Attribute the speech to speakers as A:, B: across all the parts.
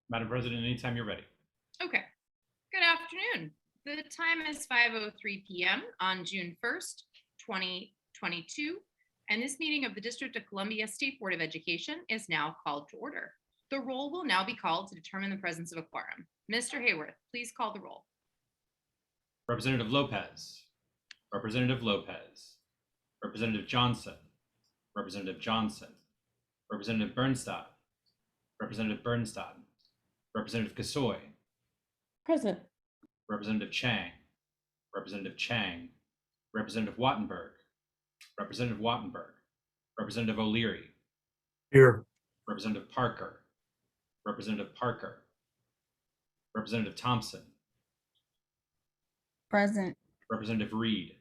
A: Madam President, anytime you're ready.
B: Okay. Good afternoon. The time is 5:03 p.m. on June 1st, 2022, and this meeting of the District of Columbia State Board of Education is now called to order. The roll will now be called to determine the presence of a quorum. Mr. Hayworth, please call the roll.
A: Representative Lopez, Representative Lopez, Representative Johnson, Representative Johnson, Representative Bernstadt, Representative Bernstadt, Representative Kasoy,
C: Present.
A: Representative Chang, Representative Chang, Representative Wattenberg, Representative Wattenberg, Representative O'Leary,
D: Here.
A: Representative Parker, Representative Parker, Representative Thompson,
C: Present.
A: Representative Reed,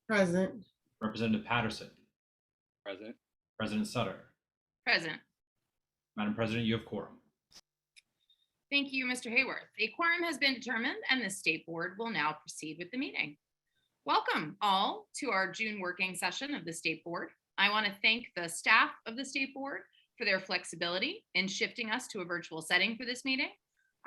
C: Present.
A: Representative Patterson,
D: Present.
A: President Sutter.
B: Present.
A: Madam President, you have quorum.
B: Thank you, Mr. Hayworth. A quorum has been determined and the State Board will now proceed with the meeting. Welcome all to our June working session of the State Board. I want to thank the staff of the State Board for their flexibility in shifting us to a virtual setting for this meeting.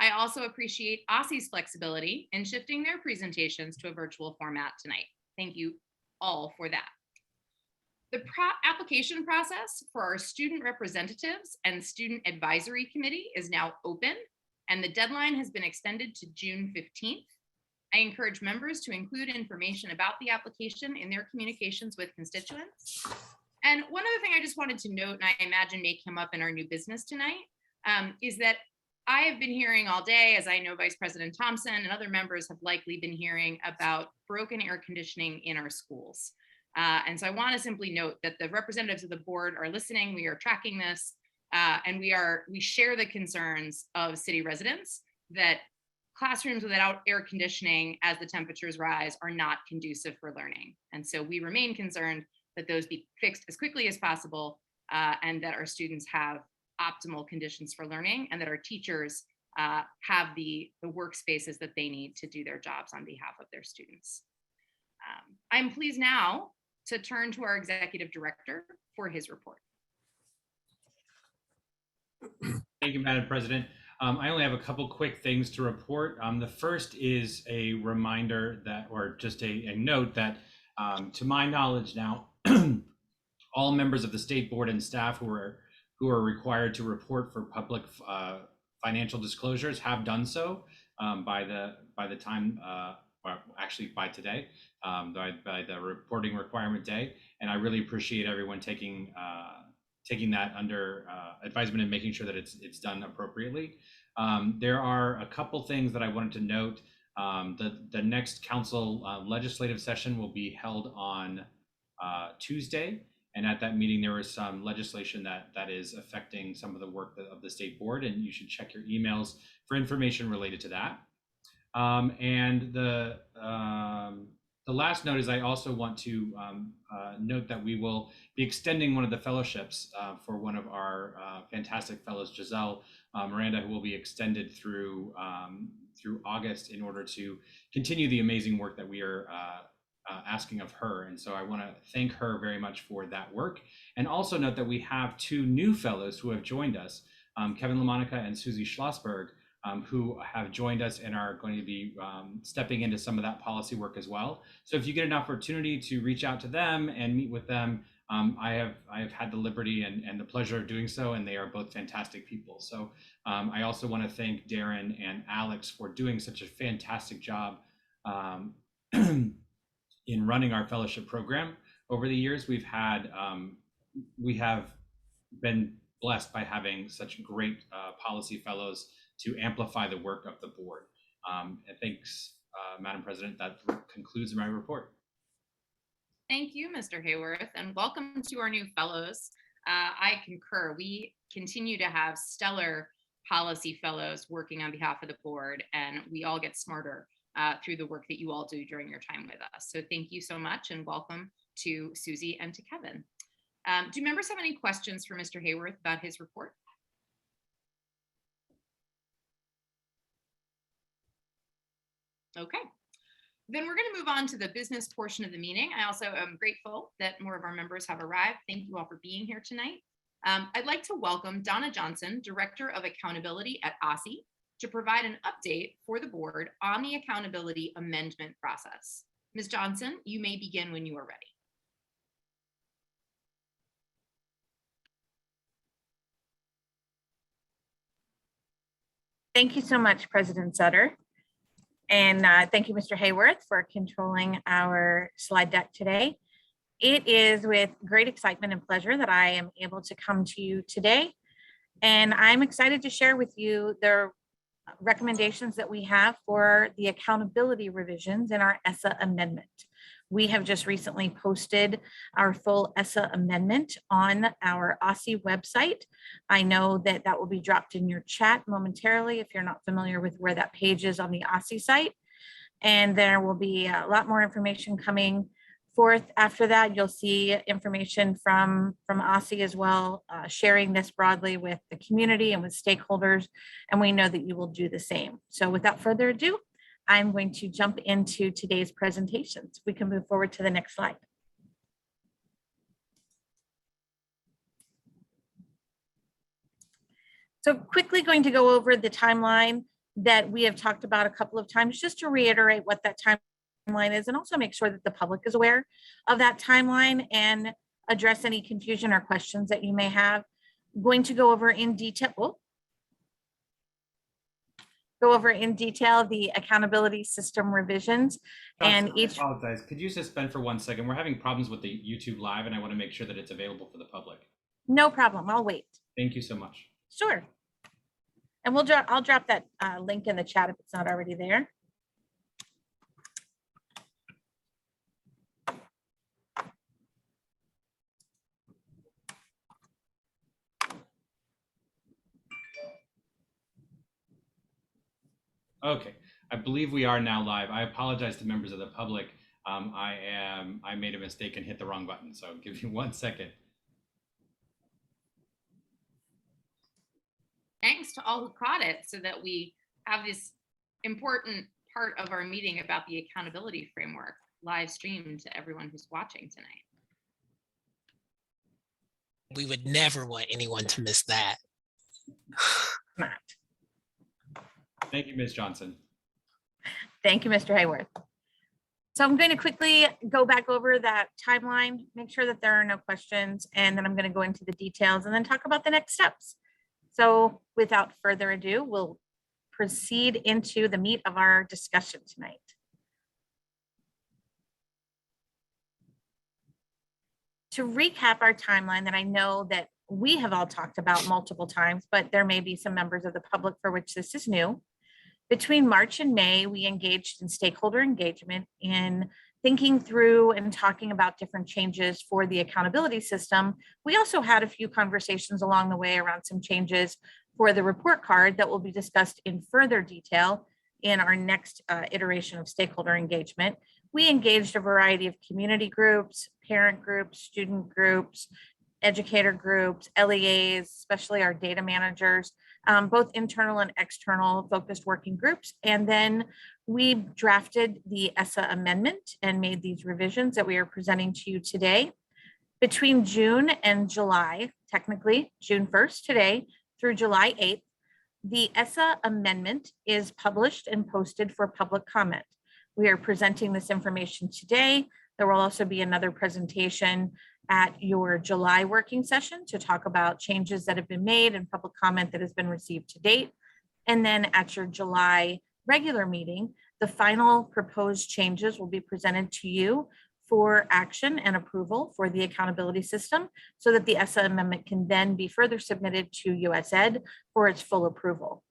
B: I also appreciate Aussie's flexibility in shifting their presentations to a virtual format tonight. Thank you all for that. The application process for our student representatives and student advisory committee is now open, and the deadline has been extended to June 15th. I encourage members to include information about the application in their communications with constituents. And one other thing I just wanted to note, and I imagine may come up in our new business tonight, is that I have been hearing all day, as I know Vice President Thompson and other members have likely been hearing, about broken air conditioning in our schools. And so I want to simply note that the representatives of the board are listening. We are tracking this, and we share the concerns of city residents that classrooms without air conditioning as the temperatures rise are not conducive for learning. And so we remain concerned that those be fixed as quickly as possible, and that our students have optimal conditions for learning, and that our teachers have the workspaces that they need to do their jobs on behalf of their students. I'm pleased now to turn to our executive director for his report.
A: Thank you, Madam President. I only have a couple quick things to report. The first is a reminder that, or just a note that, to my knowledge now, all members of the State Board and staff who are required to report for public financial disclosures have done so by the time, or actually by today, by the reporting requirement day. And I really appreciate everyone taking that under advisement and making sure that it's done appropriately. There are a couple things that I wanted to note. The next council legislative session will be held on Tuesday. And at that meeting, there was some legislation that is affecting some of the work of the State Board, and you should check your emails for information related to that. And the last note is I also want to note that we will be extending one of the fellowships for one of our fantastic fellows, Giselle Miranda, who will be extended through August in order to continue the amazing work that we are asking of her. And so I want to thank her very much for that work, and also note that we have two new fellows who have joined us, Kevin LaMonica and Susie Schlossberg, who have joined us and are going to be stepping into some of that policy work as well. So if you get an opportunity to reach out to them and meet with them, I have had the liberty and the pleasure of doing so, and they are both fantastic people. So I also want to thank Darren and Alex for doing such a fantastic job in running our fellowship program over the years. We have been blessed by having such great policy fellows to amplify the work of the board. And thanks, Madam President. That concludes my report.
B: Thank you, Mr. Hayworth, and welcome to our new fellows. I concur. We continue to have stellar policy fellows working on behalf of the board, and we all get smarter through the work that you all do during your time with us. So thank you so much, and welcome to Susie and to Kevin. Do members have any questions for Mr. Hayworth about his report? Okay, then we're going to move on to the business portion of the meeting. I also am grateful that more of our members have arrived. Thank you all for being here tonight. I'd like to welcome Donna Johnson, Director of Accountability at Aussie, to provide an update for the board on the accountability amendment process. Ms. Johnson, you may begin when you are ready.
E: Thank you so much, President Sutter. And thank you, Mr. Hayworth, for controlling our slide deck today. It is with great excitement and pleasure that I am able to come to you today. And I'm excited to share with you the recommendations that we have for the accountability revisions in our Essa Amendment. We have just recently posted our full Essa Amendment on our Aussie website. I know that that will be dropped in your chat momentarily if you're not familiar with where that page is on the Aussie site. And there will be a lot more information coming forth after that. You'll see information from Aussie as well, sharing this broadly with the community and with stakeholders. And we know that you will do the same. So without further ado, I'm going to jump into today's presentations. We can move forward to the next slide. So quickly going to go over the timeline that we have talked about a couple of times, just to reiterate what that timeline is and also make sure that the public is aware of that timeline and address any confusion or questions that you may have. I'm going to go over in detail. The accountability system revisions and
A: I
E: each.
A: apologize. Could you suspend for 1 second? We're having problems with the YouTube live and I want to make sure that it's available for the public.
E: No problem. I'll wait.
A: Thank you so much.
E: Sure. And I'll drop that link in the chat if it's not already there.
A: Okay, I believe we are now live. I apologize to members of the public. I made a mistake and hit the wrong button. So give me 1 second.
B: Thanks to all who caught it so that we have this important part of our meeting about the accountability framework live streamed to everyone who's watching tonight.
F: We would never want anyone to miss that.
A: Thank you, Ms. Johnson.
E: Thank you, Mr. Hayworth. So I'm going to quickly go back over that timeline, make sure that there are no questions, and then I'm going to go into the details and then talk about the next steps. So without further ado, we'll proceed into the meat of our discussion tonight. To recap our timeline that I know that we have all talked about multiple times, but there may be some members of the public for which this is new. Between March and May, we engaged in stakeholder engagement in thinking through and talking about different changes for the accountability system. We also had a few conversations along the way around some changes for the report card that will be discussed in further detail in our next iteration of stakeholder engagement. We engaged a variety of community groups, parent groups, student groups, educator groups, LEAs, especially our data managers, both internal and external focused working groups. And then we drafted the Essa Amendment and made these revisions that we are presenting to you today. Between June and July, technically June 1st today through July 8th, the Essa Amendment is published and posted for public comment. We are presenting this information today. There will also be another presentation at your July working session to talk about changes that have been made and public comment that has been received to date. And then at your July regular meeting, the final proposed changes will be presented to you for action and approval for the accountability system so that the Essa Amendment can then be further submitted to US Ed for its full approval.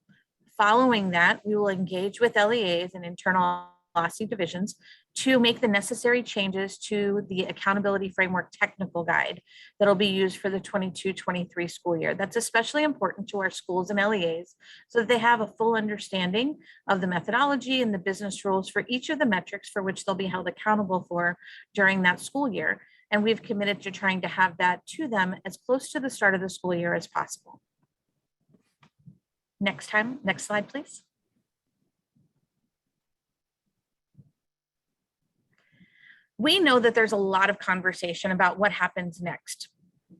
E: Following that, we will engage with LEAs and internal Aussie divisions to make the necessary changes to the accountability framework technical guide that'll be used for the 22-23 school year. That's especially important to our schools and LEAs so that they have a full understanding of the methodology and the business rules for each of the metrics for which they'll be held accountable for during that school year. And we've committed to trying to have that to them as close to the start of the school year as possible. Next slide, please. We know that there's a lot of conversation about what happens next.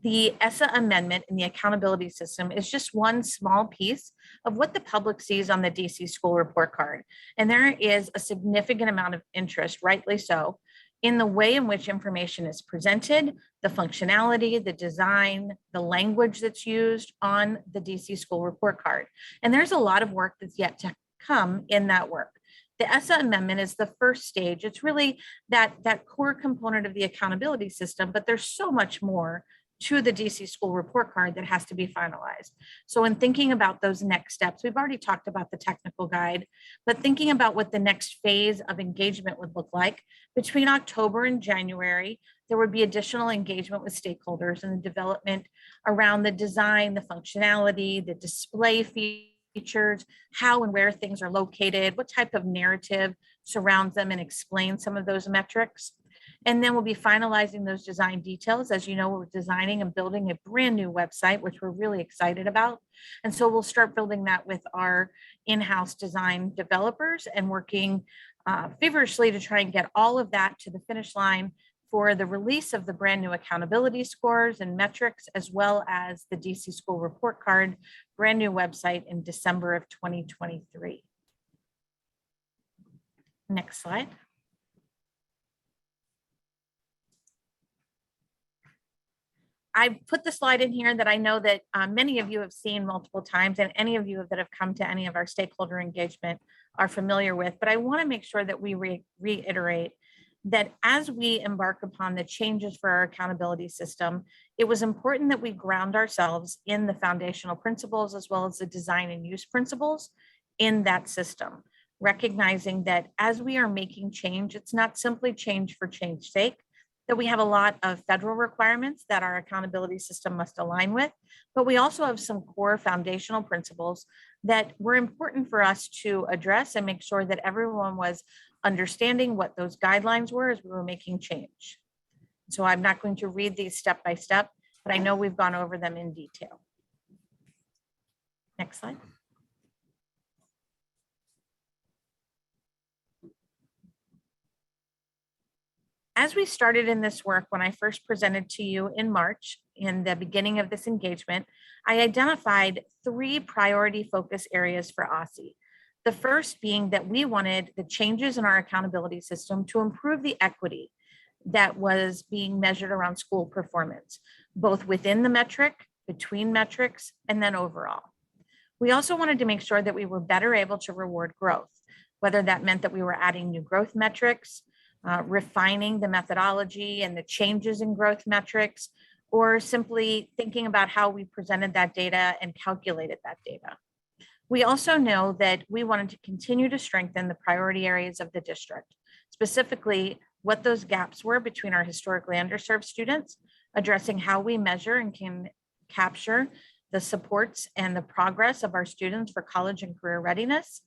E: the Essa Amendment in the accountability system is just one small piece of what the public sees on the DC school report card. And there is a significant amount of interest, rightly so, in the way in which information is presented, the functionality, the design, the language that's used on the DC school report card. And there's a lot of work that's yet to come in that work. The Essa Amendment is the first stage. It's really that core component of the accountability system, but there's so much more to the DC school report card that has to be finalized. So in thinking about those next steps, we've already talked about the technical guide, but thinking about what the next phase of engagement would look like between October and January, there would be additional engagement with stakeholders and the development around the design, the functionality, the display features, how and where things are located, what type of narrative surrounds them and explains some of those metrics. And then we'll be finalizing those design details. As you know, we're designing and building a brand new website, which we're really excited about. And so we'll start building that with our in-house design developers and working feverishly to try and get all of that to the finish line for the release of the brand new accountability scores and metrics, as well as the DC school report card, brand new website in December of 2023. Next slide. I put the slide in here that I know that many of you have seen multiple times, and any of you that have come to any of our stakeholder engagement are familiar with, but I want to make sure that we reiterate that as we embark upon the changes for our accountability system, it was important that we ground ourselves in the foundational principles as well as the design and use principles in that system, recognizing that as we are making change, it's not simply change for change's sake, that we have a lot of federal requirements that our accountability system must align with, but we also have some core foundational principles that were important for us to address and make sure that everyone was understanding what those guidelines were as we were making change. So I'm not going to read these step by step, but I know we've gone over them in detail. Next slide. As we started in this work, when I first presented to you in March, in the beginning of this engagement, I identified 3 priority focus areas for Aussie. The first being that we wanted the changes in our accountability system to improve the equity that was being measured around school performance, both within the metric, between metrics, and then overall. We also wanted to make sure that we were better able to reward growth, whether that meant that we were adding new growth metrics, refining the methodology and the changes in growth metrics, or simply thinking about how we presented that data and calculated that data. We also know that we wanted to continue to strengthen the priority areas of the district, specifically what those gaps were between our historically underserved students, addressing how we measure and can capture the supports and the progress of our students for college and career readiness,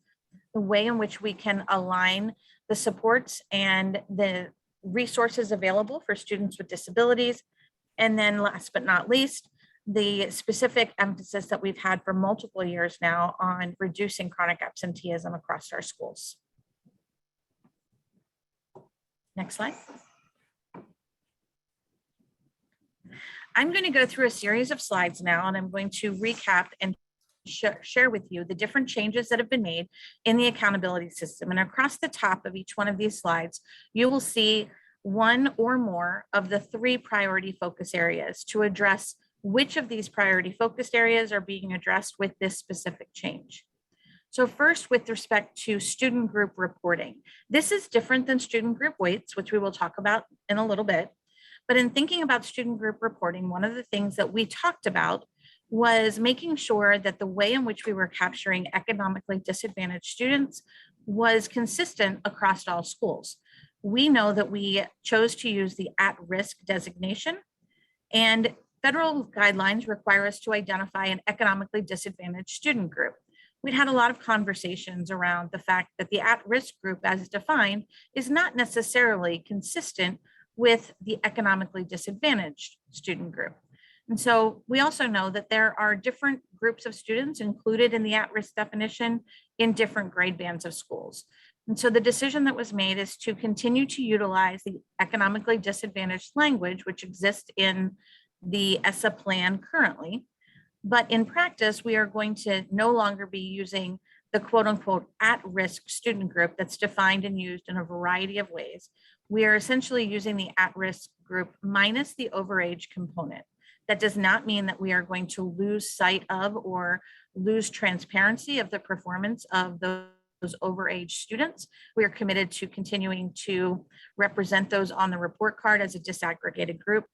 E: the way in which we can align the supports and the resources available for students with disabilities. And then last but not least, the specific emphasis that we've had for multiple years now on reducing chronic absenteeism across our schools. Next slide. I'm going to go through a series of slides now, and I'm going to recap and share with you the different changes that have been made in the accountability system. And across the top of each one of these slides, you will see one or more of the 3 priority focus areas to address which of these priority focused areas are being addressed with this specific change. So first, with respect to student group reporting, this is different than student group weights, which we will talk about in a little bit. But in thinking about student group reporting, one of the things that we talked about was making sure that the way in which we were capturing economically disadvantaged students was consistent across all schools. We know that we chose to use the at-risk designation, and federal guidelines require us to identify an economically disadvantaged student group. We'd had a lot of conversations around the fact that the at-risk group as defined is not necessarily consistent with the economically disadvantaged student group. And so we also know that there are different groups of students included in the at-risk definition in different grade bands of schools. And so the decision that was made is to continue to utilize the economically disadvantaged language, which exists in the ESSA plan currently. But in practice, we are going to no longer be using the quote unquote at-risk student group that's defined and used in a variety of ways. We are essentially using the at-risk group minus the overage component. That does not mean that we are going to lose sight of or lose transparency of the performance of those overage students. We are committed to continuing to represent those on the report card as a disaggregated group,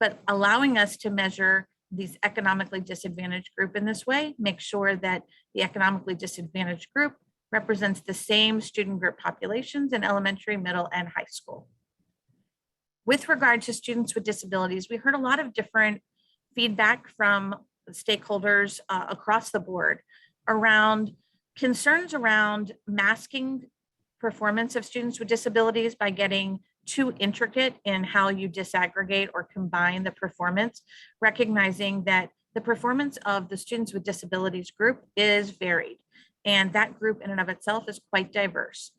E: but allowing us to measure these economically disadvantaged group in this way, make sure that the economically disadvantaged group represents the same student group populations in elementary, middle, and high school. With regard to students with disabilities, we heard a lot of different feedback from stakeholders across the board around concerns around masking performance of students with disabilities by getting too intricate in how you disaggregate or combine the performance, recognizing that the performance of the students with disabilities group is varied, and that group in and of itself is quite diverse.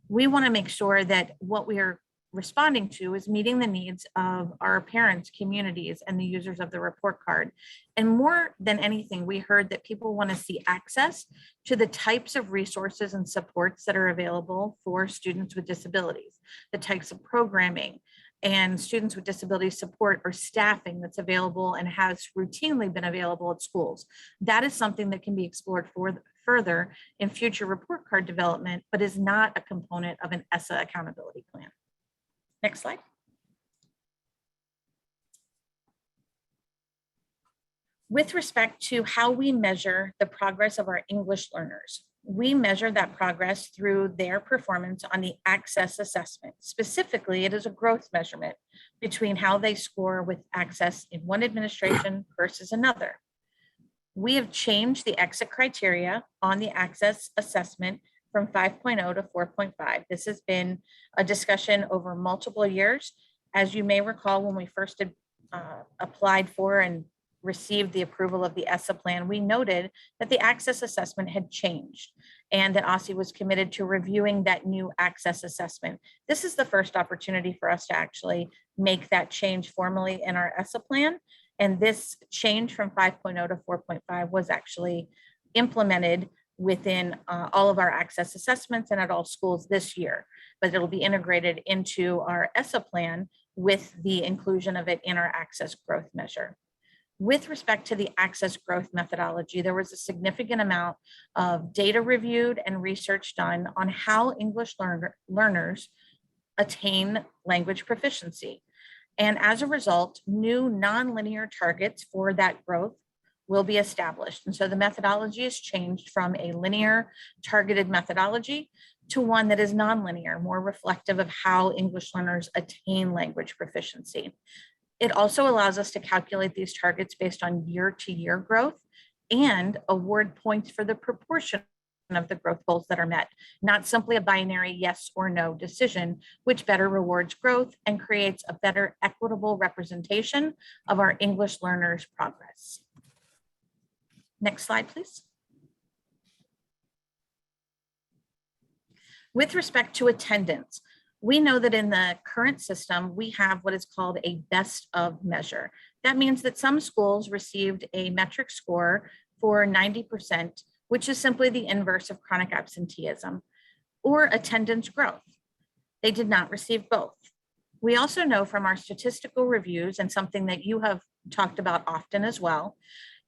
E: We want to make sure that what we are responding to is meeting the needs of our parents, communities, and the users of the report card. And more than anything, we heard that people want to see access to the types of resources and supports that are available for students with disabilities, the types of programming and students with disability support or staffing that's available and has routinely been available at schools. That is something that can be explored further in future report card development, but is not a component of an ESSA accountability plan. Next slide. With respect to how we measure the progress of our English learners, we measure that progress through their performance on the access assessment. Specifically, it is a growth measurement between how they score with access in one administration versus another. We have changed the exit criteria on the access assessment from 5.0 to 4.5. This has been a discussion over multiple years. As you may recall, when we first applied for and received the approval of the ESSA plan, we noted that the access assessment had changed and that Aussie was committed to reviewing that new access assessment. This is the first opportunity for us to actually make that change formally in our ESSA plan. And this change from 5.0 to 4.5 was actually implemented within all of our access assessments and at all schools this year, but it'll be integrated into our ESSA plan with the inclusion of it in our access growth measure. With respect to the access growth methodology, there was a significant amount of data reviewed and research done on how English learners attain language proficiency. And as a result, new nonlinear targets for that growth will be established. And so the methodology has changed from a linear targeted methodology to one that is nonlinear, more reflective of how English learners attain language proficiency. It also allows us to calculate these targets based on year-to-year growth and award points for the proportion of the growth goals that are met, not simply a binary yes or no decision, which better rewards growth and creates a better equitable representation of our English learners' progress. Next slide, please. With respect to attendance, we know that in the current system, we have what is called a best of measure. That means that some schools received a metric score for 90%, which is simply the inverse of chronic absenteeism, or attendance growth. They did not receive both. We also know from our statistical reviews, and something that you have talked about often as well,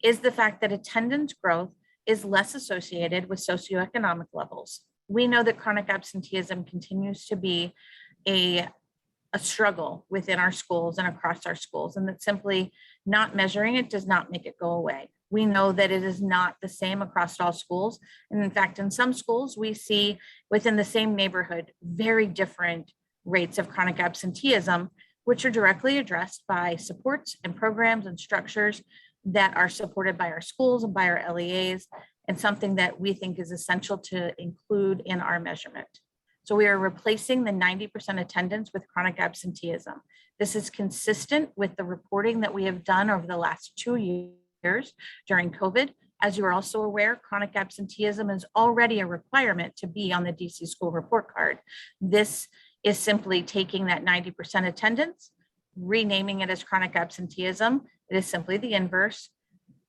E: is the fact that attendance growth is less associated with socioeconomic levels. We know that chronic absenteeism continues to be a struggle within our schools and across our schools, and that simply not measuring it does not make it go away. We know that it is not the same across all schools. And in fact, in some schools, we see within the same neighborhood, very different rates of chronic absenteeism, which are directly addressed by supports and programs and structures that are supported by our schools and by our LEAs, and something that we think is essential to include in our measurement. So we are replacing the 90% attendance with chronic absenteeism. This is consistent with the reporting that we have done over the last 2 years during COVID. As you are also aware, chronic absenteeism is already a requirement to be on the DC school report card. This is simply taking that 90% attendance renaming it as chronic absenteeism. It is simply the inverse.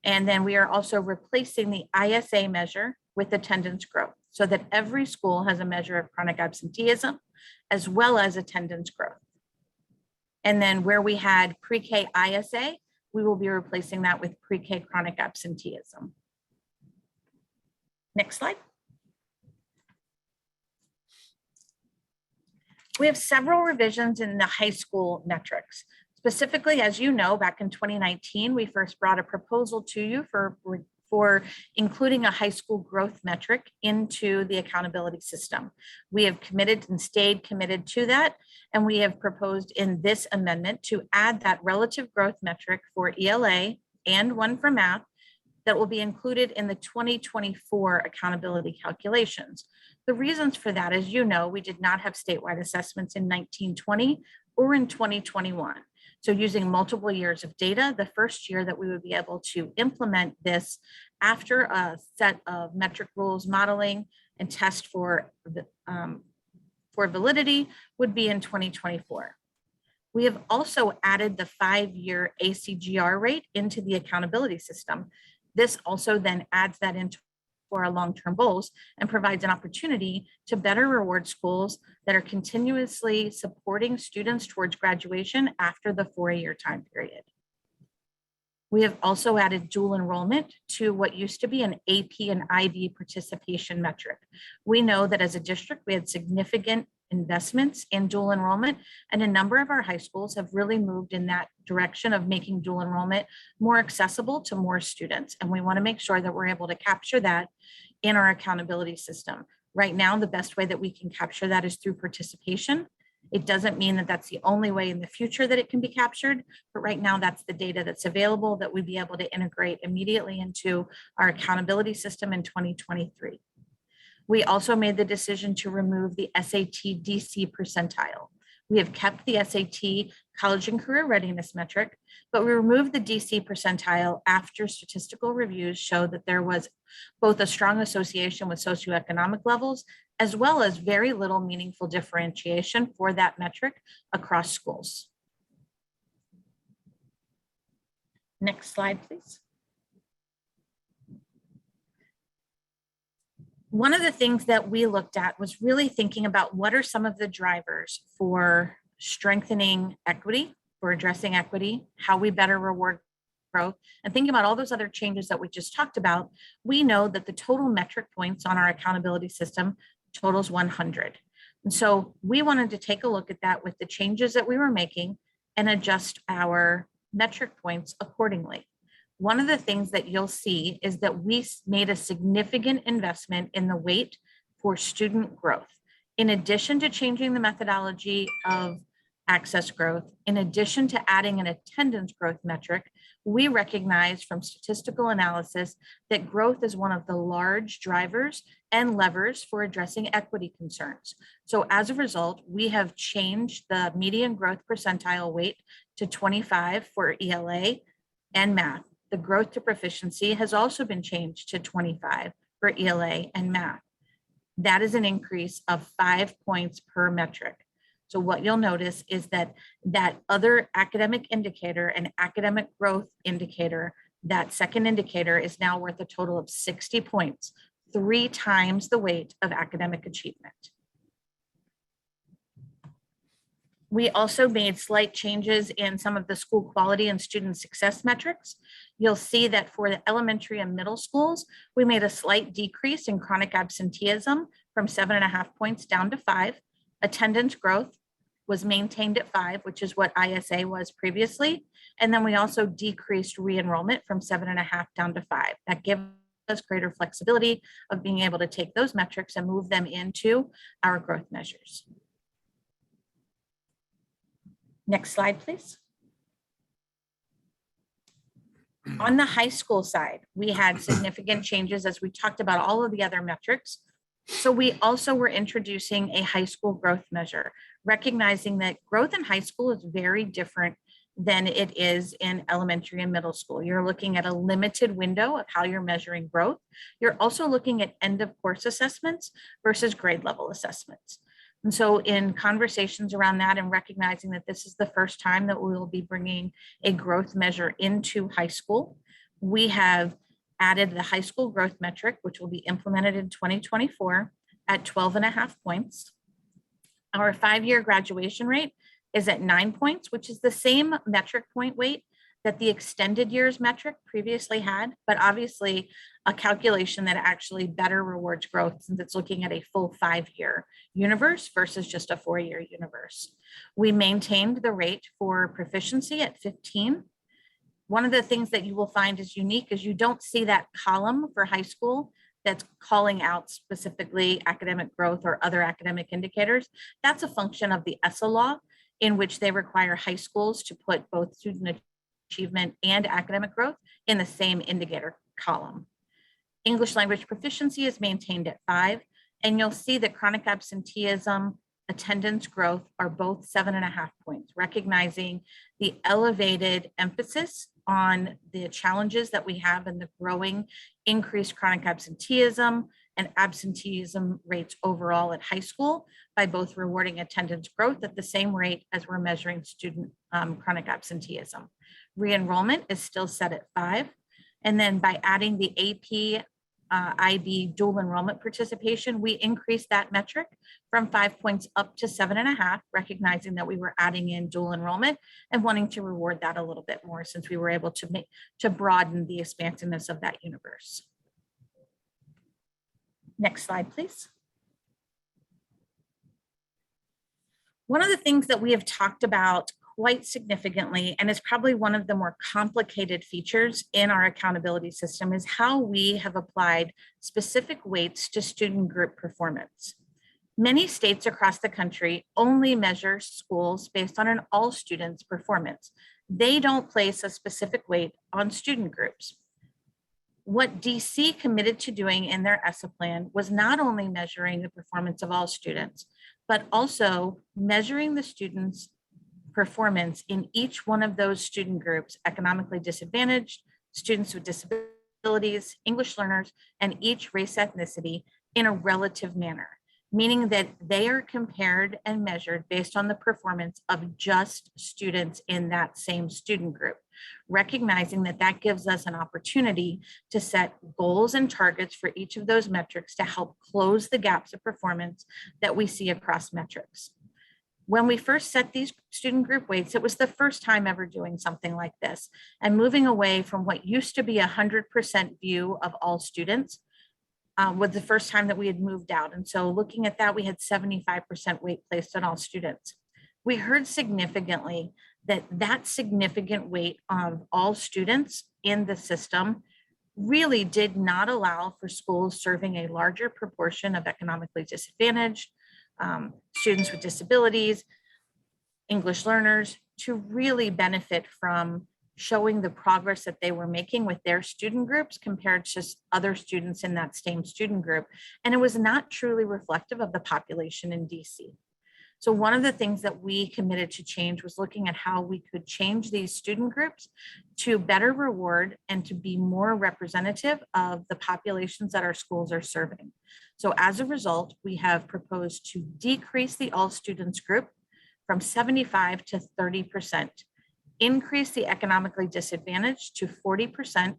E: And then we are also replacing the ISA measure with attendance growth so that every school has a measure of chronic absenteeism as well as attendance growth. And then where we had pre-K ISA, we will be replacing that with pre-K chronic absenteeism. Next slide. We have several revisions in the high school metrics. Specifically, as you know, back in 2019, we first brought a proposal to you for including a high school growth metric into the accountability system. We have committed and stayed committed to that. And we have proposed in this amendment to add that relative growth metric for ELA and one for math that will be included in the 2024 accountability calculations. The reasons for that, as you know, we did not have statewide assessments in 1920 or in 2021. So using multiple years of data, the first year that we would be able to implement this after a set of metric rules modeling and test for validity would be in 2024. We have also added the 5-year ACGR rate into the accountability system. This also then adds that into our long-term goals and provides an opportunity to better reward schools that are continuously supporting students towards graduation after the 4-year time period. We have also added dual enrollment to what used to be an AP and IB participation metric. We know that as a district, we had significant investments in dual enrollment, and a number of our high schools have really moved in that direction of making dual enrollment more accessible to more students. And we want to make sure that we're able to capture that in our accountability system. Right now, the best way that we can capture that is through participation. It doesn't mean that that's the only way in the future that it can be captured, but right now that's the data that's available that we'd be able to integrate immediately into our accountability system in 2023. We also made the decision to remove the Satdc percentile. We have kept the SAT college and career readiness metric, but we removed the DC percentile after statistical reviews showed that there was both a strong association with socioeconomic levels, as well as very little meaningful differentiation for that metric across schools. Next slide, please. One of the things that we looked at was really thinking about what are some of the drivers for strengthening equity, for addressing equity, how we better reward growth, and thinking about all those other changes that we just talked about. We know that the total metric points on our accountability system totals 100. And so we wanted to take a look at that with the changes that we were making and adjust our metric points accordingly. One of the things that you'll see is that we made a significant investment in the weight for student growth. In addition to changing the methodology of access growth, in addition to adding an attendance growth metric, we recognize from statistical analysis that growth is one of the large drivers and levers for addressing equity concerns. So as a result, we have changed the median growth percentile weight to 25 for ELA and math. The growth to proficiency has also been changed to 25 for ELA and math. That is an increase of 5 points per metric. So what you'll notice is that that other academic indicator and academic growth indicator, that second indicator is now worth a total of 60 points, 3 times the weight of academic achievement. We also made slight changes in some of the school quality and student success metrics. You'll see that for the elementary and middle schools, we made a slight decrease in chronic absenteeism from 7.5 points down to 5. Attendance growth was maintained at 5, which is what ISA was previously. And then we also decreased re-enrollment from 7.5 down to 5. That gives us greater flexibility of being able to take those metrics and move them into our growth measures. Next slide, please. On the high school side, we had significant changes as we talked about all of the other metrics. So we also were introducing a high school growth measure, recognizing that growth in high school is very different than it is in elementary and middle school. You're looking at a limited window of how you're measuring growth. You're also looking at end of course assessments versus grade level assessments. And so in conversations around that and recognizing that this is the first time that we will be bringing a growth measure into high school, we have added the high school growth metric, which will be implemented in 2024 at 12.5 points. Our 5-year graduation rate is at 9 points, which is the same metric point weight that the extended years metric previously had, but obviously a calculation that actually better rewards growth since it's looking at a full 5-year universe versus just a 4-year universe. We maintained the rate for proficiency at 15. One of the things that you will find is unique is you don't see that column for high school that's calling out specifically academic growth or other academic indicators. That's a function of the Essa law, in which they require high schools to put both student achievement and academic growth in the same indicator column. English language proficiency is maintained at 5, and you'll see that chronic absenteeism, attendance growth are both 7.5 points, recognizing the elevated emphasis on the challenges that we have in the growing increased chronic absenteeism and absenteeism rates overall at high school by both rewarding attendance growth at the same rate as we're measuring student chronic absenteeism. Re-enrollment is still set at 5. And then by adding the AP IB dual enrollment participation, we increased that metric from 5 points up to 7.5, recognizing that we were adding in dual enrollment and wanting to reward that a little bit more since we were able to broaden the expansiveness of that universe. Next slide, please. One of the things that we have talked about quite significantly, and is probably one of the more complicated features in our accountability system, is how we have applied specific weights to student group performance. Many states across the country only measure schools based on an all students performance. They don't place a specific weight on student groups. What DC committed to doing in their ESSA plan was not only measuring the performance of all students, but also measuring the students' performance in each one of those student groups: economically disadvantaged, students with disabilities, English learners, and each race ethnicity in a relative manner, meaning that they are compared and measured based on the performance of just students in that same student group, recognizing that that gives us an opportunity to set goals and targets for each of those metrics to help close the gaps of performance that we see across metrics. When we first set these student group weights, it was the first time ever doing something like this and moving away from what used to be 100% view of all students was the first time that we had moved out. And so looking at that, we had 75% weight placed on all students. We heard significantly that that significant weight of all students in the system really did not allow for schools serving a larger proportion of economically disadvantaged, students with disabilities, English learners, to really benefit from showing the progress that they were making with their student groups compared to other students in that same student group. And it was not truly reflective of the population in DC. So one of the things that we committed to change was looking at how we could change these student groups to better reward and to be more representative of the populations that our schools are serving. So as a result, we have proposed to decrease the all students group from 75 to 30%, increase the economically disadvantaged to 40%,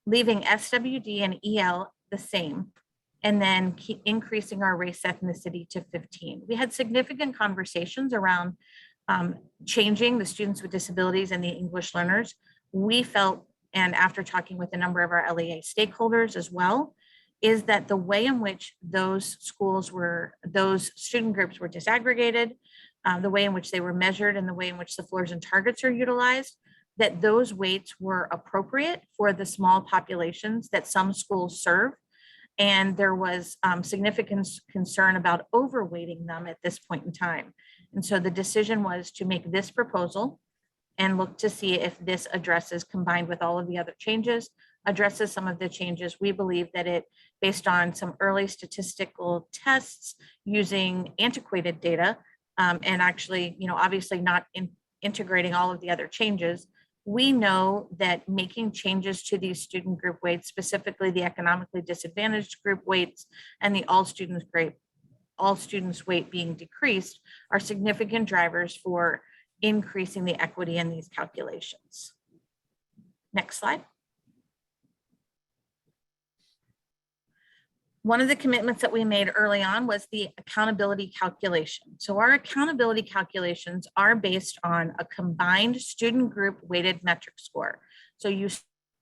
E: leaving SWD and EL the same, and then keep increasing our race ethnicity to 15. We had significant conversations around changing the students with disabilities and the English learners. We felt, and after talking with a number of our LEA stakeholders as well, is that the way in which those student groups were disaggregated, the way in which they were measured, and the way in which the floors and targets are utilized, that those weights were appropriate for the small populations that some schools serve. And there was significant concern about overweighting them at this point in time. And so the decision was to make this proposal and look to see if this addresses, combined with all of the other changes, addresses some of the changes. We believe that it, based on some early statistical tests using antiquated data, and actually, obviously not integrating all of the other changes, we know that making changes to these student group weights, specifically the economically disadvantaged group weights and the all students all students' weight being decreased are significant drivers for increasing the equity in these calculations. Next slide. One of the commitments that we made early on was the accountability calculation. So our accountability calculations are based on a combined student group weighted metric score. So you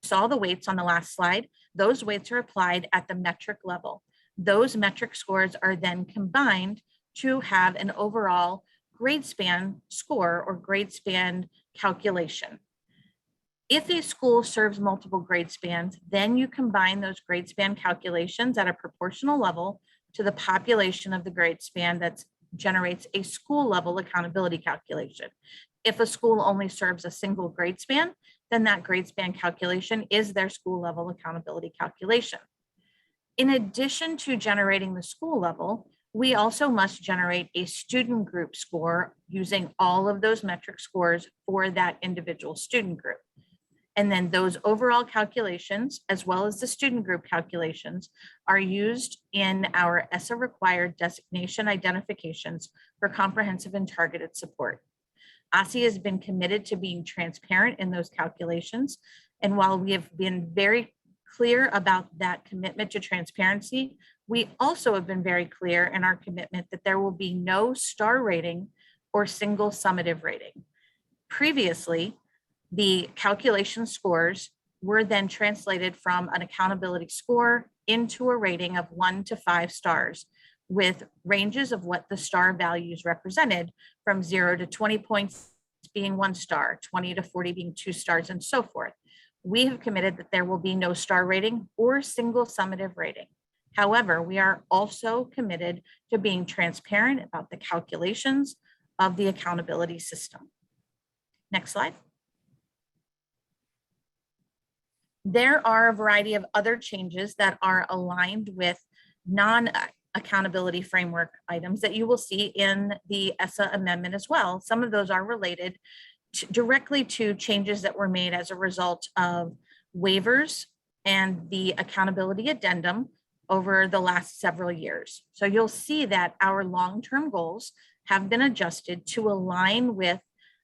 E: saw the weights on the last slide. Those weights are applied at the metric level. Those metric scores are then combined to have an overall grade span score or grade span calculation. If a school serves multiple grade spans, then you combine those grade span calculations at a proportional level to the population of the grade span that generates a school level accountability calculation. If a school only serves a single grade span, then that grade span calculation is their school level accountability calculation. In addition to generating the school level, we also must generate a student group score using all of those metric scores for that individual student group. And then those overall calculations, as well as the student group calculations, are used in our ESSA required designation identifications for comprehensive and targeted support. Aussie has been committed to being transparent in those calculations. And while we have been very clear about that commitment to transparency, we also have been very clear in our commitment that there will be no star rating or single summative rating. Previously, the calculation scores were then translated from an accountability score into a rating of 1 to 5 stars, with ranges of what the star values represented from 0 to 20 points being 1 star, 20 to 40 being 2 stars, and so forth. We have committed that there will be no star rating or single summative rating. However, we are also committed to being transparent about the calculations of the accountability system. Next slide. There are a variety of other changes that are aligned with non-accountability framework items that you will see in the Essa Amendment as well. Some of those are related directly to changes that were made as a result of waivers and the accountability addendum over the last several years. So you'll see that our long-term goals have been adjusted to align with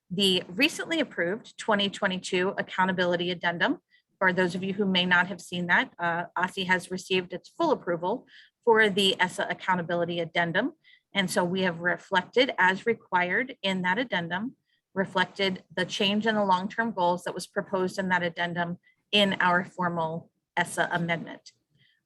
E: the recently approved 2022 accountability addendum. For those of you who may not have seen that, Aussie has received its full approval for the ESSA accountability addendum. And so we have reflected as required in that addendum, reflected the change in the long-term goals that was proposed in that addendum in our formal ESSA amendment.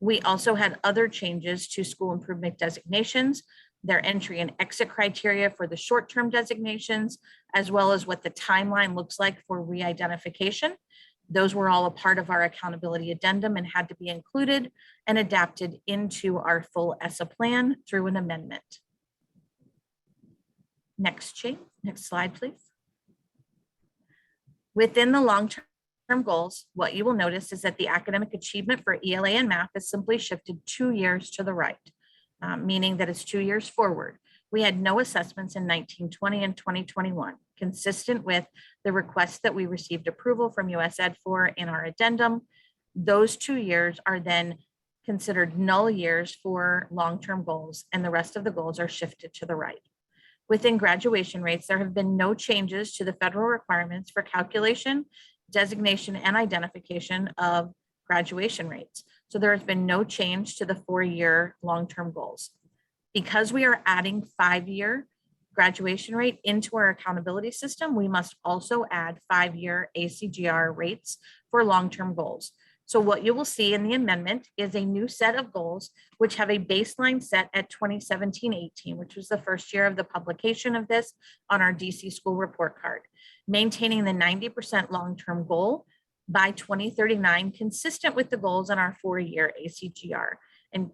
E: We also had other changes to school improvement designations, their entry and exit criteria for the short-term designations, as well as what the timeline looks like for re-identification. Those were all a part of our accountability addendum and had to be included and adapted into our full ESSA plan through an amendment. Next slide, please. Within the long-term goals, what you will notice is that the academic achievement for ELA and math is simply shifted 2 years to the right, meaning that it's 2 years forward. We had no assessments in 1920 and 2021, consistent with the request that we received approval from US Ed for in our addendum. Those 2 years are then considered null years for long-term goals, and the rest of the goals are shifted to the right. Within graduation rates, there have been no changes to the federal requirements for calculation, designation, and identification of graduation rates. So there has been no change to the 4-year long-term goals. Because we are adding 5-year graduation rate into our accountability system, we must also add 5-year ACGR rates for long-term goals. So what you will see in the amendment is a new set of goals, which have a baseline set at 2017-18, which was the first year of the publication of this on our DC school report card, maintaining the 90% long-term goal by 2039, consistent with the goals in our 4-year ACGR. And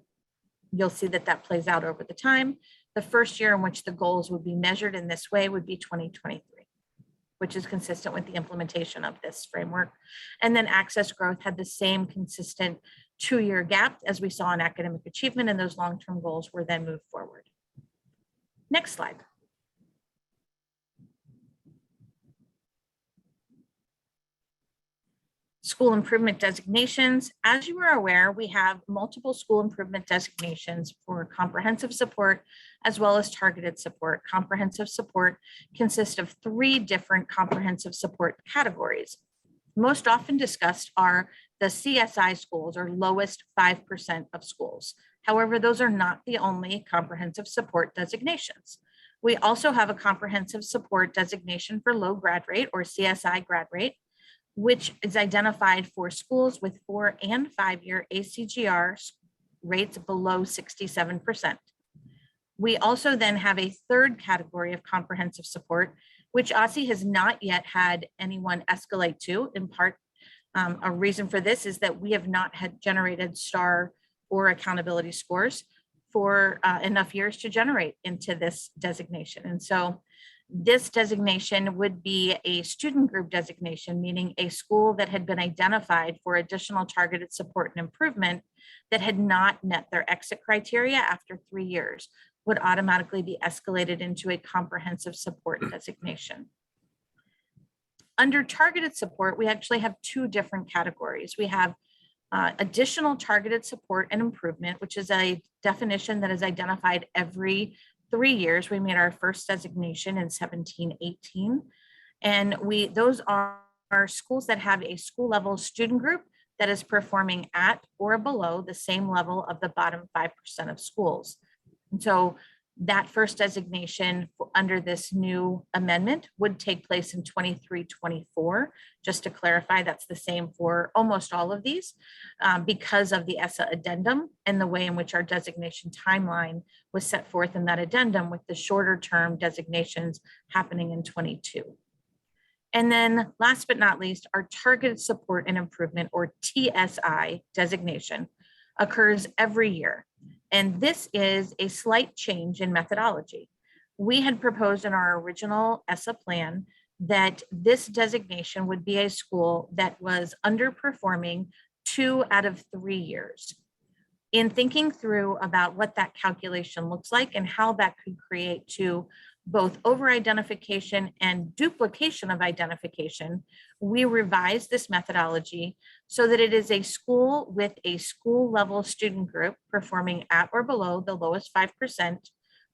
E: you'll see that that plays out over the time. The first year in which the goals would be measured in this way would be 2023, which is consistent with the implementation of this framework. And then access growth had the same consistent 2-year gap as we saw in academic achievement, and those long-term goals were then moved forward. Next slide. School improvement designations. As you are aware, we have multiple school improvement designations for comprehensive support as well as targeted support. Comprehensive support consists of 3 different comprehensive support categories. Most often discussed are the CSI schools, or lowest 5% of schools. However, those are not the only comprehensive support designations. We also have a comprehensive support designation for low grad rate, or CSI grad rate, which is identified for schools with 4 and 5 year ACGR rates below 67%. We also then have a 3rd category of comprehensive support, which Aussie has not yet had anyone escalate to. In part, a reason for this is that we have not had generated STAR or accountability scores for enough years to generate into this designation. And so this designation would be a student group designation, meaning a school that had been identified for additional targeted support and improvement that had not met their exit criteria after 3 years would automatically be escalated into a comprehensive support designation. Under targeted support, we actually have 2 different categories. We have additional targeted support and improvement, which is a definition that is identified every 3 years. We made our first designation in 17-18. And those are schools that have a school level student group that is performing at or below the same level of the bottom 5% of schools. And so that first designation under this new amendment would take place in 23-24. Just to clarify, that's the same for almost all of these because of the Essa addendum and the way in which our designation timeline was set forth in that addendum, with the shorter term designations happening in 22. And then last but not least, our targeted support and improvement, or TSI designation, occurs every year. And this is a slight change in methodology. We had proposed in our original ESSA plan that this designation would be a school that was underperforming 2 out of 3 years. In thinking through about what that calculation looks like and how that could create to both over-identification and duplication of identification, we revised this methodology so that it is a school with a school level student group performing at or below the lowest 5%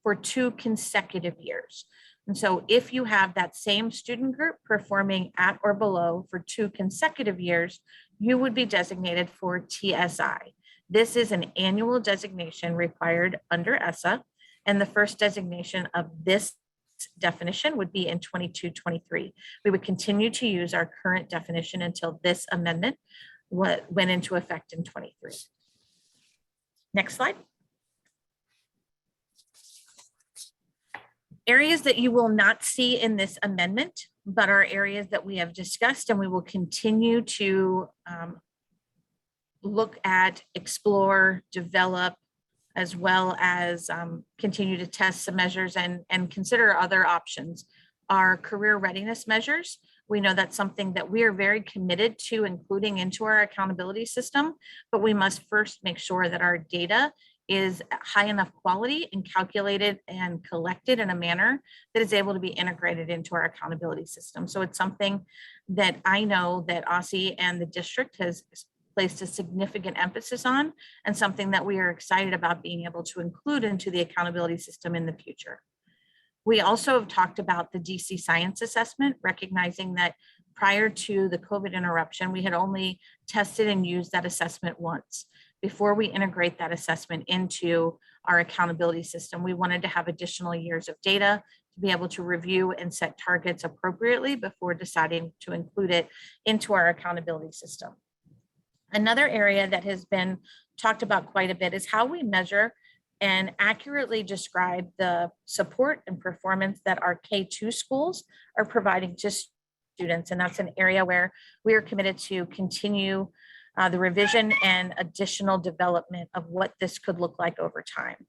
E: for 2 consecutive years. And so if you have that same student group performing at or below for 2 consecutive years, you would be designated for TSI. This is an annual designation required under ESSA. And the first designation of this definition would be in 22-23. We would continue to use our current definition until this amendment went into effect in 23. Next slide. Areas that you will not see in this amendment, but are areas that we have discussed and we will continue to look at, explore, develop, as well as continue to test some measures and consider other options, are career readiness measures. We know that's something that we are very committed to including into our accountability system, but we must first make sure that our data is high enough quality and calculated and collected in a manner that is able to be integrated into our accountability system. So it's something that I know that Aussie and the district has placed a significant emphasis on, and something that we are excited about being able to include into the accountability system in the future. We also have talked about the DC science assessment, recognizing that prior to the COVID interruption, we had only tested and used that assessment once. Before we integrate that assessment into our accountability system, we wanted to have additional years of data to be able to review and set targets appropriately before deciding to include it into our accountability system. Another area that has been talked about quite a bit is how we measure and accurately describe the support and performance that our K-2 schools are providing to students. And that's an area where we are committed to continue the revision and additional development of what this could look like over time.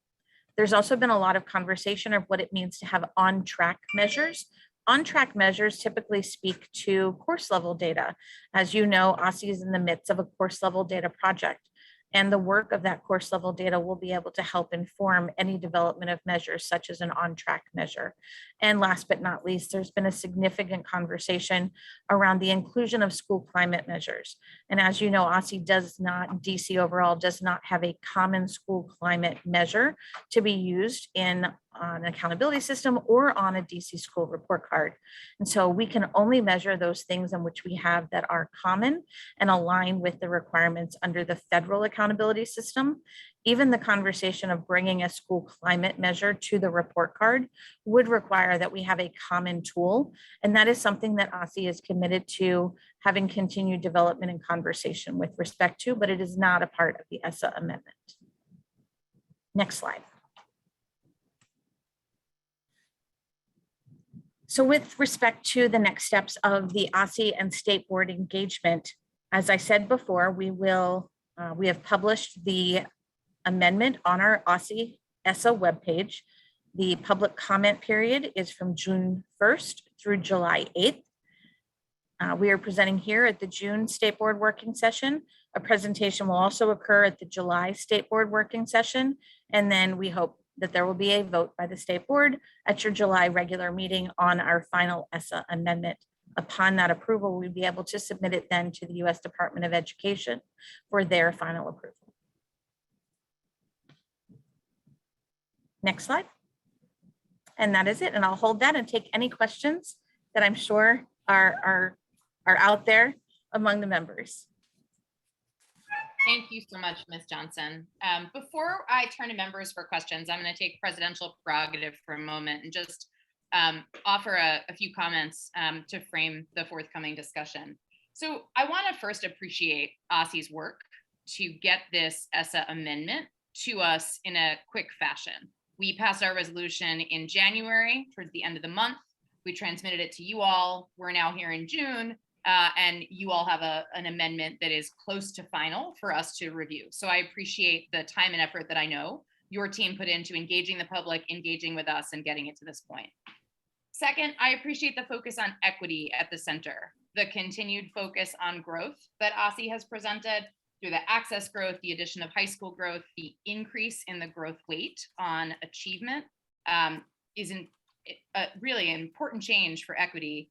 E: There's also been a lot of conversation of what it means to have on-track measures. On-track measures typically speak to course level data. As you know, Aussie is in the midst of a course level data project, and the work of that course level data will be able to help inform any development of measures such as an on-track measure. And last but not least, there's been a significant conversation around the inclusion of school climate measures. And as you know, Aussie does not, DC overall does not have a common school climate measure to be used in an accountability system or on a DC school report card. And so we can only measure those things in which we have that are common and align with the requirements under the federal accountability system. Even the conversation of bringing a school climate measure to the report card would require that we have a common tool. And that is something that Aussie is committed to having continued development and conversation with respect to, but it is not a part of the Essa Amendment. Next slide. So with respect to the next steps of the Aussie and state board engagement, as I said before, we have published the amendment on our Aussie Essa webpage. The public comment period is from June 1st through July 8th. We are presenting here at the June State Board working session. A presentation will also occur at the July State Board working session. And then we hope that there will be a vote by the State Board at your July regular meeting on our final Essa amendment. Upon that approval, we'll be able to submit it then to the U.S. Department of Education for their final approval. Next slide. And that is it. And I'll hold that and take any questions that I'm sure are out there among the members.
B: Thank you so much, Ms. Johnson. Before I turn to members for questions, I'm going to take presidential prerogative for a moment and just offer a few comments to frame the forthcoming discussion. So I want to first appreciate Aussie's work to get this Essa amendment to us in a quick fashion. We passed our resolution in January, towards the end of the month. We transmitted it to you all. We're now here in June, and you all have an amendment that is close to final for us to review. So I appreciate the time and effort that I know your team put into engaging the public, engaging with us, and getting it to this point. Second, I appreciate the focus on equity at the center, the continued focus on growth that Aussie has presented through the access growth, the addition of high school growth, the increase in the growth weight on achievement is really an important change for equity,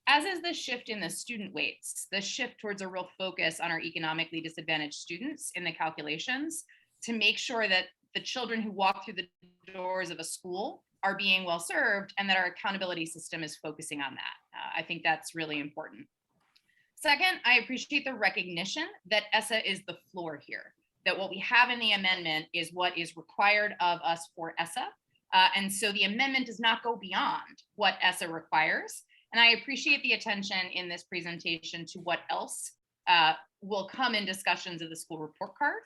B: as is the shift in the student weights, the shift towards a real focus on our economically disadvantaged students in the calculations to make sure that the children who walk through the doors of a school are being well served and that our accountability system is focusing on that. I think that's really important. Second, I appreciate the recognition that Essa is the floor here, that what we have in the amendment is what is required of us for Essa. And so the amendment does not go beyond what Essa requires. And I appreciate the attention in this presentation to what else will come in discussions of the school report card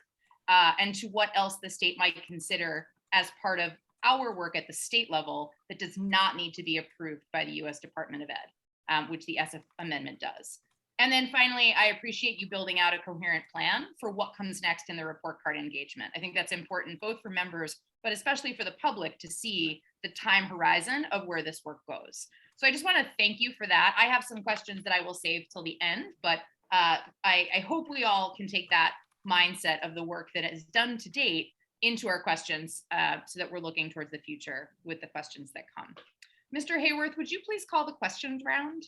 B: and to what else the state might consider as part of our work at the state level that does not need to be approved by the U.S. Department of Ed, which the Essa amendment does. And then finally, I appreciate you building out a coherent plan for what comes next in the report card engagement. I think that's important both for members, but especially for the public to see the time horizon of where this work goes. So I just want to thank you for that. I have some questions that I will save till the end, but I hope we all can take that mindset of the work that is done to date into our questions so that we're looking towards the future with the questions that come. Mr. Hayworth, would you please call the questions round?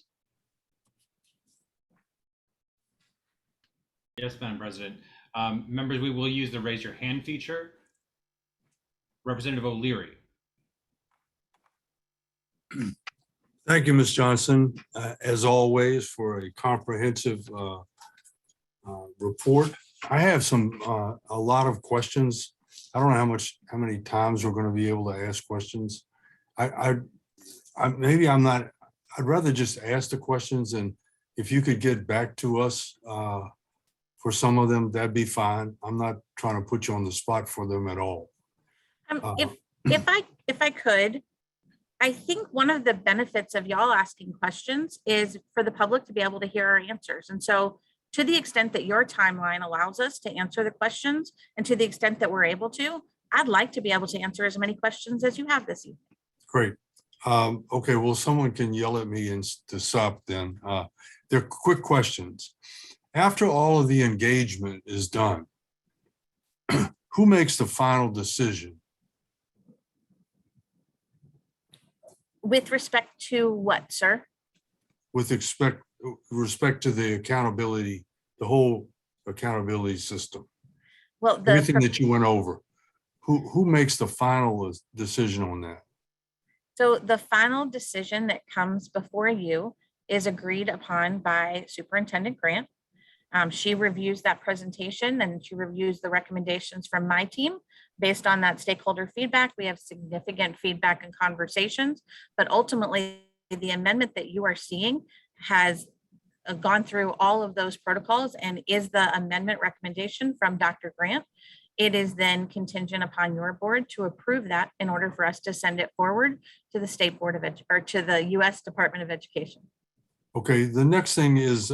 A: Yes, Madam President. Members, we will use the raise your hand feature. Representative O'Leary.
D: Thank you, Ms. Johnson, as always, for a comprehensive report. I have a lot of questions. I don't know how many times we're going to be able to ask questions. I'd rather just ask the questions, and if you could get back to us for some of them, that'd be fine. I'm not trying to put you on the spot for them at all.
E: If I could, I think one of the benefits of y'all asking questions is for the public to be able to hear our answers. And so to the extent that your timeline allows us to answer the questions, and to the extent that we're able to, I'd like to be able to answer as many questions as you have this evening.
D: Great. Okay, well, someone can yell at me and to stop then. They're quick questions. After all of the engagement is done, who makes the final decision?
E: With respect to what, sir?
D: With respect to the accountability, the whole accountability system?
E: Well,
D: Everything that you went over, who makes the final decision on that?
E: so the final decision that comes before you is agreed upon by Superintendent Grant. She reviews that presentation and she reviews the recommendations from my team. Based on that stakeholder feedback, we have significant feedback and conversations, but ultimately the amendment that you are seeing has gone through all of those protocols and is the amendment recommendation from Dr. Grant. It is then contingent upon your board to approve that in order for us to send it forward to the State Board of or to the U.S. Department of Education.
D: Okay, the next thing is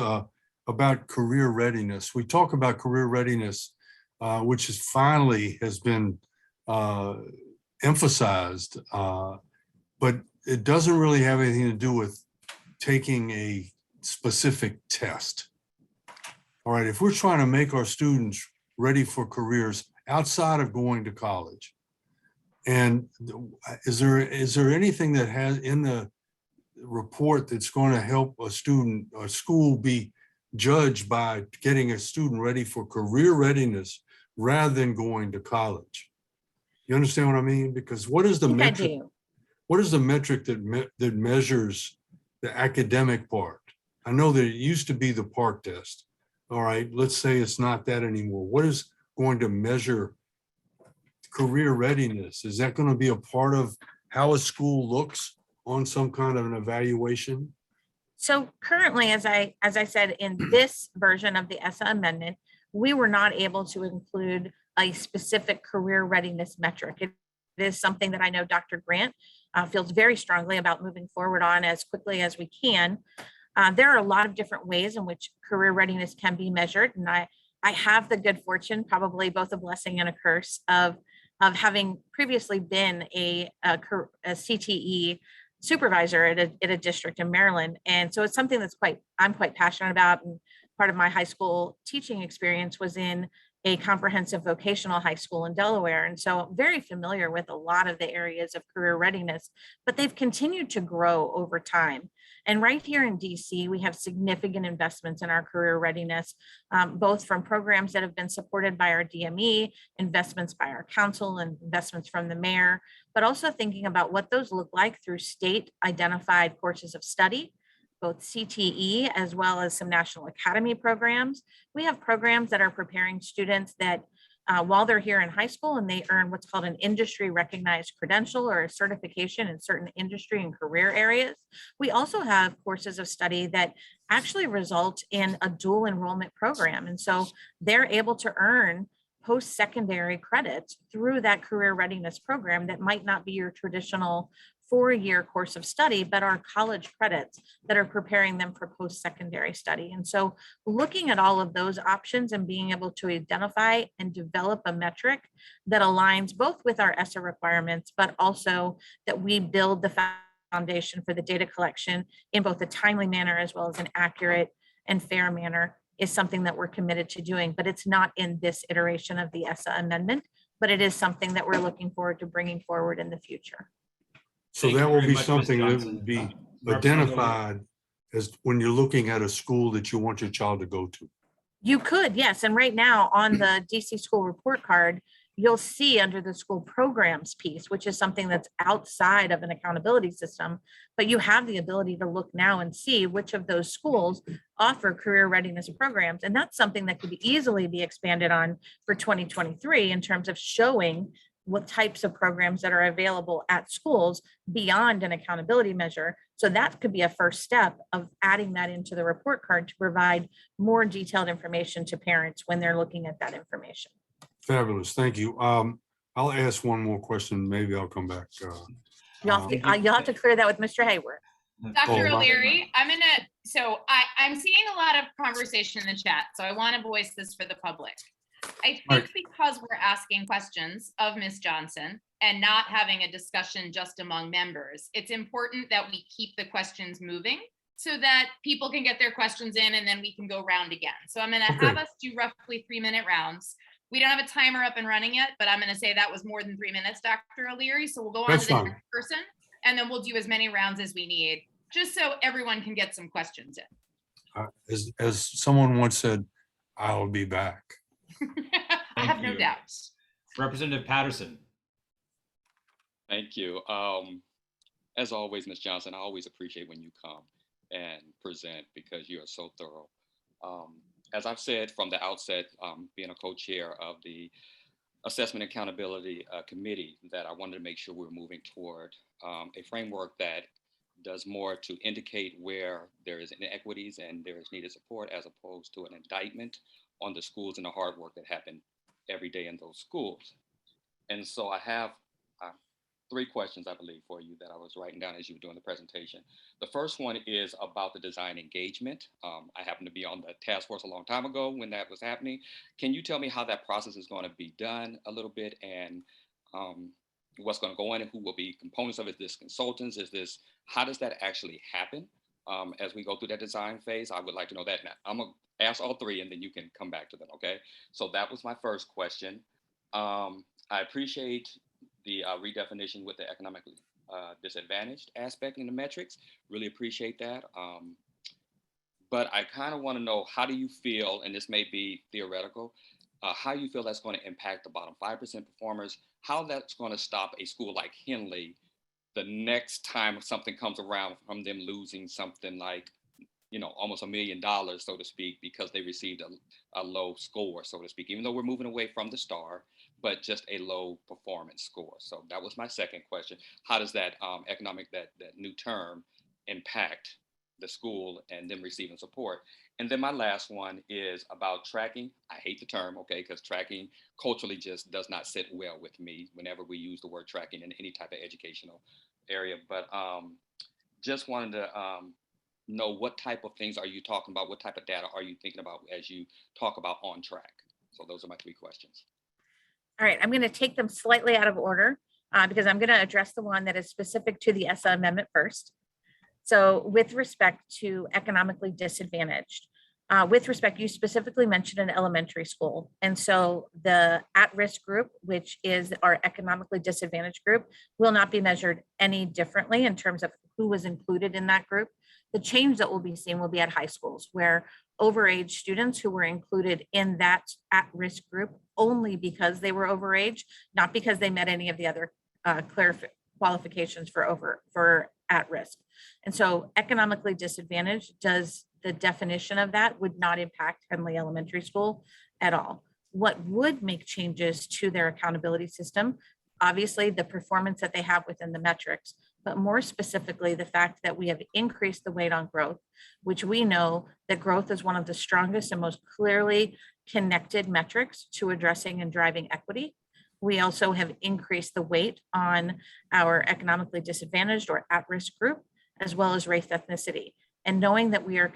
D: about career readiness. We talk about career readiness, which is finally has been emphasized, but it doesn't really have anything to do with taking a specific test. All right, if we're trying to make our students ready for careers outside of going to college, and is there anything that has in the report that's going to help a student or school be judged by getting a student ready for career readiness rather than going to college? You understand what I mean? Because what is the metric? What is the metric that measures the academic part? I know that it used to be the PARCC test. All right, let's say it's not that anymore. What is going to measure career readiness? Is that going to be a part of how a school looks on some kind of an evaluation?
E: So currently, as I said, in this version of the Essa Amendment, we were not able to include a specific career readiness metric. It is something that I know Dr. Grant feels very strongly about moving forward on as quickly as we can. There are a lot of different ways in which career readiness can be measured. And I have the good fortune, probably both a blessing and a curse, of having previously been a CTE supervisor at a district in Maryland. And so it's something that's I'm quite passionate about. And part of my high school teaching experience was in a comprehensive vocational high school in Delaware. And so I'm very familiar with a lot of the areas of career readiness, but they've continued to grow over time. And right here in DC, we have significant investments in our career readiness, both from programs that have been supported by our DME, investments by our council, and investments from the mayor, but also thinking about what those look like through state identified courses of study, both CTE as well as some National Academy programs. We have programs that are preparing students that while they're here in high school and they earn what's called an industry recognized credential or a certification in certain industry and career areas. We also have courses of study that actually result in a dual enrollment program. And so they're able to earn post-secondary credits through that career readiness program that might not be your traditional 4-year course of study, but are college credits that are preparing them for post-secondary study. And so looking at all of those options and being able to identify and develop a metric that aligns both with our ESSA requirements, but also that we build the foundation for the data collection in both a timely manner as well as an accurate and fair manner is something that we're committed to doing. But it's not in this iteration of the ESSA amendment, but it is something that we're looking forward to bringing forward in the future.
D: So that will be something that would be identified as when you're looking at a school that you want your child to go to.
E: You could, yes. And right now on the DC school report card, you'll see under the school programs piece, which is something that's outside of an accountability system, but you have the ability to look now and see which of those schools offer career readiness programs. And that's something that could easily be expanded on for 2023 in terms of showing what types of programs that are available at schools beyond an accountability measure. So that could be a first step of adding that into the report card to provide more detailed information to parents when they're looking at that information.
D: Fabulous, thank you. I'll ask one more question, maybe I'll come back.
E: You'll have to clear that with Mr. Hayward.
B: Dr. O'Leary, I'm seeing a lot of conversation in the chat, so I want to voice this for the public. I think because we're asking questions of Ms. Johnson and not having a discussion just among members, it's important that we keep the questions moving so that people can get their questions in and then we can go round again. So I'm going to have us do roughly 3-minute rounds. We don't have a timer up and running yet, but I'm going to say that was more than 3 minutes, Dr. O'Leary. So we'll go on to the next person and then we'll do as many rounds as we need, just so everyone can get some questions in.
D: As someone once said, I'll be back.
B: I have no
A: you.
B: doubts.
A: Representative Patterson.
G: Thank you. As always, Ms. Johnson, I always appreciate when you come and present because you are so thorough. As I've said from the outset, being a co-chair of the Assessment Accountability Committee, that I wanted to make sure we're moving toward a framework that does more to indicate where there is inequities and there is needed support, as opposed to an indictment on the schools and the hard work that happen every day in those schools. And so I have 3 questions, I believe, for you that I was writing down as you were doing the presentation. The first one is about the design engagement. I happened to be on the task force a long time ago when that was happening. Can you tell me how that process is going to be done a little bit, and what's going to go in and who will be components of it? Is this consultants? Is this, how does that actually happen as we go through that design phase? I would like to know that. Now, I'm going to ask all 3 and then you can come back to them, okay? So that was my first question. I appreciate the redefinition with the economically disadvantaged aspect in the metrics. Really appreciate that. But I kind of want to know, how do you feel, and this may be theoretical, how you feel that's going to impact the bottom 5% performers, how that's going to stop a school like Henley the next time something comes around from them losing something like, you know, almost $1 million, so to speak, because they received a low score, so to speak, even though we're moving away from the star, but just a low performance score. So that was my second question. How does that that new term impact the school and them receiving support? And then my last one is about tracking. I hate the term, okay, because tracking culturally just does not sit well with me whenever we use the word tracking in any type of educational area. But just wanted to know, what type of things are you talking about? What type of data are you thinking about as you talk about on track? So those are my 3 questions.
E: All right, I'm going to take them slightly out of order because I'm going to address the one that is specific to the Essa Amendment first. So with respect to economically disadvantaged, you specifically mentioned an elementary school. And so the at-risk group, which is our economically disadvantaged group, will not be measured any differently in terms of who was included in that group. The change that will be seen will be at high schools, where overage students who were included in that at-risk group only because they were overage, not because they met any of the other qualifications for at-risk. And so economically disadvantaged, does the definition of that would not impact Henley Elementary School at all. What would make changes to their accountability system, obviously the performance that they have within the metrics, but more specifically, the fact that we have increased the weight on growth, which we know that growth is one of the strongest and most clearly connected metrics to addressing and driving equity. We also have increased the weight on our economically disadvantaged or at-risk group, as well as race ethnicity. And knowing that we are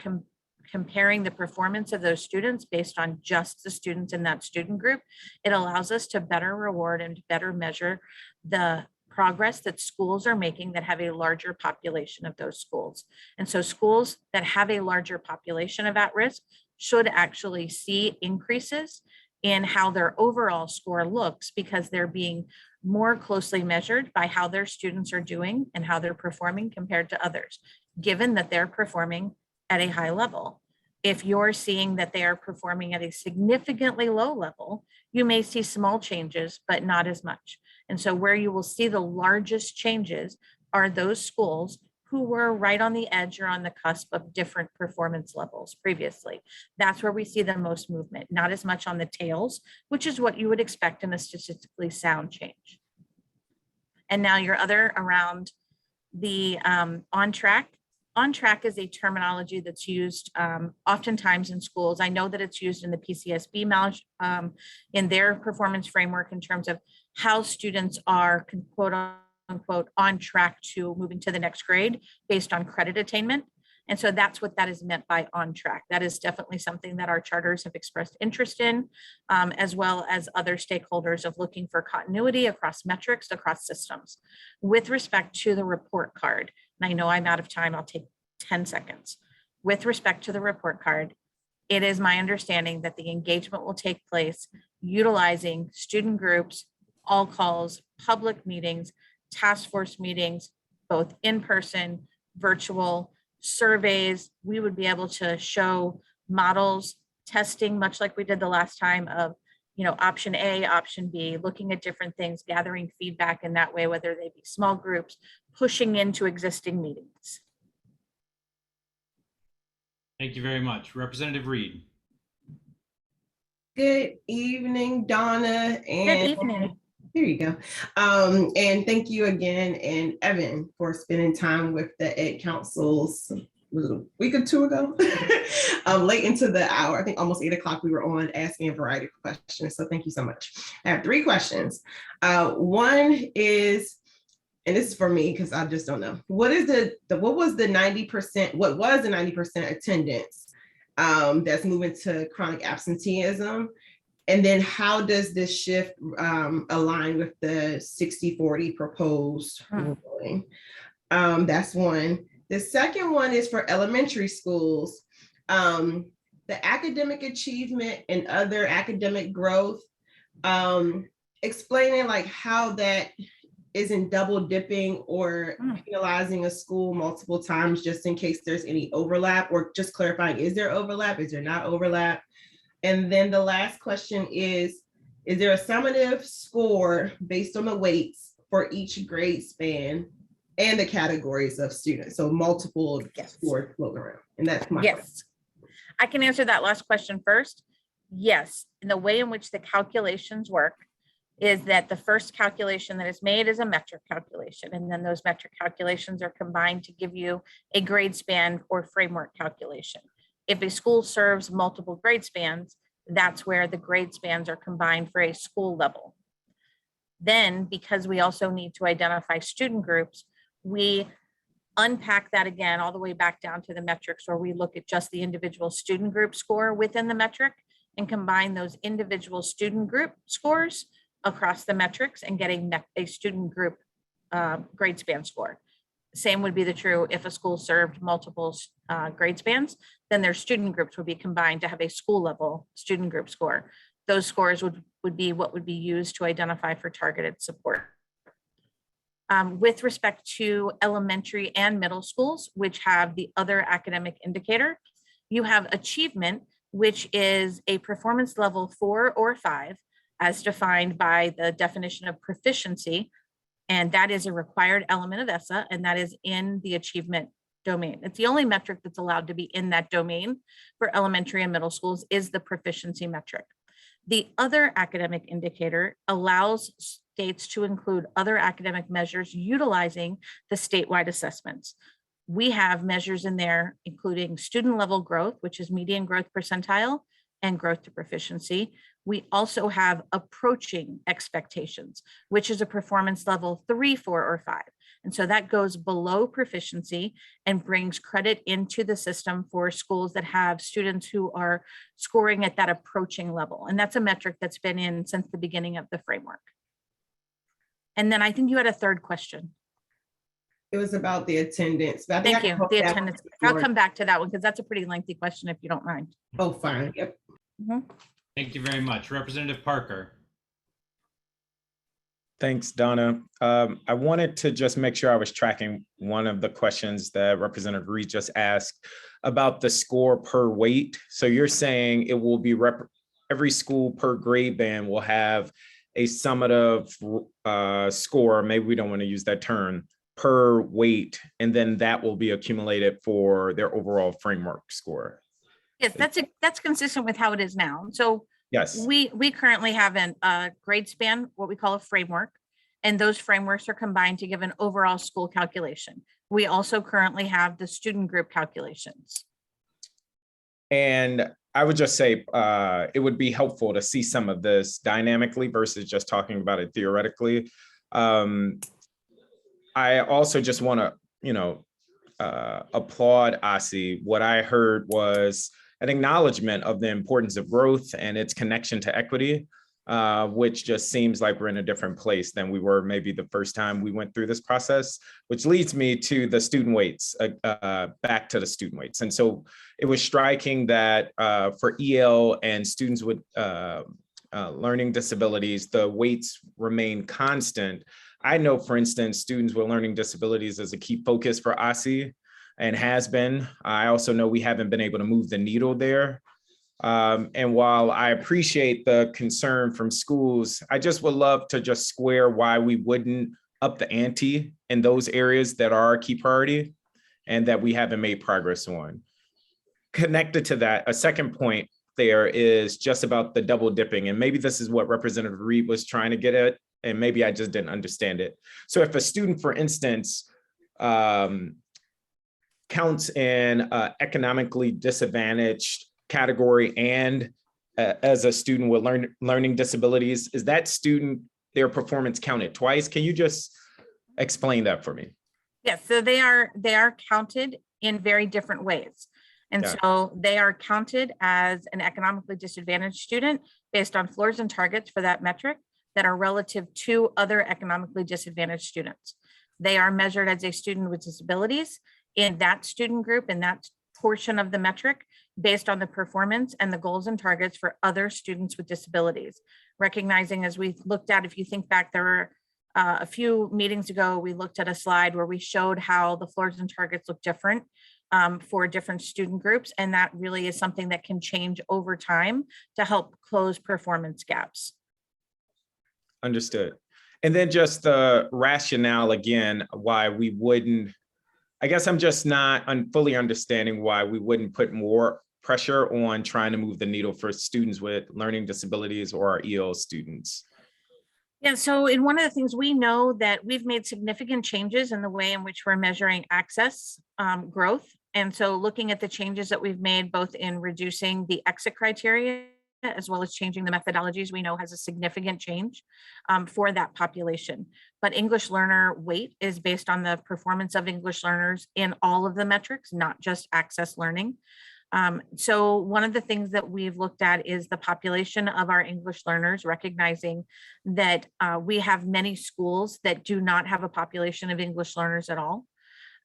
E: comparing the performance of those students based on just the students in that student group, it allows us to better reward and better measure the progress that schools are making that have a larger population of those schools. And so schools that have a larger population of at-risk should actually see increases in how their overall score looks, because they're being more closely measured by how their students are doing and how they're performing compared to others, given that they're performing at a high level. If you're seeing that they are performing at a significantly low level, you may see small changes, but not as much. And so where you will see the largest changes are those schools who were right on the edge or on the cusp of different performance levels previously. That's where we see the most movement, not as much on the tails, which is what you would expect in a statistically sound change. And now your other around the on track. On track is a terminology that's used oftentimes in schools. I know that it's used in the PCSB in their performance framework in terms of how students are quote unquote on track to moving to the next grade based on credit attainment. And so that's what that is meant by on track. That is definitely something that our charters have expressed interest in, as well as other stakeholders of looking for continuity across metrics, across systems. With respect to the report card, and I know I'm out of time, I'll take 10 seconds. With respect to the report card, it is my understanding that the engagement will take place utilizing student groups, all calls, public meetings, task force meetings, both in person, virtual, surveys. We would be able to show models testing, much like we did the last time of, option A, option B, looking at different things, gathering feedback in that way, whether they be small groups, pushing into existing meetings.
A: Thank you very much. Representative Reed.
C: Good evening, Donna.
E: Good
C: And
E: evening.
C: there you go. And thank you again, and Evan, for spending time with the Ed Councils. Was it a week or two ago? Late into the hour, I think almost 8 o'clock, we were on asking a variety of questions. So thank you so much. I have 3 questions. One is, and this is for me because I just don't know. What was the 90% attendance that's moving to chronic absenteeism? And then how does this shift align with the 60-40 proposed ruling? That's one. The second one is for elementary schools. The academic achievement and other academic growth, explaining like how that isn't double dipping or penalizing a school multiple times just in case there's any overlap, or just clarifying, is there overlap? Is there not overlap? And then the last question is there a summative score based on the weights for each grade span and the categories of students? So multiple scores floating around. And that's my question.
E: Yes. I can answer that last question first. Yes. And the way in which the calculations work is that the first calculation that is made is a metric calculation. And then those metric calculations are combined to give you a grade span or framework calculation. If a school serves multiple grade spans, that's where the grade spans are combined for a school level. Then, because we also need to identify student groups, we unpack that again all the way back down to the metrics, where we look at just the individual student group score within the metric and combine those individual student group scores across the metrics and getting a student group grade span score. Same would be true if a school served multiple grade spans, then their student groups would be combined to have a school level student group score. Those scores would be what would be used to identify for targeted support. With respect to elementary and middle schools, which have the other academic indicator, you have achievement, which is a performance level 4 or 5, as defined by the definition of proficiency. And that is a required element of ESSA, and that is in the achievement domain. It's the only metric that's allowed to be in that domain for elementary and middle schools is the proficiency metric. The other academic indicator allows states to include other academic measures utilizing the statewide assessments. We have measures in there, including student level growth, which is median growth percentile and growth to proficiency. We also have approaching expectations, which is a performance level 3, 4, or 5. And so that goes below proficiency and brings credit into the system for schools that have students who are scoring at that approaching level. And that's a metric that's been in since the beginning of the framework. And then I think you had a third question.
C: It was about the attendance. But I think
E: Thank you. The attendance. I'll come back to that one because that's a pretty lengthy question if you don't mind.
C: Oh, fine. Yep.
A: Thank you very much. Representative Parker.
H: Thanks, Donna. I wanted to just make sure I was tracking one of the questions that Representative Reed just asked about the score per weight. So you're saying it will be every school per grade band will have a summative score, maybe we don't want to use that term, per weight, and then that will be accumulated for their overall framework score.
E: Yes, that's consistent with how it is now. So
H: yes,
E: we currently have a grade span, what we call a framework, and those frameworks are combined to give an overall school calculation. We also currently have the student group calculations.
H: And I would just say it would be helpful to see some of this dynamically versus just talking about it theoretically. I also just want to, applaud Aussie. What I heard was an acknowledgement of the importance of growth and its connection to equity, which just seems like we're in a different place than we were maybe the first time we went through this process, which leads me to the student weights, back to the student weights. And so it was striking that for EL and students with learning disabilities, the weights remain constant. I know, for instance, students with learning disabilities is a key focus for Aussie and has been. I also know we haven't been able to move the needle there. And while I appreciate the concern from schools, I just would love to just square why we wouldn't up the ante in those areas that are a key priority and that we haven't made progress on. Connected to that, a second point there is just about the double dipping. And maybe this is what Representative Reed was trying to get at, and maybe I just didn't understand it. So if a student, for instance, counts in economically disadvantaged category and as a student with learning disabilities, is that student, their performance counted twice? Can you just explain that for me?
E: Yes, so they are counted in very different ways. And
H: Yeah.
E: so they are counted as an economically disadvantaged student based on floors and targets for that metric that are relative to other economically disadvantaged students. They are measured as a student with disabilities in that student group, in that portion of the metric, based on the performance and the goals and targets for other students with disabilities. Recognizing, as we looked at, if you think back, there were a few meetings ago, we looked at a slide where we showed how the floors and targets look different for different student groups. And that really is something that can change over time to help close performance gaps.
H: Understood. And then just the rationale again, why we wouldn't, I guess I'm just not fully understanding why we wouldn't put more pressure on trying to move the needle for students with learning disabilities or our EL students.
E: Yeah, so in one of the things, we know that we've made significant changes in the way in which we're measuring access growth. And so looking at the changes that we've made, both in reducing the exit criteria, as well as changing the methodologies, we know has a significant change for that population. But English learner weight is based on the performance of English learners in all of the metrics, not just access learning. So one of the things that we've looked at is the population of our English learners, recognizing that we have many schools that do not have a population of English learners at all.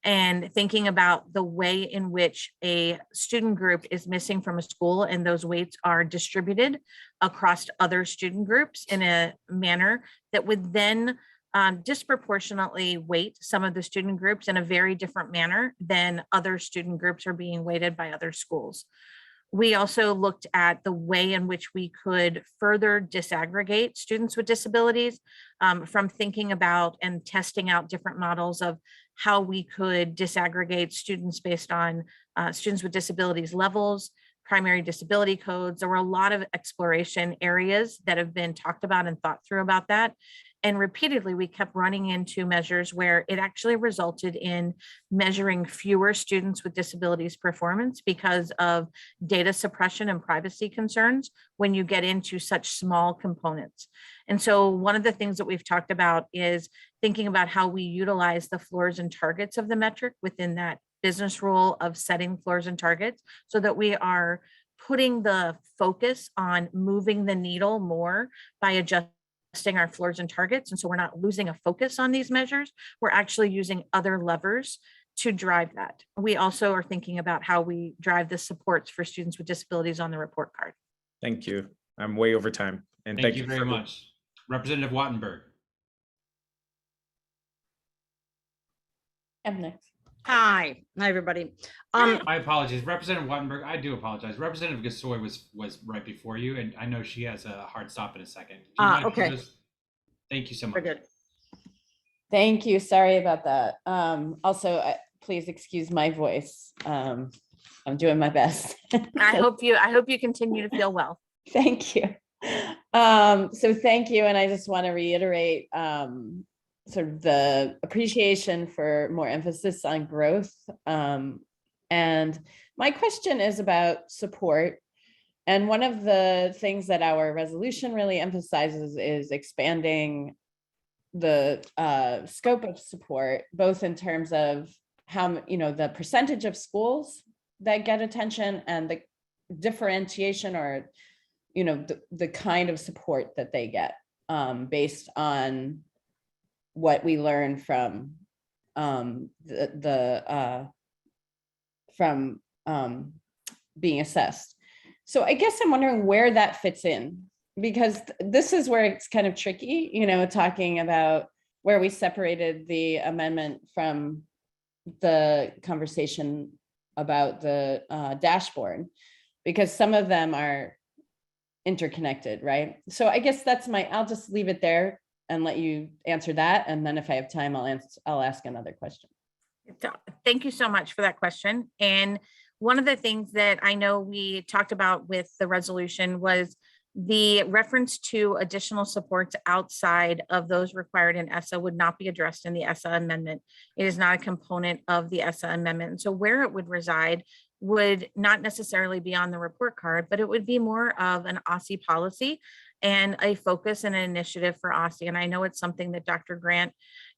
E: And thinking about the way in which a student group is missing from a school and those weights are distributed across other student groups in a manner that would then disproportionately weight some of the student groups in a very different manner than other student groups are being weighted by other schools. We also looked at the way in which we could further disaggregate students with disabilities from thinking about and testing out different models of how we could disaggregate students based on students with disabilities levels, primary disability codes. There were a lot of exploration areas that have been talked about and thought through about that. And repeatedly, we kept running into measures where it actually resulted in measuring fewer students with disabilities performance because of data suppression and privacy concerns when you get into such small components. And so one of the things that we've talked about is thinking about how we utilize the floors and targets of the metric within that business rule of setting floors and targets so that we are putting the focus on moving the needle more by adjusting our floors and targets. And so we're not losing a focus on these measures. We're actually using other levers to drive that. We also are thinking about how we drive the supports for students with disabilities on the report card.
H: Thank you. I'm way over time. And
A: Thank you very much. Representative Wattenberg.
I: I'm next. Hi, everybody.
A: My apologies, Representative Wattenberg. I do apologize. Representative Gasoy was right before you, and I know she has a hard stop in a second. Do you mind if
I: Okay.
A: you just- Thank you so
I: We're
A: much.
I: good. Thank you. Sorry about that. Also, please excuse my voice. I'm doing my best.
E: I hope you continue to feel well.
I: Thank you. So thank you. And I just want to reiterate sort of the appreciation for more emphasis on growth. And my question is about support. And one of the things that our resolution really emphasizes is expanding the scope of support, both in terms of how, the percentage of schools that get attention and the differentiation or, the kind of support that they get based on what we learn from being assessed. So I guess I'm wondering where that fits in, because this is where it's kind of tricky, talking about where we separated the amendment from the conversation about the dashboard, because some of them are interconnected, right? So I guess I'll just leave it there and let you answer that. And then if I have time, I'll ask another question.
E: Thank you so much for that question. And one of the things that I know we talked about with the resolution was the reference to additional supports outside of those required in ESSA would not be addressed in the ESSA amendment. It is not a component of the ESSA amendment. And so where it would reside would not necessarily be on the report card, but it would be more of an Aussie policy and a focus and an initiative for Aussie. And I know it's something that Dr. Grant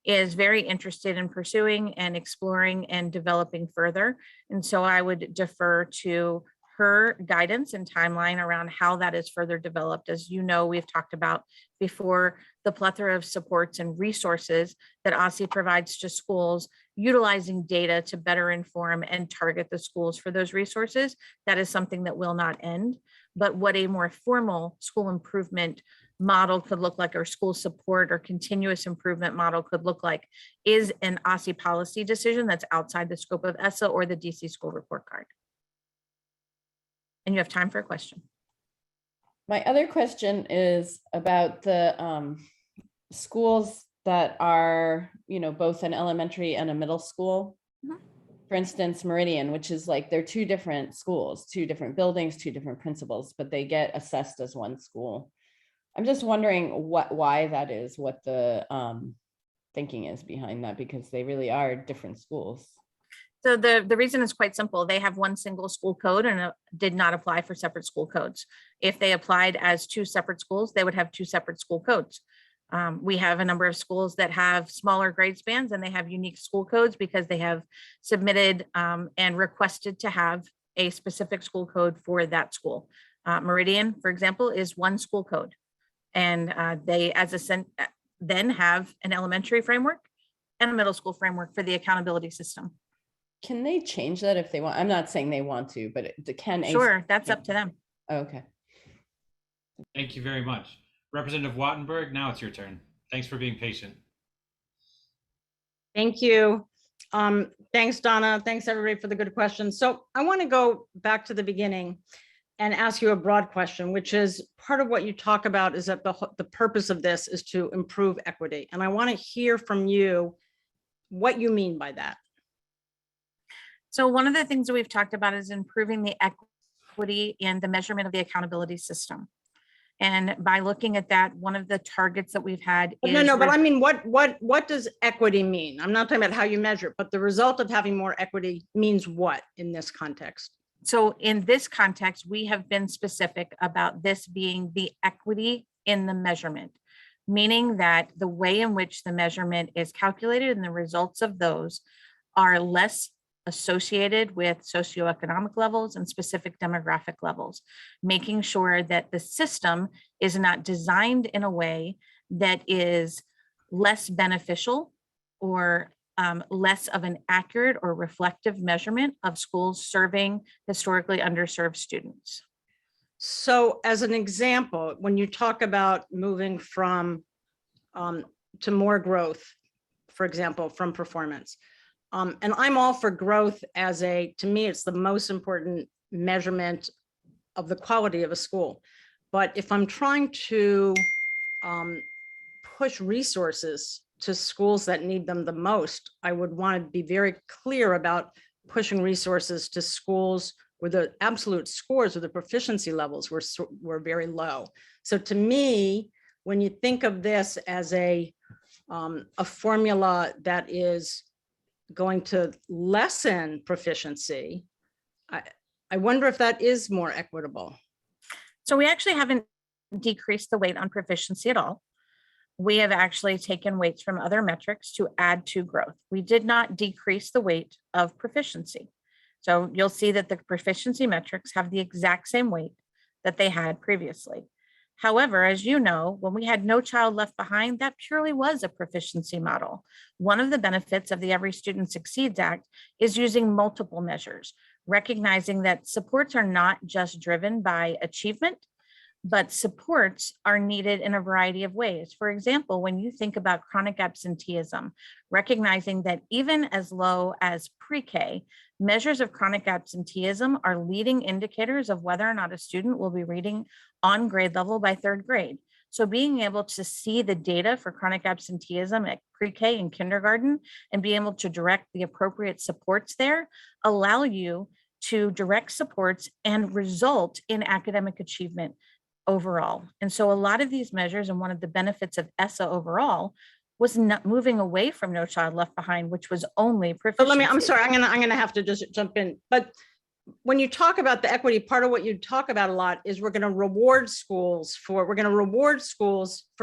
E: is very interested in pursuing and exploring and developing further. And so I would defer to her guidance and timeline around how that is further developed. As you know, we've talked about before the plethora of supports and resources that Aussie provides to schools, utilizing data to better inform and target the schools for those resources. That is something that will not end. But what a more formal school improvement model could look like, or school support or continuous improvement model could look like, is an Aussie policy decision that's outside the scope of ESSA or the DC school report card. And you have time for a question.
I: My other question is about the schools that are, both an elementary and a middle school. For instance, Meridian, which is like, they're two different schools, two different buildings, two different principals, but they get assessed as one school. I'm just wondering why that is, what the thinking is behind that, because they really are different schools.
E: So the reason is quite simple. They have one single school code and did not apply for separate school codes. If they applied as two separate schools, they would have two separate school codes. We have a number of schools that have smaller grade spans and they have unique school codes because they have submitted and requested to have a specific school code for that school. Meridian, for example, is one school code. And they then have an elementary framework and a middle school framework for the accountability system.
I: Can they change that if they want? I'm not saying they want to, but can.
E: Sure, that's up to them.
I: Okay.
A: Thank you very much. Representative Wattenberg, now it's your turn. Thanks for being patient.
J: Thank you. Thanks, Donna. Thanks, everybody, for the good questions. So I want to go back to the beginning and ask you a broad question, which is part of what you talk about is that the purpose of this is to improve equity. And I want to hear from you what you mean by that.
E: So one of the things that we've talked about is improving the equity and the measurement of the accountability system. And by looking at that, one of the targets that we've had is—
J: No, but I mean, what does equity mean? I'm not talking about how you measure it, but the result of having more equity means what in this context?
E: So in this context, we have been specific about this being the equity in the measurement, meaning that the way in which the measurement is calculated and the results of those are less associated with socioeconomic levels and specific demographic levels, making sure that the system is not designed in a way that is less beneficial or less of an accurate or reflective measurement of schools serving historically underserved students.
J: So as an example, when you talk about moving from to more growth, for example, from performance, and I'm all for growth as to me, it's the most important measurement of the quality of a school. But if I'm trying to push resources to schools that need them the most, I would want to be very clear about pushing resources to schools where the absolute scores or the proficiency levels were very low. So to me, when you think of this as a formula that is going to lessen proficiency, I wonder if that is more equitable.
E: So we actually haven't decreased the weight on proficiency at all. We have actually taken weights from other metrics to add to growth. We did not decrease the weight of proficiency. So you'll see that the proficiency metrics have the exact same weight that they had previously. However, as you know, when we had No Child Left Behind, that purely was a proficiency model. One of the benefits of the Every Student Succeeds Act is using multiple measures, recognizing that supports are not just driven by achievement, but supports are needed in a variety of ways. For example, when you think about chronic absenteeism, recognizing that even as low as pre-K, measures of chronic absenteeism are leading indicators of whether or not a student will be reading on grade level by third grade. So being able to see the data for chronic absenteeism at pre-K and kindergarten and be able to direct the appropriate supports there allow you to direct supports and result in academic achievement overall. And so a lot of these measures, and one of the benefits of Essa overall, was not moving away from No Child Left Behind, which was only proficiency.
J: I'm sorry, I'm gonna have to just jump in. But when you talk about the equity, part of what you talk about a lot is we're gonna reward schools for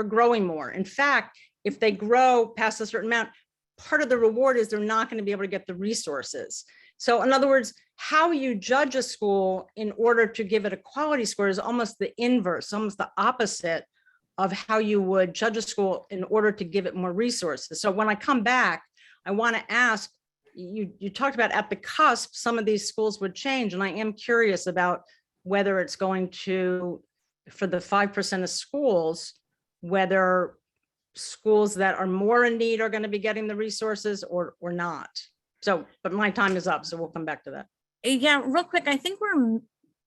J: growing more. In fact, if they grow past a certain amount, part of the reward is they're not gonna be able to get the resources. So in other words, how you judge a school in order to give it a quality score is almost the inverse, almost the opposite of how you would judge a school in order to give it more resources. So when I come back, I want to ask, you talked about at the cusp, some of these schools would change. And I am curious about whether it's going to, for the 5% of schools, whether schools that are more in need are going to be getting the resources or not. So, but my time is up, so we'll come back to that.
E: Yeah, real quick, I think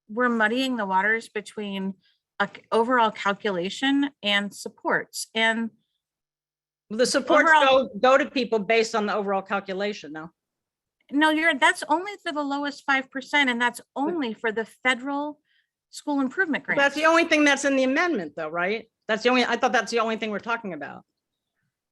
E: we're muddying the waters between overall calculation and supports. And
J: the supports go to people based on the overall calculation now.
E: No, that's only for the lowest 5%, and that's only for the federal school improvement grants.
J: That's the only thing that's in the amendment though, right? I thought that's the only thing we're talking about.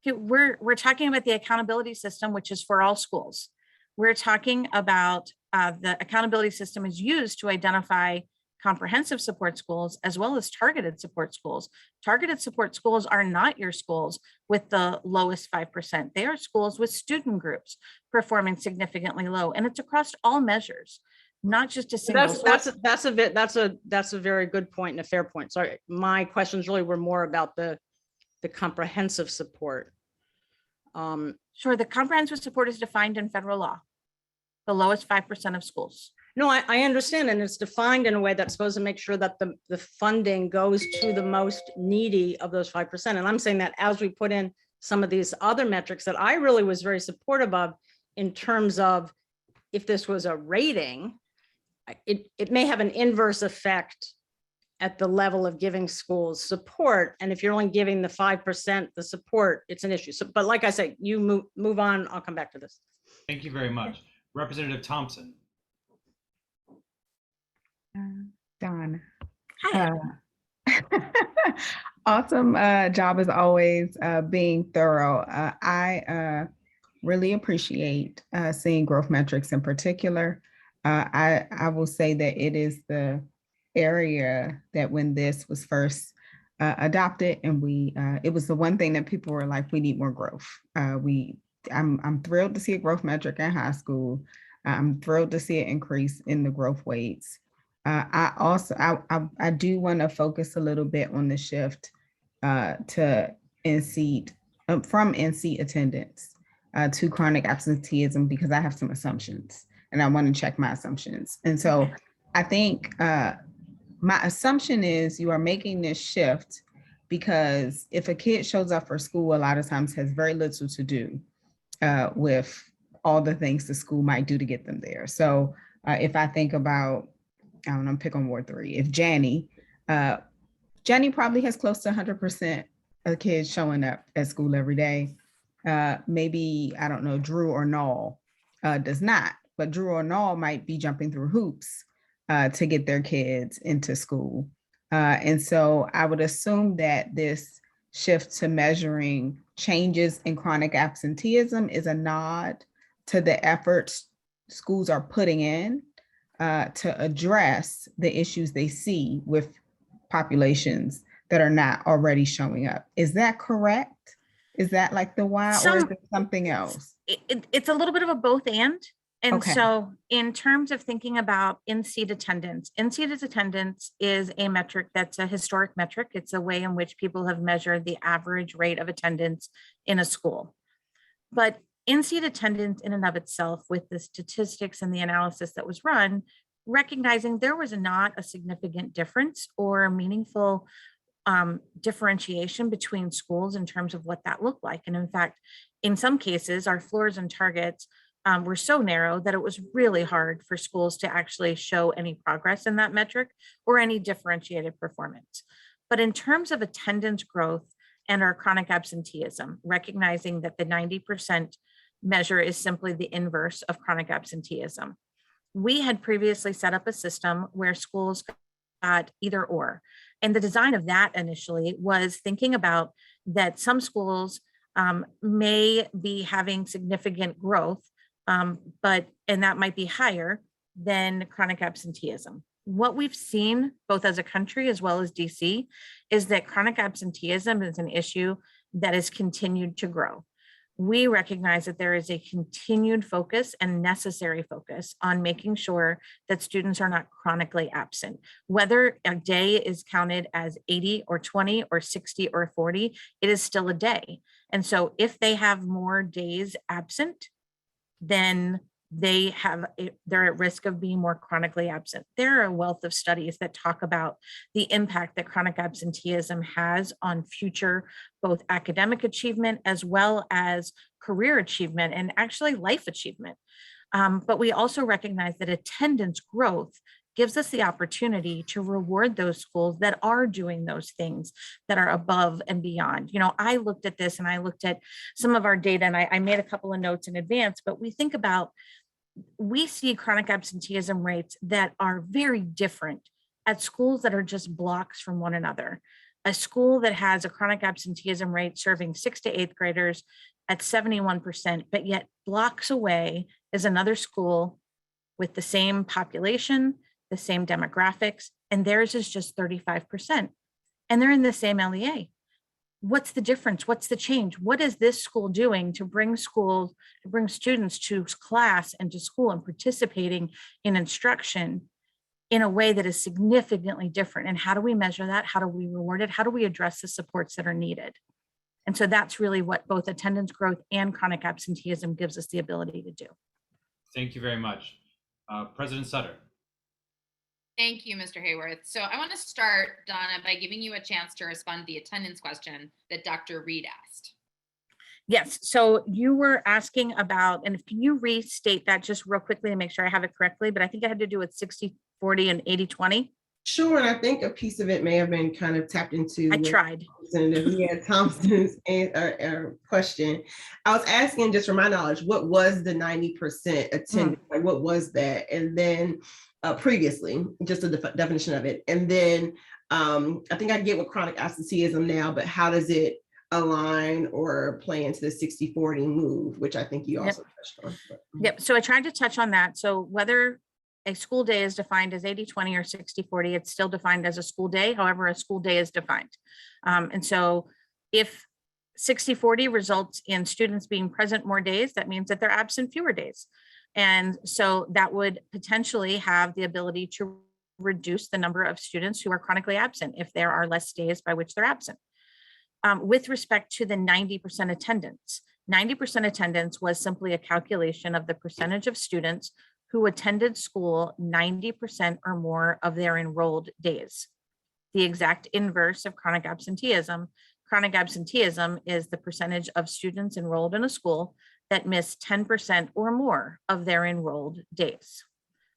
E: We're talking about the accountability system, which is for all schools. We're talking about the accountability system is used to identify comprehensive support schools as well as targeted support schools. Targeted support schools are not your schools with the lowest 5%. They are schools with student groups performing significantly low, and it's across all measures, not just a single.
J: That's a very good point and a fair point. Sorry, my questions really were more about the comprehensive support.
E: Sure, the comprehensive support is defined in federal law, the lowest 5% of schools.
J: No, I understand, and it's defined in a way that's supposed to make sure that the funding goes to the most needy of those 5%. And I'm saying that as we put in some of these other metrics that I really was very supportive of in terms of if this was a rating, it may have an inverse effect at the level of giving schools support. And if you're only giving the 5% the support, it's an issue. So, but like I say, you move on, I'll come back to this.
A: Thank you very much. Representative Thompson.
K: Donna.
E: Hi.
K: Awesome job as always, being thorough. I really appreciate seeing growth metrics in particular. I will say that it is the area that when this was first adopted, and it was the one thing that people were like, we need more growth. I'm thrilled to see a growth metric in high school. I'm thrilled to see it increase in the growth weights. I do want to focus a little bit on the shift to in-seat from in-seat attendance to chronic absenteeism, because I have some assumptions and I want to check my assumptions. And so I think my assumption is you are making this shift because if a kid shows up for school, a lot of times has very little to do with all the things the school might do to get them there. So if I think about, I don't know, pick on Ward 3. If Jenny probably has close to 100% of kids showing up at school every day. Maybe, I don't know, Drew or Null does not, but Drew or Null might be jumping through hoops to get their kids into school. And so I would assume that this shift to measuring changes in chronic absenteeism is a nod to the efforts schools are putting in to address the issues they see with populations that are not already showing up. Is that correct? Is that like the why, or is it something else?
E: It's a little bit of a both and. And
K: Okay.
E: so in terms of thinking about in-seat attendance is a metric that's a historic metric. It's a way in which people have measured the average rate of attendance in a school. But in-seat attendance in and of itself, with the statistics and the analysis that was run, recognizing there was not a significant difference or meaningful differentiation between schools in terms of what that looked like. And in fact, in some cases, our floors and targets were so narrow that it was really hard for schools to actually show any progress in that metric or any differentiated performance. But in terms of attendance growth and our chronic absenteeism, recognizing that the 90% measure is simply the inverse of chronic absenteeism. We had previously set up a system where schools got either or. And the design of that initially was thinking about that some schools may be having significant growth, and that might be higher than chronic absenteeism. What we've seen both as a country as well as DC is that chronic absenteeism is an issue that has continued to grow. We recognize that there is a continued focus and necessary focus on making sure that students are not chronically absent. Whether a day is counted as 80 or 20 or 60 or 40, it is still a day. And so if they have more days absent, then they're at risk of being more chronically absent. There are a wealth of studies that talk about the impact that chronic absenteeism has on future, both academic achievement as well as career achievement and actually life achievement. But we also recognize that attendance growth gives us the opportunity to reward those schools that are doing those things that are above and beyond. You know, I looked at this and I looked at some of our data and I made a couple of notes in advance, but we see chronic absenteeism rates that are very different at schools that are just blocks from one another. A school that has a chronic absenteeism rate serving 6th to 8th graders at 71%, but yet blocks away is another school with the same population, the same demographics, and theirs is just 35%. And they're in the same LEA. What's the difference? What's the change? What is this school doing to bring students to class and to school and participating in instruction in a way that is significantly different? And how do we measure that? How do we reward it? How do we address the supports that are needed? And so that's really what both attendance growth and chronic absenteeism gives us the ability to do.
A: Thank you very much. President Sutter.
B: Thank you, Mr. Hayworth. So I want to start, Donna, by giving you a chance to respond to the attendance question that Dr. Reed asked.
E: Yes, so you were asking about, and can you restate that just real quickly to make sure I have it correctly, but I think it had to do with 60-40 and 80-20.
C: Sure, and I think a piece of it may have been kind of tapped into.
E: I tried.
C: Representative Thompson's question. I was asking, just for my knowledge, what was the 90% attendance? Like, what was that? And then previously, just the definition of it. And then I think I get what chronic absenteeism now, but how does it align or play into the 60-40 move, which I think you also touched on.
E: Yep, so I tried to touch on that. So whether a school day is defined as 80-20 or 60-40, it's still defined as a school day. However, a school day is defined. And so if 60-40 results in students being present more days, that means that they're absent fewer days. And so that would potentially have the ability to reduce the number of students who are chronically absent if there are less days by which they're absent. With respect to the 90% attendance, 90% attendance was simply a calculation of the percentage of students who attended school 90% or more of their enrolled days. The exact inverse of chronic absenteeism. Chronic absenteeism is the percentage of students enrolled in a school that miss 10% or more of their enrolled days.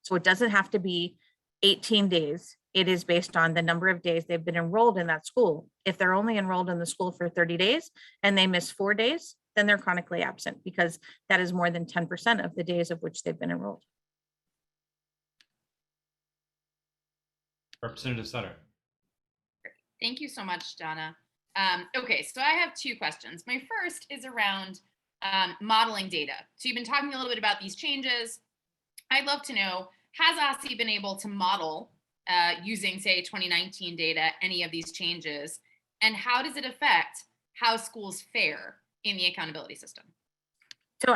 E: So it doesn't have to be 18 days. It is based on the number of days they've been enrolled in that school. If they're only enrolled in the school for 30 days and they miss 4 days, then they're chronically absent because that is more than 10% of the days of which they've been enrolled.
A: Representative Sutter.
B: Thank you so much, Donna. Okay, so I have two questions. My first is around modeling data. So you've been talking a little bit about these changes. I'd love to know, has Aussie been able to model using, say, 2019 data, any of these changes? And how does it affect how schools fare in the accountability system?
E: So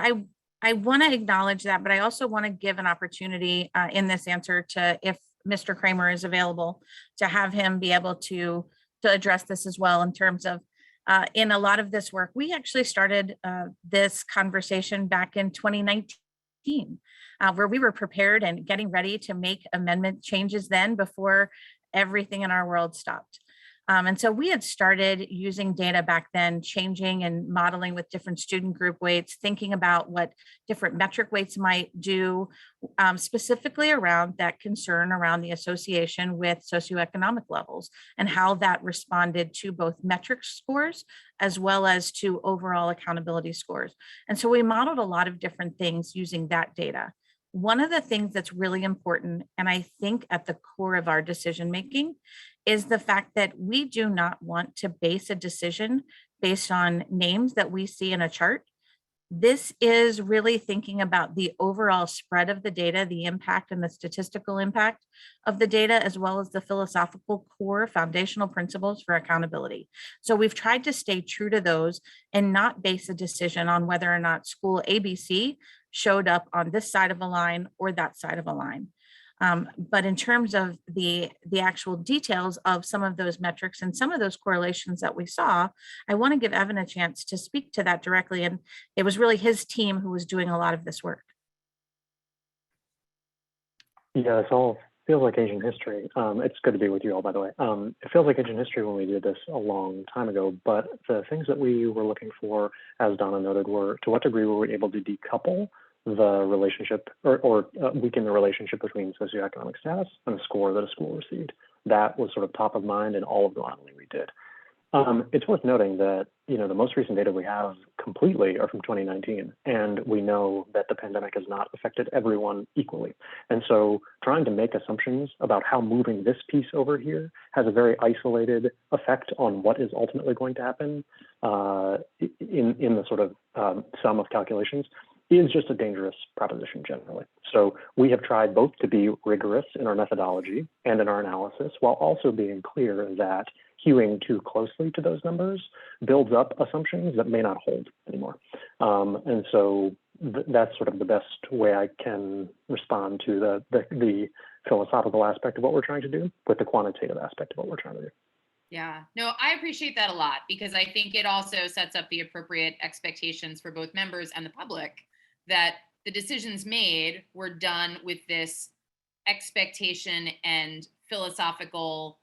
E: I want to acknowledge that, but I also want to give an opportunity in this answer to, if Mr. Kramer is available, to have him be able to address this as well in terms of in a lot of this work. We actually started this conversation back in 2019 where we were prepared and getting ready to make amendment changes then before everything in our world stopped. And so we had started using data back then, changing and modeling with different student group weights, thinking about what different metric weights might do, specifically around that concern around the association with socioeconomic levels and how that responded to both metric scores as well as to overall accountability scores. And so we modeled a lot of different things using that data. One of the things that's really important, and I think at the core of our decision making, is the fact that we do not want to base a decision based on names that we see in a chart. This is really thinking about the overall spread of the data, the impact and the statistical impact of the data, as well as the philosophical core foundational principles for accountability. So we've tried to stay true to those and not base a decision on whether or not school ABC showed up on this side of a line or that side of a line. But in terms of the actual details of some of those metrics and some of those correlations that we saw, I want to give Evan a chance to speak to that directly. And it was really his team who was doing a lot of this work.
L: Yeah, it's all feels like ancient history. It's good to be with you all, by the way. It feels like ancient history when we did this a long time ago, but the things that we were looking for, as Donna noted, were to what degree were we able to decouple the relationship or weaken the relationship between socioeconomic status and the score that a school received. That was sort of top of mind in all of the modeling we did. It's worth noting that, you know, the most recent data we have completely are from 2019, and we know that the pandemic has not affected everyone equally. And so trying to make assumptions about how moving this piece over here has a very isolated effect on what is ultimately going to happen in the sort of sum of calculations is just a dangerous proposition generally. So we have tried both to be rigorous in our methodology and in our analysis, while also being clear that hewing too closely to those numbers builds up assumptions that may not hold anymore. And so that's sort of the best way I can respond to the philosophical aspect of what we're trying to do with the quantitative aspect of what we're trying to do.
B: Yeah, no, I appreciate that a lot, because I think it also sets up the appropriate expectations for both members and the public that the decisions made were done with this expectation and philosophical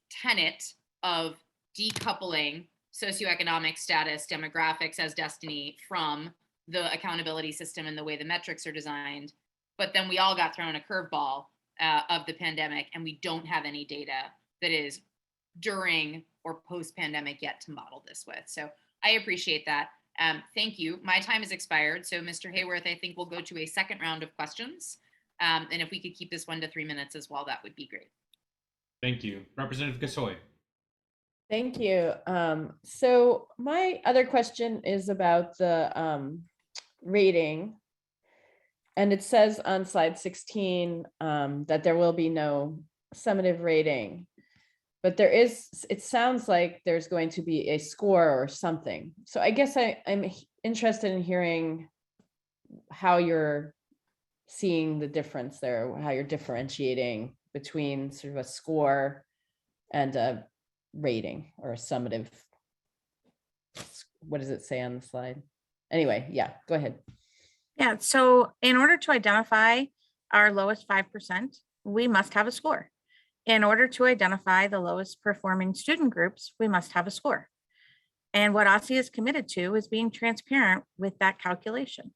B: tenet of decoupling socioeconomic status, demographics as destiny from the accountability system and the way the metrics are designed. But then we all got thrown a curveball of the pandemic, and we don't have any data that is during or post-pandemic yet to model this with. So I appreciate that. Thank you. My time has expired. So Mr. Hayworth, I think we'll go to a second round of questions. And if we could keep this 1 to 3 minutes as well, that would be great.
A: Thank you. Representative Gasoy.
I: Thank you. So my other question is about the rating. And it says on slide 16 that there will be no summative rating. But there is, it sounds like there's going to be a score or something. So I guess I'm interested in hearing how you're seeing the difference there, how you're differentiating between sort of a score and a rating or a summative. What does it say on the slide? Anyway, yeah, go ahead.
E: Yeah, so in order to identify our lowest 5%, we must have a score. In order to identify the lowest performing student groups, we must have a score. And what Aussie is committed to is being transparent with that calculation.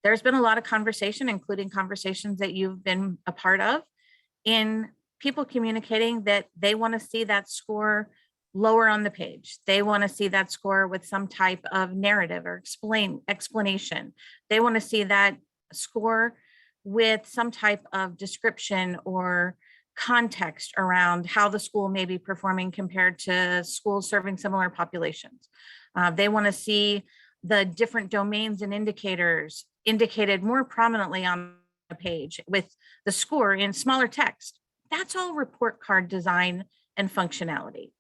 E: There's been a lot of conversation, including conversations that you've been a part of, in people communicating that they want to see that score lower on the page. They want to see that score with some type of narrative or explanation. They want to see that score with some type of description or context around how the school may be performing compared to schools serving similar populations. They want to see the different domains and indicators indicated more prominently on the page with the score in smaller text. That's all report card design and functionality.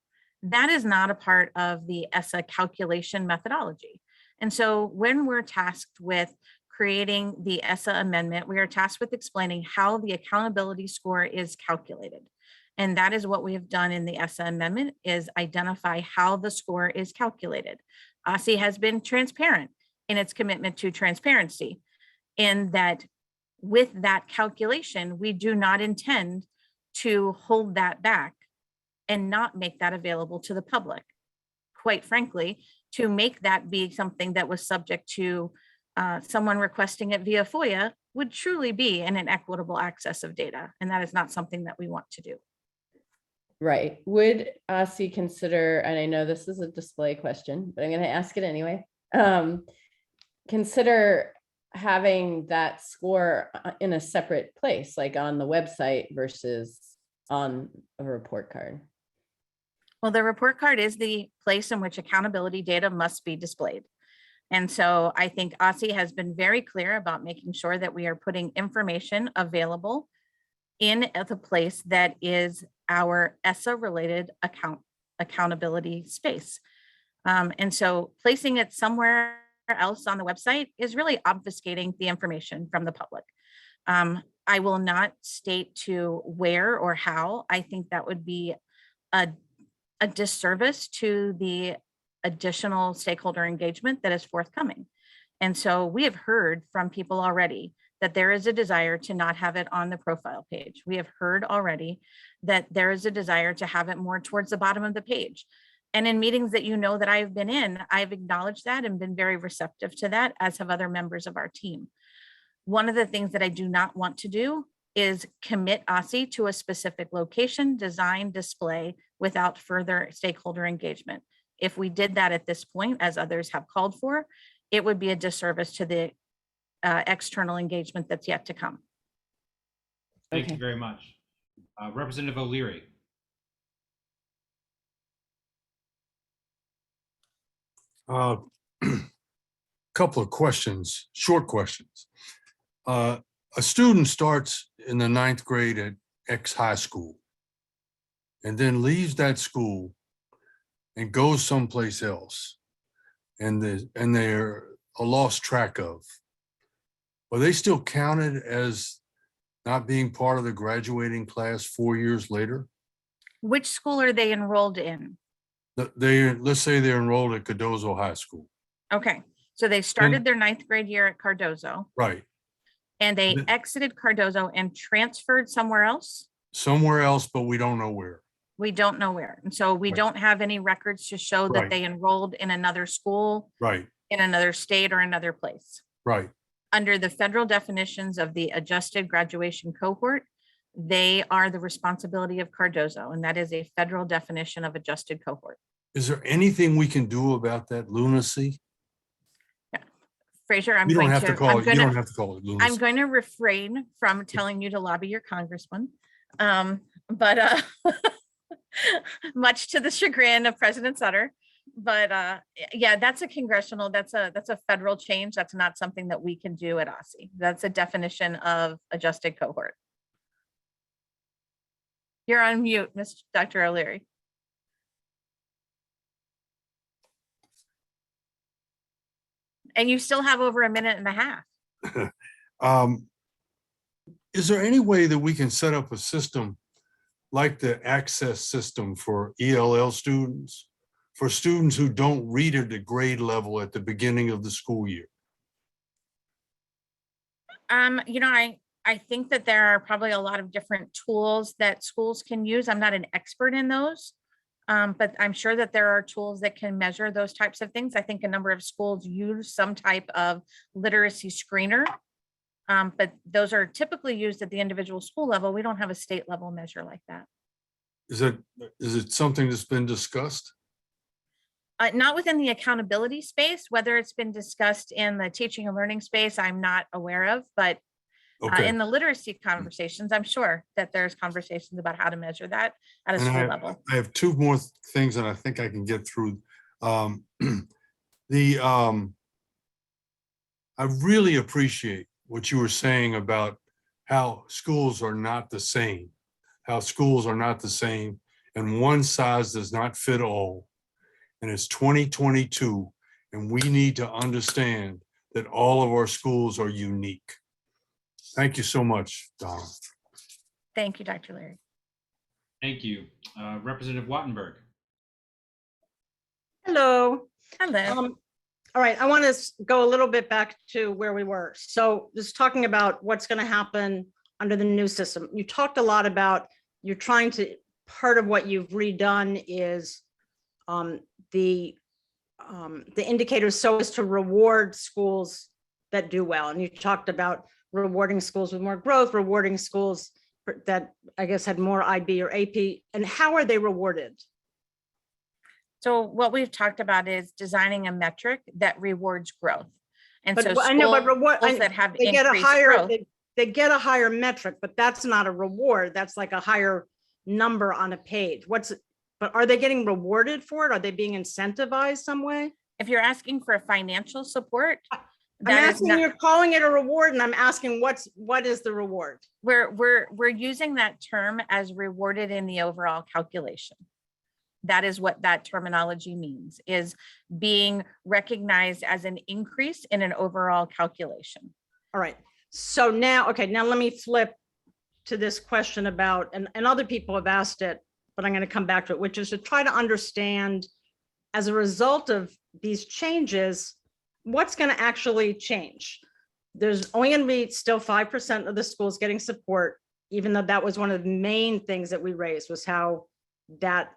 E: That is not a part of the Essa calculation methodology. And so when we're tasked with creating the Essa Amendment, we are tasked with explaining how the accountability score is calculated. And that is what we have done in the Essa Amendment, is identify how the score is calculated. Aussie has been transparent in its commitment to transparency. in that with that calculation, we do not intend to hold that back and not make that available to the public. Quite frankly, to make that be something that was subject to someone requesting it via FOIA would truly be an inequitable access of data. And that is not something that we want to do.
I: Right. Would Aussie consider, and I know this is a display question, but I'm going to ask it anyway. Consider having that score in a separate place, like on the website versus on a report card?
E: Well, the report card is the place in which accountability data must be displayed. And so I think Aussie has been very clear about making sure that we are putting information available in the place that is our ESSA related accountability space. And so placing it somewhere else on the website is really obfuscating the information from the public. I will not state to where or how. I think that would be a disservice to the additional stakeholder engagement that is forthcoming. And so we have heard from people already that there is a desire to not have it on the profile page. We have heard already that there is a desire to have it more towards the bottom of the page. And in meetings that you know that I've been in, I've acknowledged that and been very receptive to that, as have other members of our team. One of the things that I do not want to do is commit Aussie to a specific location, design, display without further stakeholder engagement. If we did that at this point, as others have called for, it would be a disservice to the external engagement that's yet to come.
A: Thank you very much. Representative O'Leary.
D: Couple of questions, short questions. A student starts in the 9th grade at X high school and then leaves that school and goes someplace else, and they're lost track of. Are they still counted as not being part of the graduating class 4 years later?
E: Which school are they enrolled in?
D: Let's say they're enrolled at Cardozo High School.
E: Okay, so they started their 9th grade year at Cardozo.
D: Right.
E: And they exited Cardozo and transferred somewhere else?
D: Somewhere else, but we don't know where.
E: We don't know where. And so we don't have any records to show that
D: Right.
E: they enrolled in another school,
D: Right.
E: in another state, or another place.
D: Right.
E: Under the federal definitions of the adjusted graduation cohort, they are the responsibility of Cardozo, and that is a federal definition of adjusted cohort.
D: Is there anything we can do about that lunacy?
E: Fraser, I'm
D: You don't
E: going
D: have
E: to,
D: to call it. You don't have to call it lunacy.
E: I'm going to refrain from telling you to lobby your congressman. But much to the chagrin of President Sutter. But yeah, that's a congressional, that's a federal change. That's not something that we can do at Aussie. That's a definition of adjusted cohort. You're on mute, Dr. O'Leary. And you still have over a minute and a half.
D: Is there any way that we can set up a system like the access system for ELL students, for students who don't read at the grade level at the beginning of the school year?
E: You know, I think that there are probably a lot of different tools that schools can use. I'm not an expert in those, but I'm sure that there are tools that can measure those types of things. I think a number of schools use some type of literacy screener, but those are typically used at the individual school level. We don't have a state level measure like that.
D: Is it something that's been discussed?
E: Not within the accountability space. Whether it's been discussed in the teaching and learning space, I'm not aware of, but
D: Okay.
E: in the literacy conversations, I'm sure that there's conversations about how to measure that at a school level.
D: I have two more things that I think I can get through. I really appreciate what you were saying about how schools are not the same, and one size does not fit all. And it's 2022, and we need to understand that all of our schools are unique. Thank you so much, Donna.
E: Thank you, Dr. Leary.
A: Thank you. Representative Wattenberg.
J: Hello.
E: Hello.
J: all right, I want to go a little bit back to where we were. So just talking about what's going to happen under the new system. You talked a lot about you're trying to, part of what you've redone is the indicators so as to reward schools that do well. And you talked about rewarding schools with more growth, rewarding schools that I guess had more IB or AP, and how are they rewarded?
E: So what we've talked about is designing a metric that rewards growth. And so
J: But I know, but
E: schools
J: reward,
E: that have
J: they get a
E: increased
J: higher,
E: growth,
J: they get a higher metric, but that's not a reward. That's like a higher number on a page. But are they getting rewarded for it? Are they being incentivized some way?
E: if you're asking for financial support,
J: I'm
E: that is
J: asking,
E: not,
J: you're calling it a reward, and I'm asking what is the reward?
E: we're using that term as rewarded in the overall calculation. That is what that terminology means, is being recognized as an increase in an overall calculation.
J: All right. So now, okay, now let me flip to this question about, and other people have asked it, but I'm going to come back to it, which is to try to understand, as a result of these changes, what's going to actually change. There's only going to be still 5% of the schools getting support, even though that was one of the main things that we raised, was how that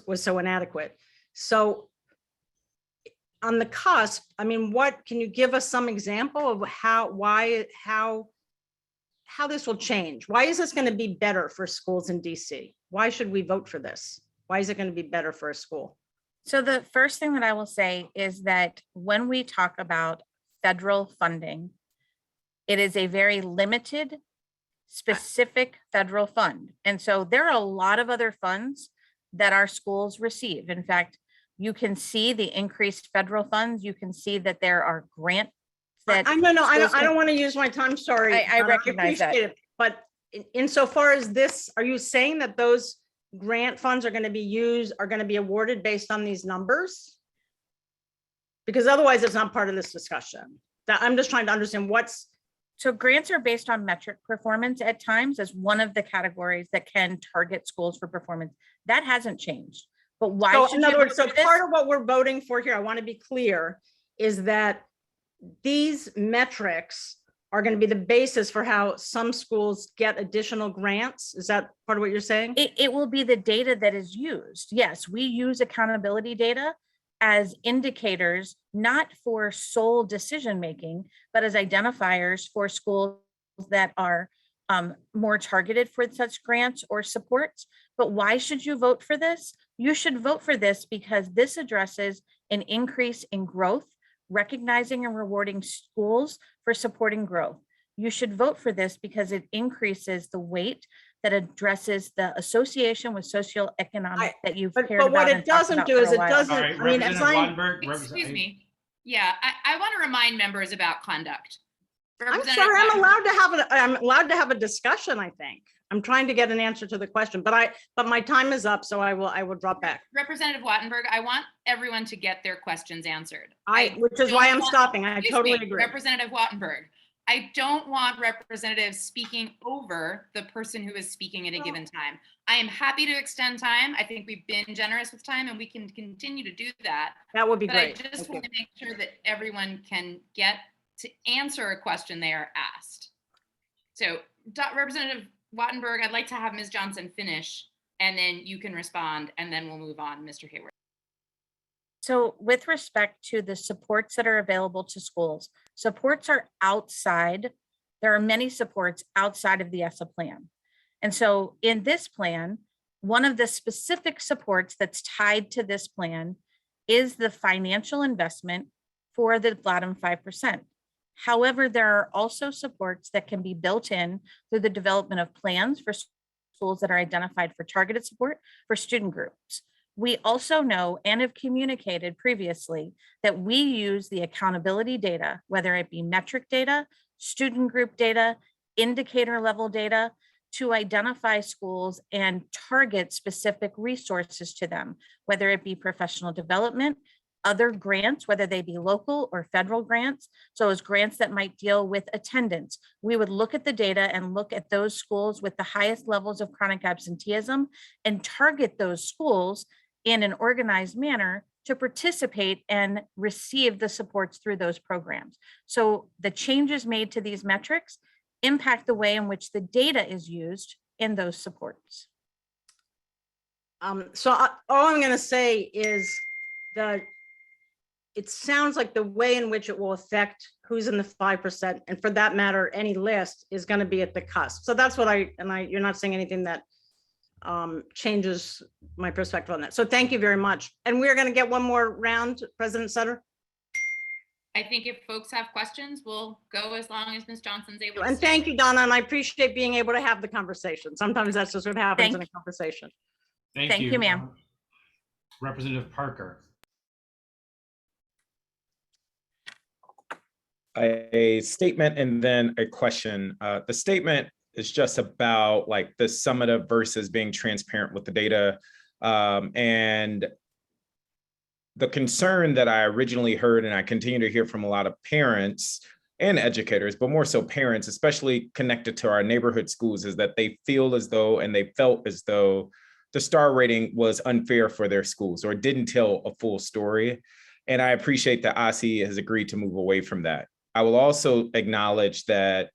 J: was so inadequate. So on the cusp, I mean, what, can you give us some example of how this will change? Why is this going to be better for schools in DC? Why should we vote for this? Why is it going to be better for a school?
E: So the first thing that I will say is that when we talk about federal funding, it is a very limited, specific federal fund. And so there are a lot of other funds that our schools receive. In fact, you can see the increased federal funds. You can see that there are grants that
J: I don't want to use my time. Sorry.
E: I recognize that.
J: appreciate it, but insofar as this, are you saying that those grant funds are going to be awarded based on these numbers? Because otherwise it's not part of this discussion. That I'm just trying to understand
E: so grants are based on metric performance at times as one of the categories that can target schools for performance. That hasn't changed. But why
J: so
E: should
J: in
E: you
J: other words,
E: vote
J: so
E: for this?
J: part of what we're voting for here, I want to be clear, is that these metrics are going to be the basis for how some schools get additional grants. Is that part of what you're saying?
E: It will be the data that is used. Yes, we use accountability data as indicators, not for sole decision-making, but as identifiers for schools that are more targeted for such grants or supports. But why should you vote for this? You should vote for this because this addresses an increase in growth, recognizing and rewarding schools for supporting growth. You should vote for this because it increases the weight that addresses the association with socioeconomic that you've cared
J: But what
E: about
J: it
E: and talked
J: doesn't
E: about
J: do
E: for
J: is
E: a
J: it
E: while.
J: doesn't,
A: All right,
J: I mean, as
A: Representative
J: I,
A: Wattenberg,
B: Excuse me. Yeah, I want to remind members about conduct.
J: I'm
B: Representative
J: sorry, I'm
B: Wattenberg.
J: allowed to have a discussion, I think. I'm trying to get an answer to the question, but my time is up, so I will drop back.
B: Representative Wattenberg, I want everyone to get their questions answered.
J: Which is why I'm
B: don't
J: stopping. I
B: Excuse
J: totally
B: me,
J: agree.
B: Representative Wattenberg, I don't want representatives speaking over the person who is speaking at a given time. I am happy to extend time. I think we've been generous with time and we can continue to do that.
J: That would be
B: But
J: great.
B: I just
J: Thank
B: want
J: you.
B: to make sure that everyone can get to answer a question they are asked. So Representative Wattenberg, I'd like to have Ms. Johnson finish and then you can respond and then we'll move on, Mr. Hayward.
E: So with respect to the supports that are available to schools, supports are outside. There are many supports outside of the ESSA plan. And so in this plan, one of the specific supports that's tied to this plan is the financial investment for the bottom 5%. However, there are also supports that can be built in through the development of plans for schools that are identified for targeted support for student groups. We also know and have communicated previously that we use the accountability data, whether it be metric data, student group data, indicator level data, to identify schools and target specific resources to them, whether it be professional development, other grants, whether they be local or federal grants. So as grants that might deal with attendance, we would look at the data and look at those schools with the highest levels of chronic absenteeism and target those schools in an organized manner to participate and receive the supports through those programs. So the changes made to these metrics impact the way in which the data is used in those supports.
J: All I'm going to say is it sounds like the way in which it will affect who's in the 5%, and for that matter, any list is going to be at the cusp. So that's what you're not saying anything that changes my perspective on that. So thank you very much. And we're going to get one more round, President Sutter.
B: I think if folks have questions, we'll go as long as Ms. Johnson's able to.
J: And thank you, Donna. And I appreciate being able to have the conversation. Sometimes that's just what happens in a conversation.
A: Thank
E: you, ma'am.
A: Representative Parker.
H: A statement and then a question. The statement is just about like the summative versus being transparent with the data. And the concern that I originally heard, and I continue to hear from a lot of parents and educators, but more so parents, especially connected to our neighborhood schools, is that they feel as though, and they felt as though the star rating was unfair for their schools or didn't tell a full story. And I appreciate that Aussie has agreed to move away from that. I will also acknowledge that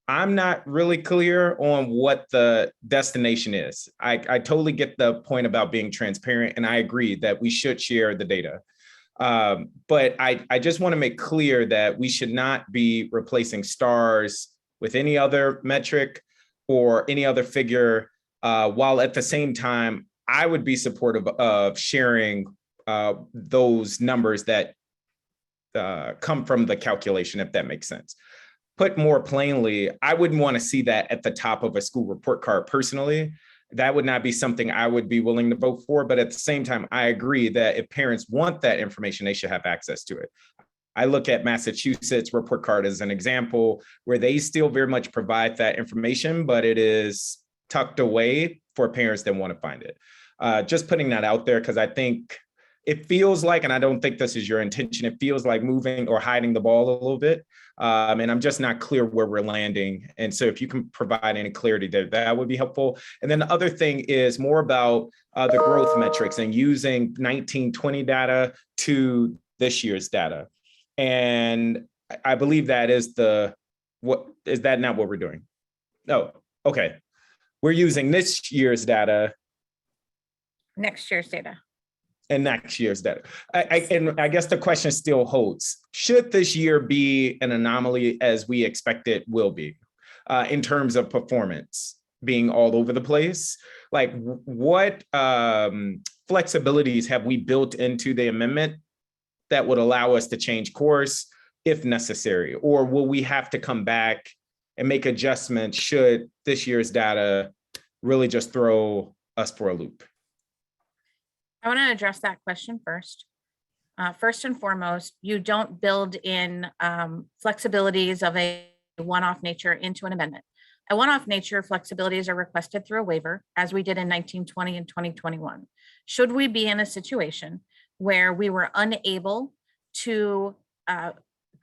H: I'm not really clear on what the destination is. I totally get the point about being transparent, and I agree that we should share the data. But I just want to make clear that we should not be replacing stars with any other metric or any other figure, while at the same time, I would be supportive of sharing those numbers that come from the calculation, if that makes sense. Put more plainly, I wouldn't want to see that at the top of a school report card personally. That would not be something I would be willing to vote for. But at the same time, I agree that if parents want that information, they should have access to it. I look at Massachusetts report card as an example where they still very much provide that information, but it is tucked away for parents that want to find it. Just putting that out there, because I think it feels like, and I don't think this is your intention, it feels like moving or hiding the ball a little bit. And I'm just not clear where we're landing. And so if you can provide any clarity there, that would be helpful. And then the other thing is more about the growth metrics and using 1920 data to this year's data. And I believe that is that not what we're doing? No, okay. We're using this year's data.
E: Next year's data.
H: And next year's data. And I guess the question still holds. Should this year be an anomaly as we expect it will be in terms of performance being all over the place? Like what flexibilities have we built into the amendment that would allow us to change course if necessary? Or will we have to come back and make adjustments should this year's data really just throw us for a loop?
E: I want to address that question first. First and foremost, you don't build in flexibilities of a one-off nature into an amendment. A one-off nature flexibilities are requested through a waiver, as we did in 1920 and 2021. Should we be in a situation where we were unable to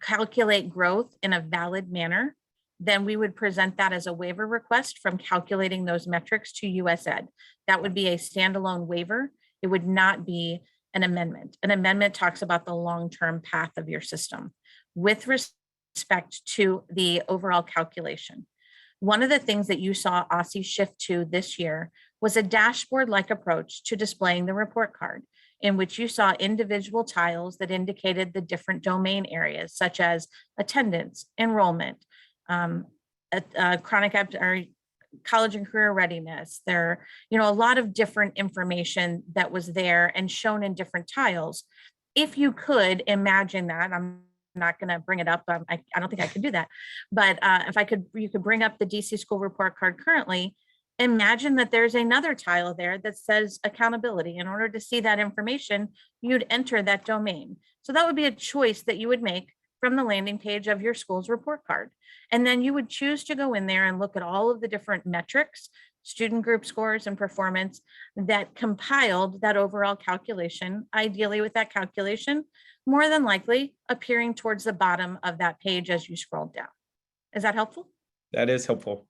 E: calculate growth in a valid manner, then we would present that as a waiver request from calculating those metrics to US Ed. That would be a standalone waiver. It would not be an amendment. An amendment talks about the long-term path of your system with respect to the overall calculation. One of the things that you saw Aussie shift to this year was a dashboard-like approach to displaying the report card, in which you saw individual tiles that indicated the different domain areas, such as attendance, enrollment, college and career readiness. There, a lot of different information that was there and shown in different tiles. If you could imagine that, I'm not going to bring it up. I don't think I could do that. But if you could bring up the DC school report card currently, imagine that there's another tile there that says accountability. In order to see that information, you'd enter that domain. So that would be a choice that you would make from the landing page of your school's report card. And then you would choose to go in there and look at all of the different metrics, student group scores and performance that compiled that overall calculation, ideally with that calculation, more than likely appearing towards the bottom of that page as you scroll down. Is that helpful?
H: That is helpful.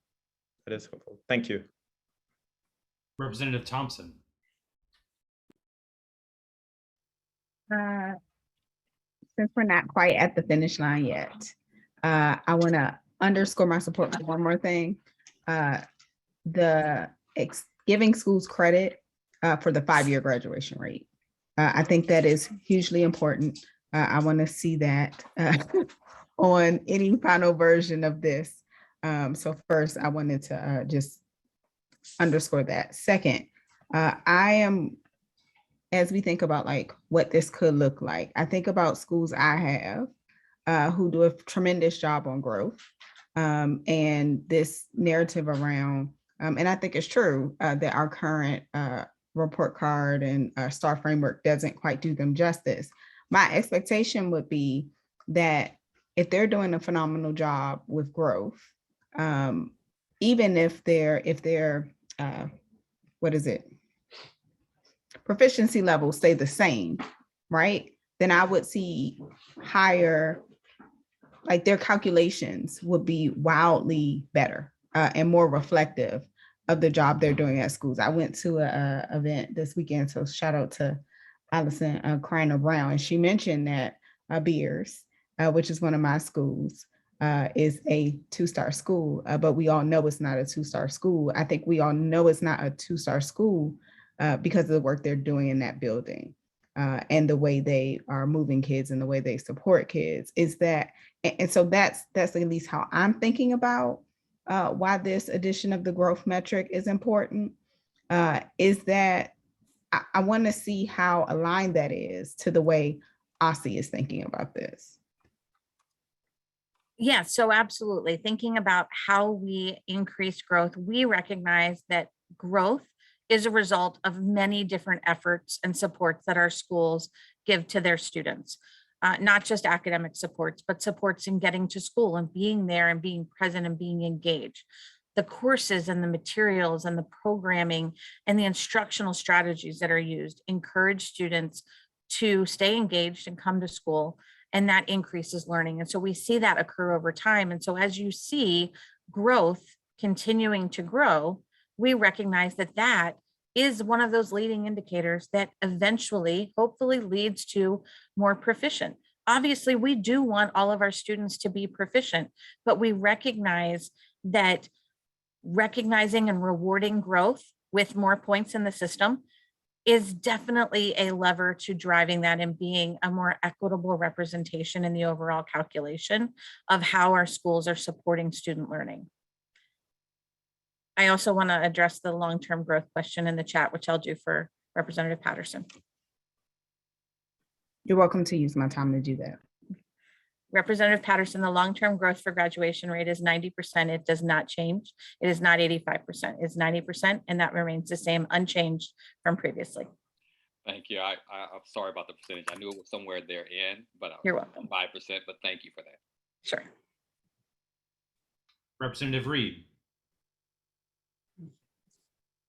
H: That is helpful. Thank you.
A: Representative Thompson.
K: Since we're not quite at the finish line yet, I want to underscore my support for one more thing. Giving schools credit for the 5-year graduation rate. I think that is hugely important. I want to see that on any final version of this. So first, I wanted to just underscore that. Second, as we think about like what this could look like, I think about schools I have who do a tremendous job on growth, and this narrative around, and I think it's true that our current report card and STAR framework doesn't quite do them justice. My expectation would be that if they're doing a phenomenal job with growth, even if their proficiency levels stay the same, right? Then I would see higher, like their calculations would be wildly better and more reflective of the job they're doing at schools. I went to an event this weekend, so shout out to Allison Kreiner Brown, and she mentioned that Beers, which is one of my schools, is a 2-star school, but we all know it's not a 2-star school. I think we all know it's not a 2-star school because of the work they're doing in that building and the way they are moving kids and the way they support kids. And so that's at least how I'm thinking about why this addition of the growth metric is important, is that I want to see how aligned that is to the way Aussie is thinking about this.
E: Yeah, so absolutely. Thinking about how we increase growth, we recognize that growth is a result of many different efforts and supports that our schools give to their students. Not just academic supports, but supports in getting to school and being there and being present and being engaged. The courses and the materials and the programming and the instructional strategies that are used encourage students to stay engaged and come to school, and that increases learning. And so we see that occur over time. And so as you see growth continuing to grow, we recognize that that is one of those leading indicators that eventually, hopefully, leads to more proficient. Obviously, we do want all of our students to be proficient, but we recognize that recognizing and rewarding growth with more points in the system is definitely a lever to driving that and being a more equitable representation in the overall calculation of how our schools are supporting student learning. I also want to address the long-term growth question in the chat, which I'll do for Representative Patterson.
K: You're welcome to use my time to do that.
E: Representative Patterson, the long-term growth for graduation rate is 90%. It does not change. It is not 85%. It's 90%, and that remains the same, unchanged from previously.
G: Thank you. I'm sorry about the percentage. I knew it was somewhere therein, but
E: You're welcome.
G: 5%, but thank you for that.
E: Sure.
A: Representative Reed.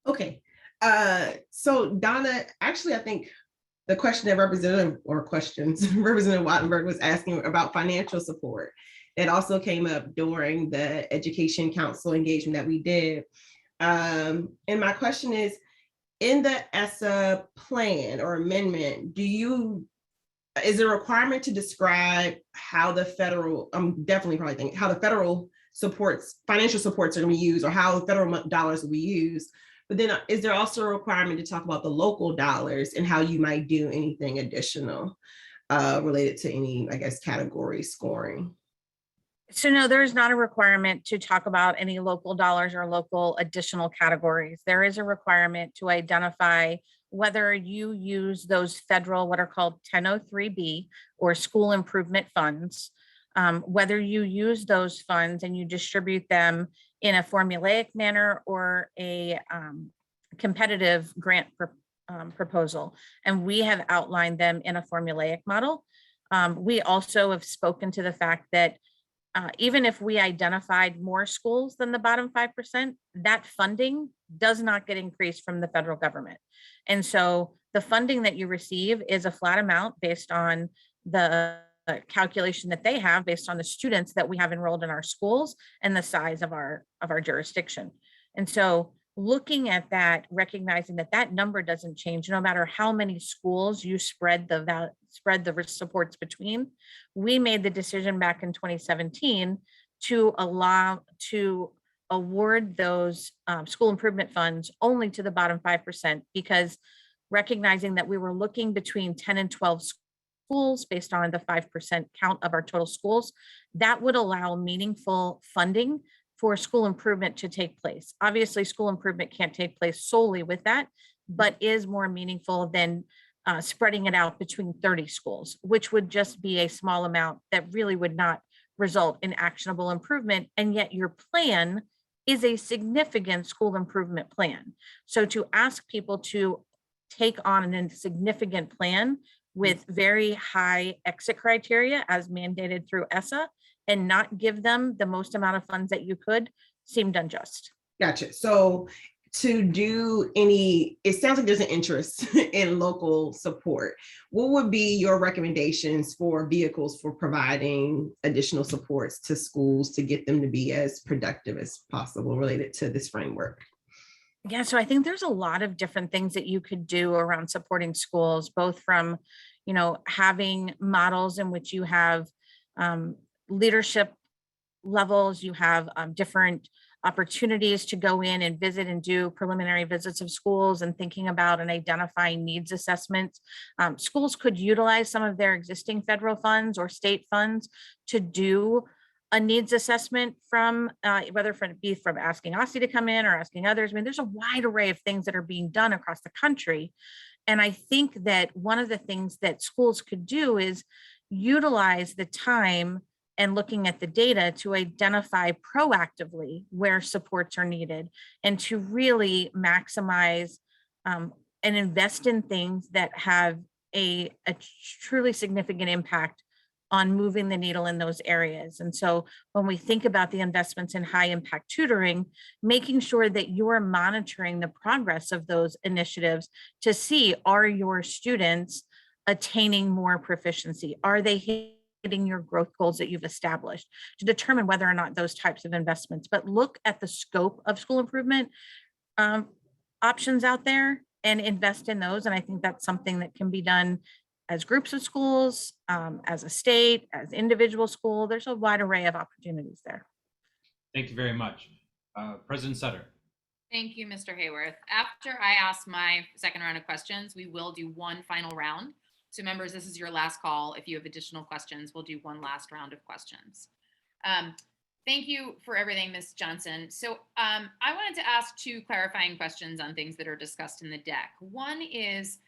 C: Okay. So Donna, actually, I think the question that Representative Wattenberg was asking about financial support, it also came up during the Education Council engagement that we did. And my question is, in the Essa plan or amendment, is there a requirement to describe how the federal, I'm definitely probably thinking how the federal financial supports are going to be used, or how federal dollars will be used? But then is there also a requirement to talk about the local dollars and how you might do anything additional related to any, I guess, category scoring?
E: So no, there's not a requirement to talk about any local dollars or local additional categories. There is a requirement to identify whether you use those federal, what are called 1003B or school improvement funds, whether you use those funds and you distribute them in a formulaic manner or a competitive grant proposal. And we have outlined them in a formulaic model. We also have spoken to the fact that even if we identified more schools than the bottom 5%, that funding does not get increased from the federal government. And so the funding that you receive is a flat amount based on the calculation that they have based on the students that we have enrolled in our schools and the size of our jurisdiction. And so looking at that, recognizing that that number doesn't change no matter how many schools you spread the spread the supports between. We made the decision back in 2017 to award those school improvement funds only to the bottom 5%, because recognizing that we were looking between 10 and 12 schools based on the 5% count of our total schools, that would allow meaningful funding for school improvement to take place. Obviously, school improvement can't take place solely with that, but is more meaningful than spreading it out between 30 schools, which would just be a small amount that really would not result in actionable improvement. And yet your plan is a significant school improvement plan. So to ask people to take on a significant plan with very high exit criteria as mandated through Essa and not give them the most amount of funds that you could seemed unjust.
C: Gotcha. So to do any, it sounds like there's an interest in local support. What would be your recommendations for vehicles for providing additional supports to schools to get them to be as productive as possible related to this framework?
E: Yeah, so I think there's a lot of different things that you could do around supporting schools, both from, having models in which you have leadership levels, you have different opportunities to go in and visit and do preliminary visits of schools and thinking about and identifying needs assessments. Schools could utilize some of their existing federal funds or state funds to do a needs assessment from whether it be from asking Aussie to come in or asking others. I mean, there's a wide array of things that are being done across the country. And I think that one of the things that schools could do is utilize the time and looking at the data to identify proactively where supports are needed and to really maximize and invest in things that have a truly significant impact on moving the needle in those areas. And so when we think about the investments in high impact tutoring, making sure that you're monitoring the progress of those initiatives to see, are your students attaining more proficiency? Are they hitting your growth goals that you've established, to determine whether or not those types of investments, but look at the scope of school improvement options out there and invest in those. And I think that's something that can be done as groups of schools, as a state, as individual school. There's a wide array of opportunities there.
A: Thank you very much. President Sutter.
B: Thank you, Mr. Hayworth. After I ask my second round of questions, we will do one final round. So members, this is your last call. If you have additional questions, we'll do one last round of questions. Thank you for everything, Ms. Johnson. So I wanted to ask two clarifying questions on things that are discussed in the deck. One is,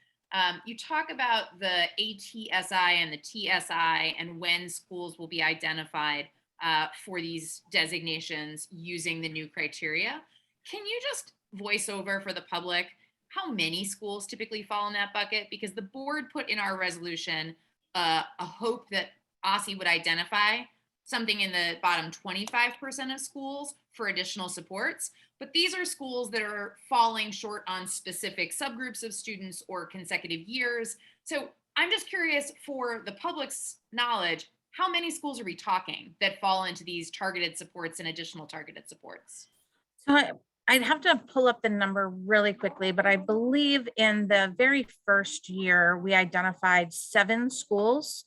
B: you talk about the ATSI and the TSI and when schools will be identified for these designations using the new criteria. Can you just voice over for the public how many schools typically fall in that bucket? Because the board put in our resolution a hope that Aussie would identify something in the bottom 25% of schools for additional supports. But these are schools that are falling short on specific subgroups of students or consecutive years. So I'm just curious, for the public's knowledge, how many schools are we talking that fall into these targeted supports and additional targeted supports?
E: So I'd have to pull up the number really quickly, but I believe in the very first year, we identified 7 schools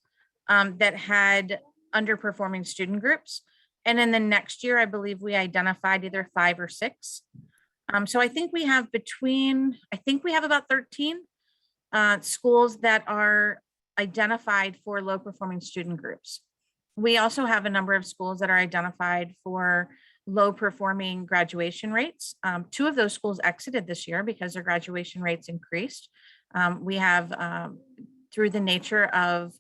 E: that had underperforming student groups. And in the next year, I believe we identified either 5 or 6. So I think we have about 13 schools that are identified for low performing student groups. We also have a number of schools that are identified for low performing graduation rates. 2 of those schools exited this year because their graduation rates increased. We have, through the nature of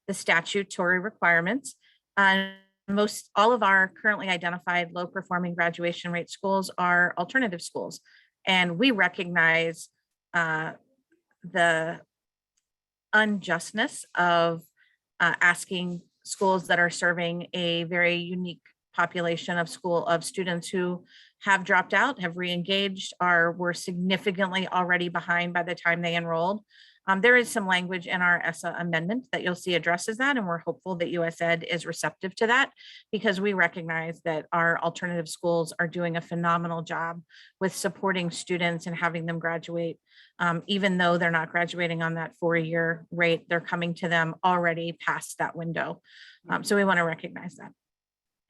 E: the statutory requirements, all of our currently identified low performing graduation rate schools are alternative schools. And we recognize the unjustness of asking schools that are serving a very unique population of students who have dropped out, have re-engaged, were significantly already behind by the time they enrolled, There is some language in our Essa Amendment that you'll see addresses that, and we're hopeful that USED is receptive to that, because we recognize that our alternative schools are doing a phenomenal job with supporting students and having them graduate. Even though they're not graduating on that 4-year rate, they're coming to them already past that window. So we want to recognize that.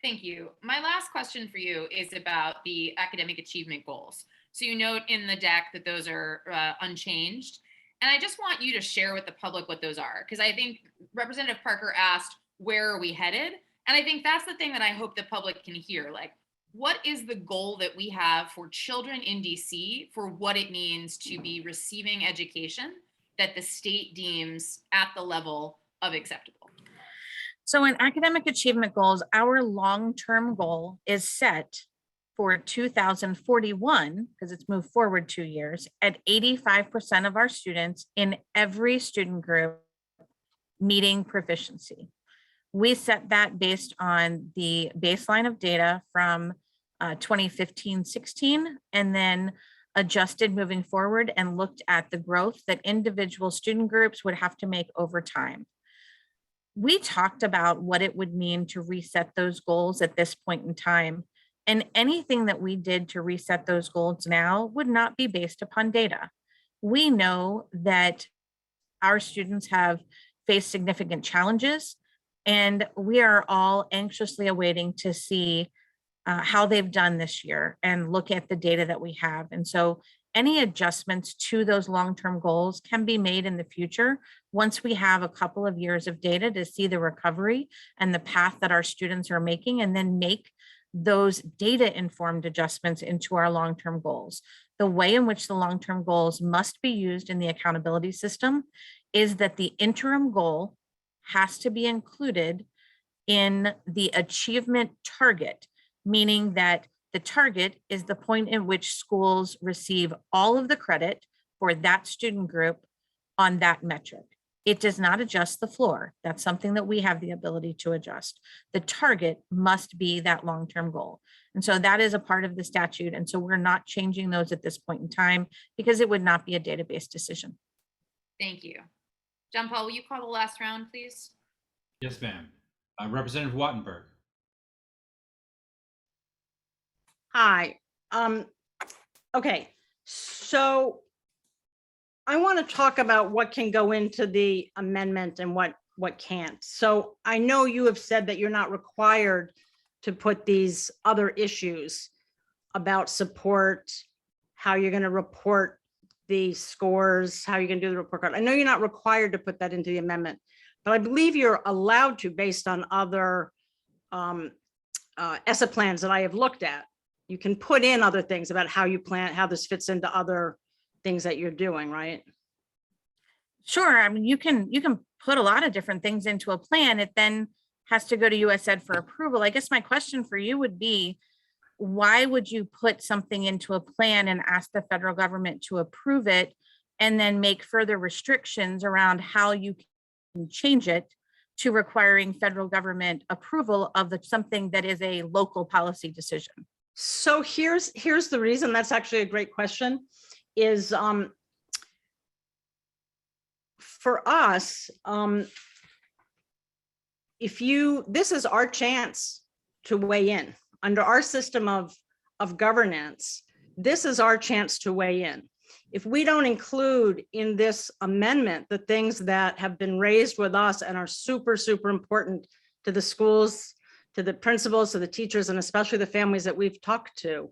B: Thank you. My last question for you is about the academic achievement goals. So you note in the deck that those are unchanged. And I just want you to share with the public what those are, because I think Representative Parker asked, where are we headed? And I think that's the thing that I hope the public can hear. Like, what is the goal that we have for children in DC for what it means to be receiving education that the state deems at the level of acceptable?
E: So in academic achievement goals, our long-term goal is set for 2041, because it's moved forward 2 years, at 85% of our students in every student group meeting proficiency. We set that based on the baseline of data from 2015-16, and then adjusted moving forward and looked at the growth that individual student groups would have to make over time. We talked about what it would mean to reset those goals at this point in time. And anything that we did to reset those goals now would not be based upon data. We know that our students have faced significant challenges, and we are all anxiously awaiting to see how they've done this year and look at the data that we have. And so any adjustments to those long-term goals can be made in the future once we have a couple of years of data to see the recovery and the path that our students are making, and then make those data-informed adjustments into our long-term goals. The way in which the long-term goals must be used in the accountability system is that the interim goal has to be included in the achievement target, meaning that the target is the point in which schools receive all of the credit for that student group on that metric. It does not adjust the floor. That's something that we have the ability to adjust. The target must be that long-term goal. And so that is a part of the statute. And so we're not changing those at this point in time because it would not be a database decision.
B: Thank you. John Paul, will you call the last round, please?
A: Yes, ma'am. Representative Wattenberg.
J: Hi. Okay, so I want to talk about what can go into the amendment and what can't. So I know you have said that you're not required to put these other issues about support, how you're going to report the scores, how you're going to do the report card. I know you're not required to put that into the amendment, but I believe you're allowed to based on other ESSA plans that I have looked at. You can put in other things about how you plan, how this fits into other things that you're doing, right?
E: Sure. I mean, you can put a lot of different things into a plan. It then has to go to USED for approval. I guess my question for you would be, why would you put something into a plan and ask the federal government to approve it and then make further restrictions around how you can change it to requiring federal government approval of something that is a local policy decision?
J: So here's the reason. That's actually a great question. Is for us, this is our chance to weigh in under our system of governance. This is our chance to weigh in. If we don't include in this amendment the things that have been raised with us and are super, super important to the schools, to the principals, to the teachers, and especially the families that we've talked to,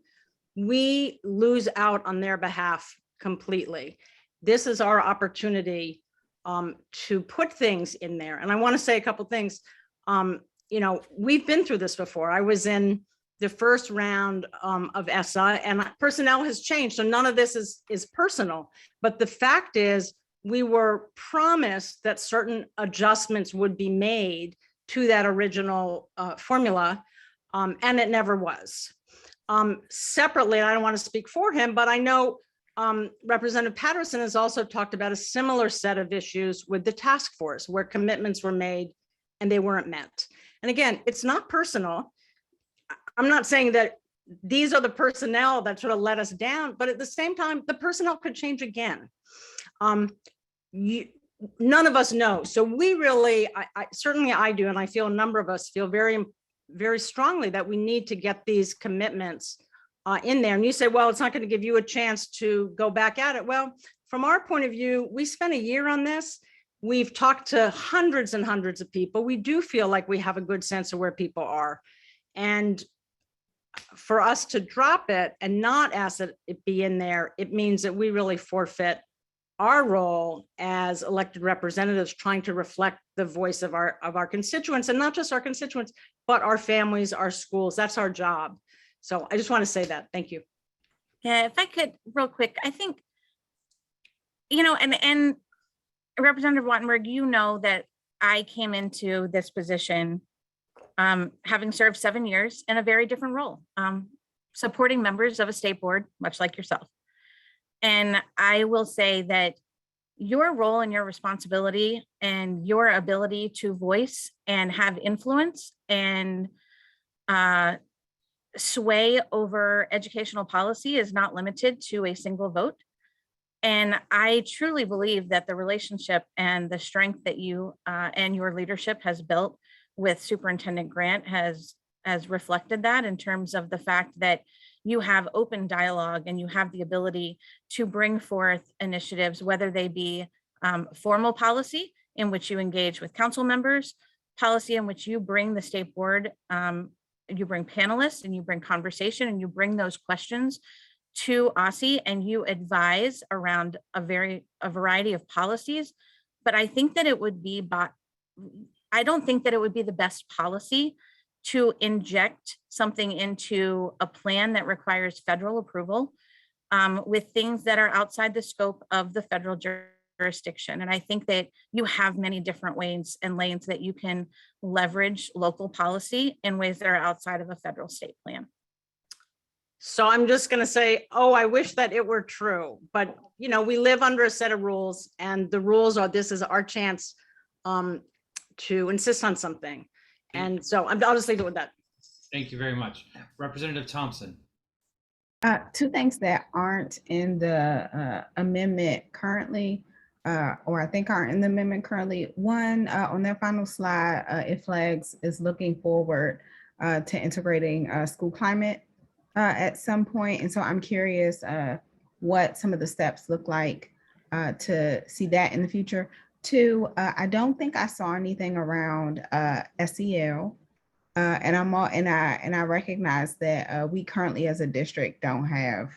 J: we lose out on their behalf completely. This is our opportunity to put things in there. And I want to say a couple things. We've been through this before. I was in the first round of ESSA, and personnel has changed. So none of this is personal. But the fact is, we were promised that certain adjustments would be made to that original formula, and it never was. Separately, I don't want to speak for him, but I know Representative Patterson has also talked about a similar set of issues with the task force where commitments were made and they weren't met. And again, it's not personal. I'm not saying that these are the personnel that sort of let us down, but at the same time, the personnel could change again. none of us know. So we really, certainly I do, and I feel a number of us feel very, very strongly that we need to get these commitments in there. And you say, well, it's not going to give you a chance to go back at it. Well, from our point of view, we spent a year on this. We've talked to hundreds and hundreds of people. We do feel like we have a good sense of where people are. And for us to drop it and not ask that it be in there, it means that we really forfeit our role as elected representatives trying to reflect the voice of our constituents, and not just our constituents, but our families, our schools. That's our job. So I just want to say that. Thank you.
E: Yeah, if I could real quick, I think, and Representative Wattenberg, you know that I came into this position having served 7 years in a very different role, supporting members of a state board, much like yourself. And I will say that your role and your responsibility and your ability to voice and have influence and sway over educational policy is not limited to a single vote. And I truly believe that the relationship and the strength that you and your leadership has built with Superintendent Grant has reflected that, in terms of the fact that you have open dialogue and you have the ability to bring forth initiatives, whether they be formal policy in which you engage with council members, policy in which you bring the state board, you bring panelists and you bring conversation and you bring those questions to Aussie and you advise around a variety of policies. But I think that it would be, I don't think that it would be the best policy to inject something into a plan that requires federal approval with things that are outside the scope of the federal jurisdiction. And I think that you have many different ways and lanes that you can leverage local policy in ways that are outside of a federal state plan.
J: So I'm just going to say, oh, I wish that it were true, but we live under a set of rules, and the rules are, this is our chance to insist on something. And so I'll just leave it with that.
A: Thank you very much. Representative Thompson.
K: Two things that aren't in the amendment currently, or I think aren't in the amendment currently. One, on their final slide, it flags is looking forward to integrating school climate at some point. And so I'm curious what some of the steps look like to see that in the future. Two, I don't think I saw anything around SEL, and I recognize that we currently as a district don't have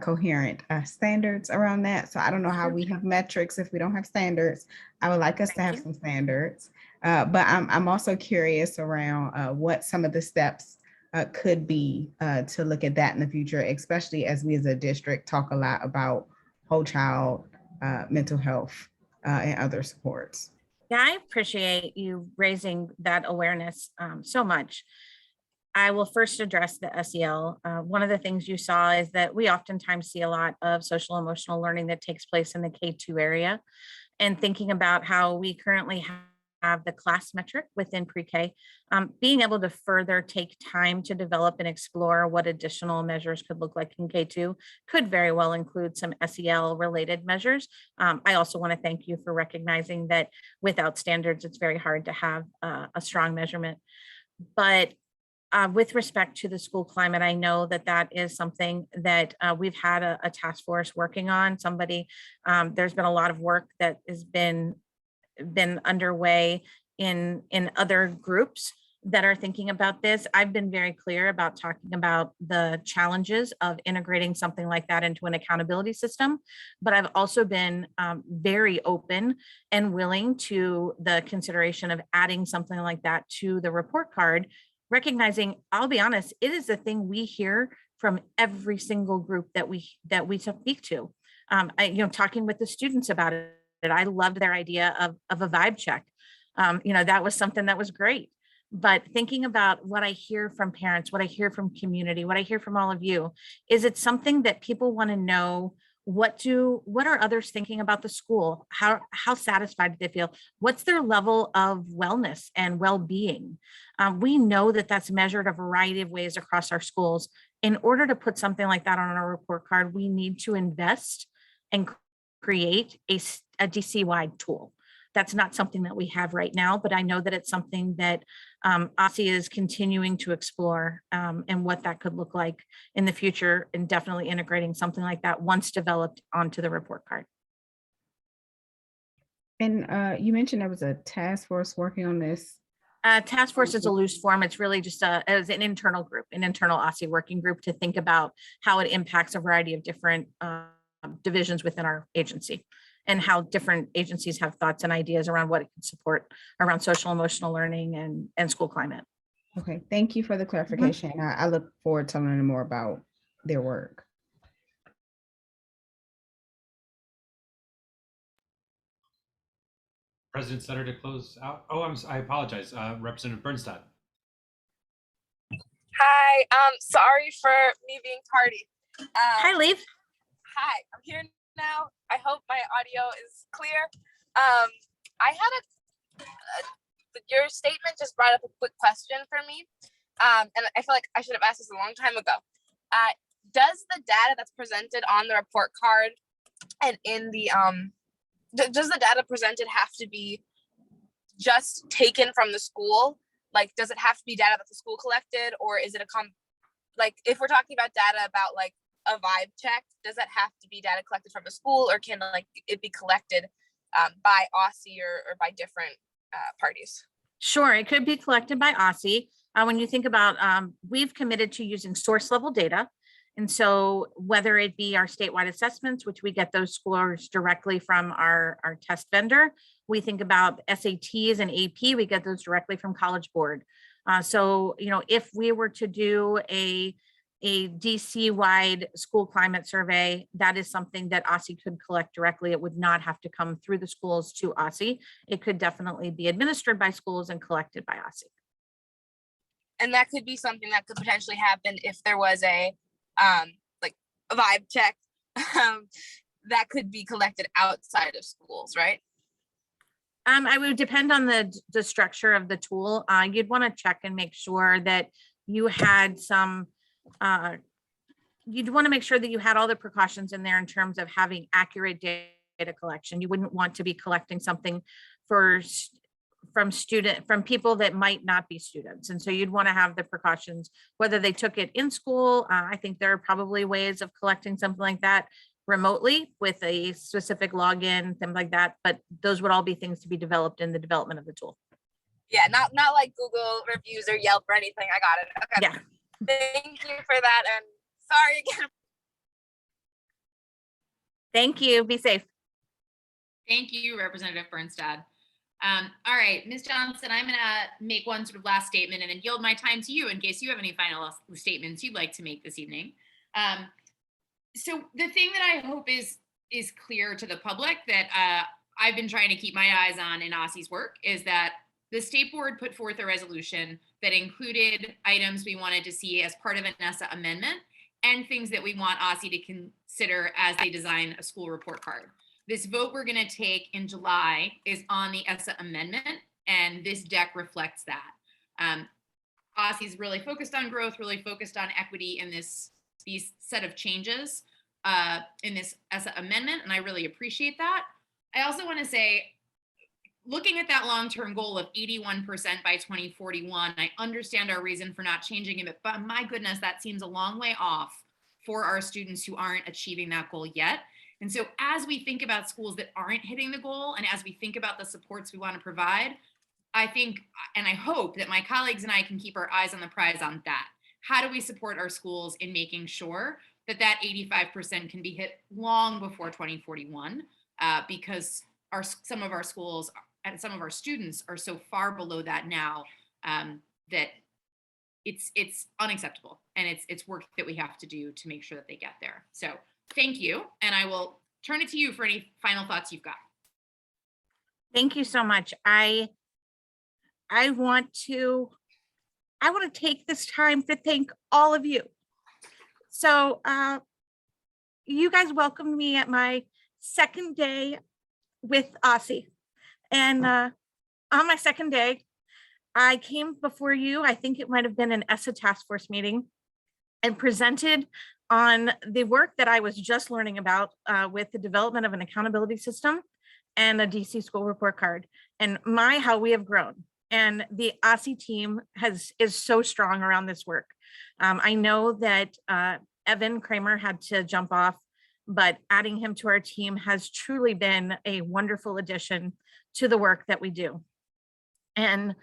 K: coherent standards around that. So I don't know how we have metrics if we don't have standards. I would like us to have some standards, but I'm also curious around what some of the steps could be to look at that in the future, especially as we as a district talk a lot about whole child mental health and other supports.
E: Yeah, I appreciate you raising that awareness so much. I will first address the SEL. One of the things you saw is that we oftentimes see a lot of social emotional learning that takes place in the K-2 area, and thinking about how we currently have the class metric within pre-K, being able to further take time to develop and explore what additional measures could look like in K2 could very well include some SEL related measures. I also want to thank you for recognizing that without standards, it's very hard to have a strong measurement. But with respect to the school climate, I know that that is something that we've had a task force working on. There's been a lot of work that has been underway in other groups that are thinking about this. I've been very clear about talking about the challenges of integrating something like that into an accountability system, but I've also been very open and willing to the consideration of adding something like that to the report card, recognizing, I'll be honest, it is the thing we hear from every single group that we speak to. Talking with the students about it, I loved their idea of a vibe check. That was something that was great. But thinking about what I hear from parents, what I hear from community, what I hear from all of you, is it something that people want to know? What are others thinking about the school? How satisfied do they feel? What's their level of wellness and well-being? We know that that's measured a variety of ways across our schools. In order to put something like that on our report card, we need to invest and create a DC-wide tool. That's not something that we have right now, but I know that it's something that Aussie is continuing to explore and what that could look like in the future, and definitely integrating something like that once developed onto the report card.
K: And you mentioned there was a task force working on this.
E: Task force is a loose form. It's really just as an internal group, an internal Aussie working group to think about how it impacts a variety of different divisions within our agency, and how different agencies have thoughts and ideas around what it can support around social emotional learning and school climate.
K: Okay, thank you for the clarification. I look forward to learning more about their work.
A: President Sutter to close out. Oh, I apologize. Representative Bernstein.
M: Hi, sorry for me being tardy.
E: Hi, Leaf.
M: Hi, I'm here now. I hope my audio is clear. I had your statement just brought up a quick question for me. And I feel like I should have asked this a long time ago. Does the data that's presented on the report card and in the, does the data presented have to be just taken from the school? Like, does it have to be data that the school collected, or is it like, if we're talking about data about like a vibe check, does that have to be data collected from the school, or can like it be collected by Aussie or by different parties?
E: Sure, it could be collected by Aussie. When you think about, we've committed to using source level data. And so whether it be our statewide assessments, which we get those scores directly from our test vendor, we think about SATs and AP, we get those directly from College Board. So, you know, if we were to do a DC-wide school climate survey, that is something that Aussie could collect directly. It would not have to come through the schools to Aussie. It could definitely be administered by schools and collected by Aussie.
M: And that could be something that could potentially happen if there was a like a vibe check that could be collected outside of schools, right?
E: I would depend on the structure of the tool. You'd want to check and make sure that you had some, you'd want to make sure that you had all the precautions in there in terms of having accurate data collection. You wouldn't want to be collecting something from people that might not be students. And so you'd want to have the precautions, whether they took it in school. I think there are probably ways of collecting something like that remotely with a specific login, things like that. But those would all be things to be developed in the development of the tool.
M: Yeah, not like Google reviews or Yelp or anything. I got it. Okay.
E: Yeah.
M: Thank you for that. And sorry again.
E: Thank you. Be safe.
B: Thank you, Representative Bernstad. All right, Ms. Johnson, I'm going to make one sort of last statement and then yield my time to you in case you have any final statements you'd like to make this evening. So the thing that I hope is clear to the public that I've been trying to keep my eyes on in Aussie's work is that the state board put forth a resolution that included items we wanted to see as part of an Essa Amendment and things that we want Aussie to consider as they design a school report card. This vote we're going to take in July is on the Essa Amendment, and this deck reflects that. Aussie's really focused on growth, really focused on equity in these set of changes in this Essa Amendment, and I really appreciate that. I also want to say, looking at that long-term goal of 81% by 2041, I understand our reason for not changing it, but my goodness, that seems a long way off for our students who aren't achieving that goal yet. And so as we think about schools that aren't hitting the goal, and as we think about the supports we want to provide, I think, and I hope that my colleagues and I can keep our eyes on the prize on that. How do we support our schools in making sure that that 85% can be hit long before 2041? Because some of our schools and some of our students are so far below that now that it's unacceptable, and it's work that we have to do to make sure that they get there. So thank you, and I will turn it to you for any final thoughts you've got.
E: Thank you so much. I want to take this time to thank all of you. So you guys welcomed me at my second day with Aussie. And on my second day, I came before you, I think it might've been an Essa task force meeting, and presented on the work that I was just learning about with the development of an accountability system and a DC school report card. And my, how we have grown. And the Aussie team is so strong around this work. I know that Evan Kramer had to jump off, but adding him to our team has truly been a wonderful addition to the work that we do. And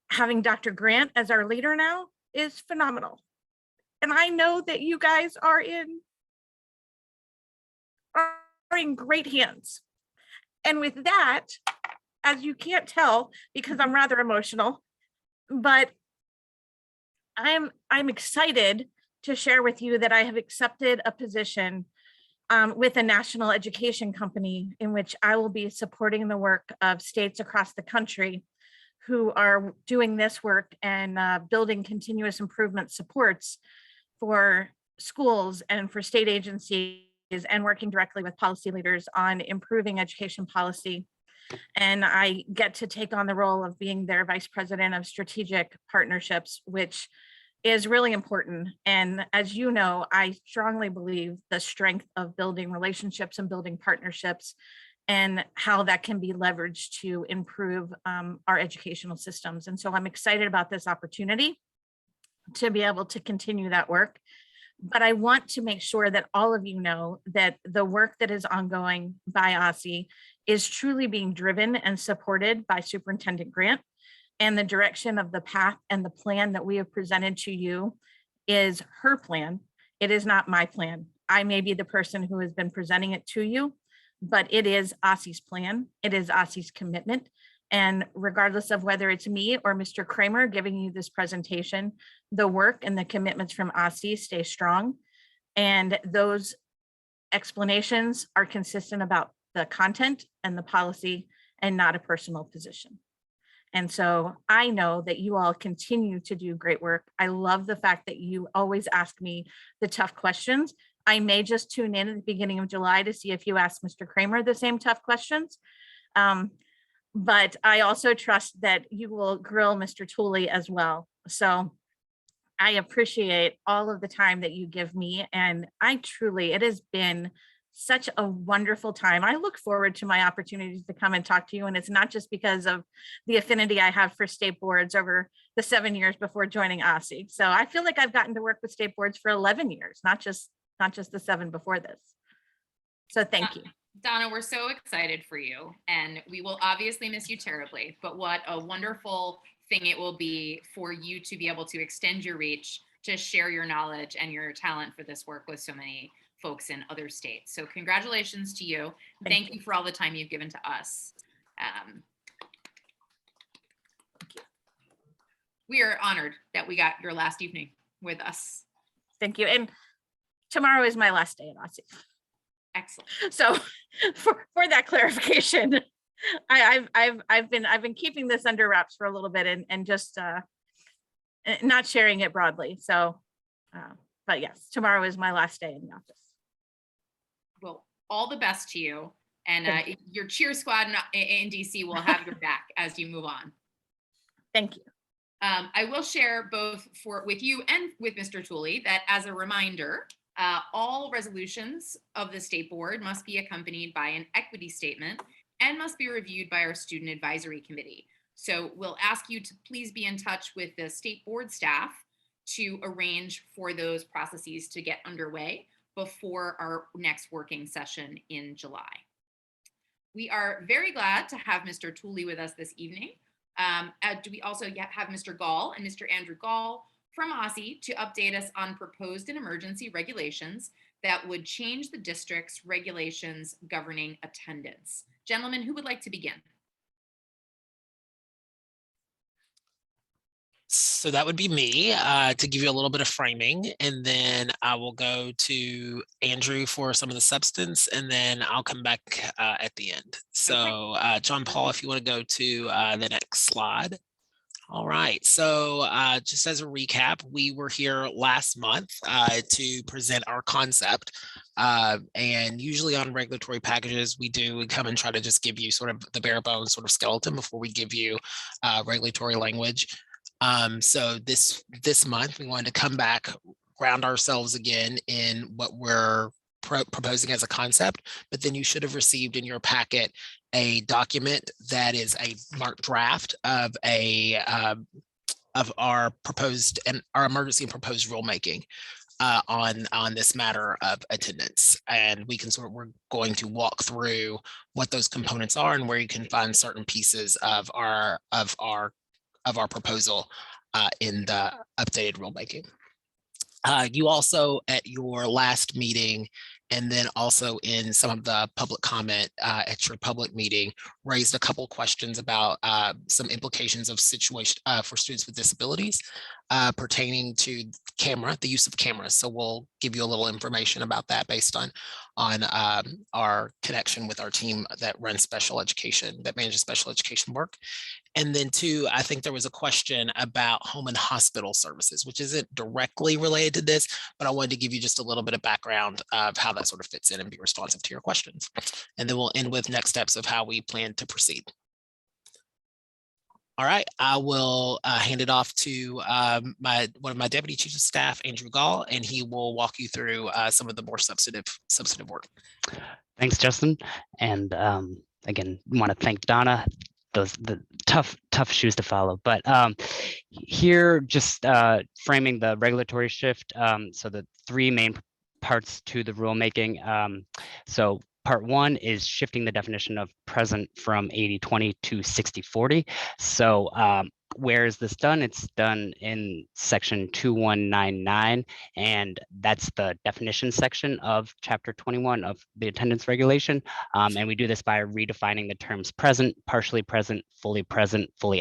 E: having Dr. Grant as our leader now is phenomenal. And I know that you guys are in great hands. And with that, as you can't tell, because I'm rather emotional, but I'm excited to share with you that I have accepted a position with a national education company in which I will be supporting the work of states across the country who are doing this work and building continuous improvement supports for schools and for state agencies, and working directly with policy leaders on improving education policy. And I get to take on the role of being their vice president of strategic partnerships, which is really important. And as you know, I strongly believe the strength of building relationships and building partnerships and how that can be leveraged to improve our educational systems. And so I'm excited about this opportunity to be able to continue that work. But I want to make sure that all of you know that the work that is ongoing by Aussie is truly being driven and supported by Superintendent Grant, and the direction of the path and the plan that we have presented to you is her plan. It is not my plan. I may be the person who has been presenting it to you, but it is Aussie's plan. It is Aussie's commitment. And regardless of whether it's me or Mr. Kramer giving you this presentation, the work and the commitments from Aussie stay strong. And those explanations are consistent about the content and the policy and not a personal position. And so I know that you all continue to do great work. I love the fact that you always ask me the tough questions. I may just tune in at the beginning of July to see if you ask Mr. Kramer the same tough questions. But I also trust that you will grill Mr. Tooley as well. So I appreciate all of the time that you give me. And I truly, it has been such a wonderful time. I look forward to my opportunities to come and talk to you. And it's not just because of the affinity I have for state boards over the 7 years before joining Aussie. So I feel like I've gotten to work with state boards for 11 years, not just the 7 before this. So thank you.
B: Donna, we're so excited for you, and we will obviously miss you terribly, but what a wonderful thing it will be for you to be able to extend your reach, to share your knowledge and your talent for this work with so many folks in other states. So congratulations to you. Thank you for all the time you've given to us. We are honored that we got your last evening with us.
E: Thank you. And tomorrow is my last day at Aussie.
B: Excellent.
E: So for that clarification, I've been keeping this under wraps for a little bit and just not sharing it broadly. So, but yes, tomorrow is my last day in the office.
B: Well, all the best to you, and your cheer squad in DC will have your back as you move on.
E: Thank you.
B: I will share both with you and with Mr. Tooley that as a reminder, all resolutions of the state board must be accompanied by an equity statement and must be reviewed by our student advisory committee. So we'll ask you to please be in touch with the state board staff to arrange for those processes to get underway before our next working session in July. We are very glad to have Mr. Tooley with us this evening. Do we also have Mr. Gall and Mr. Andrew Gall from Aussie to update us on proposed and emergency regulations that would change the district's regulations governing attendance. Gentlemen, who would like to begin?
F: So that would be me to give you a little bit of framing, and then I will go to Andrew for some of the substance, and then I'll come back at the end. So John Paul, if you want to go to the next slide. All right, so just as a recap, we were here last month to present our concept. And usually on regulatory packages, we come and try to just give you sort of the bare bones sort of skeleton before we give you regulatory language. So this month, we wanted to come back, ground ourselves again in what we're proposing as a concept, but then you should have received in your packet a document that is a marked draft of our proposed and our emergency and proposed rulemaking on this matter of attendance. And we're going to walk through what those components are and where you can find certain pieces of our proposal in the updated rulemaking. You also at your last meeting, and then also in some of the public comment at your public meeting, raised a couple questions about some implications of situation for students with disabilities pertaining to the use of cameras. So we'll give you a little information about that based on our connection with our team that runs special education, that manages special education work. And then two, I think there was a question about home and hospital services, which isn't directly related to this, but I wanted to give you just a little bit of background of how that sort of fits in and be responsive to your questions. And then we'll end with next steps of how we plan to proceed. All right, I will hand it off to one of my deputy chiefs of staff, Andrew Gall, and he will walk you through some of the more substantive work.
N: Thanks, Justin. And again, want to thank Donna. The tough shoes to follow, but here just framing the regulatory shift. So the three main parts to the rulemaking. So part one is shifting the definition of present from 80-20 to 60-40. So where is this done? It's done in section 2199, and that's the definition section of chapter 21 of the attendance regulation. And we do this by redefining the terms present, fully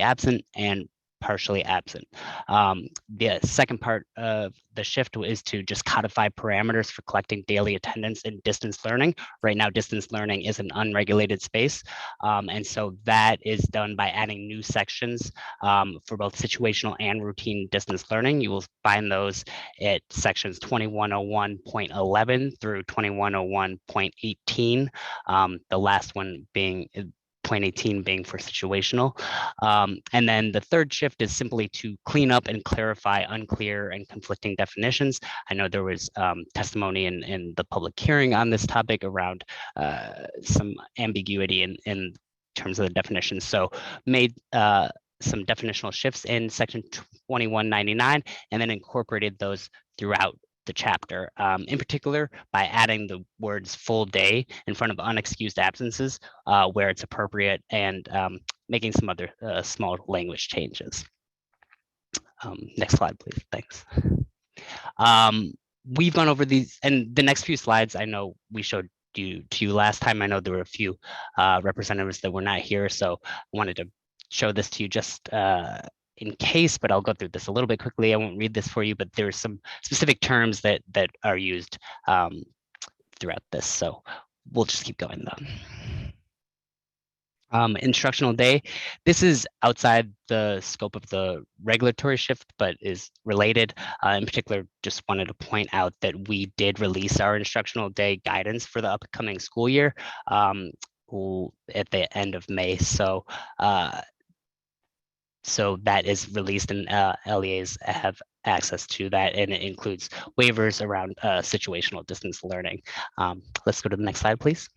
N: absent, and partially absent. The second part of the shift is to just codify parameters for collecting daily attendance in distance learning. Right now, distance learning is an unregulated space. And so that is done by adding new sections for both situational and routine distance learning. You will find those at sections 2101.11 through 2101.18. The last one being 0.18 being for situational. And then the third shift is simply to clean up and clarify unclear and conflicting definitions. I know there was testimony in the public hearing on this topic around some ambiguity in terms of the definitions. So made some definitional shifts in section 2199 and then incorporated those throughout the chapter, in particular by adding the words full day in front of unexcused absences where it's appropriate, and making some other small language changes. Next slide, please. Thanks. We've gone over these, and the next few slides I know we showed to you last time. I know there were a few representatives that were not here, so I wanted to show this to you just in case, but I'll go through this a little bit quickly. I won't read this for you, but there's some specific terms that are used throughout this. So we'll just keep going though. Instructional day. This is outside the scope of the regulatory shift, but is related. In particular, just wanted to point out that we did release our instructional day guidance for the upcoming school year at the end of May. So that is released, and LEAs have access to that, and it includes waivers around situational distance learning. Let's go to the next slide, please.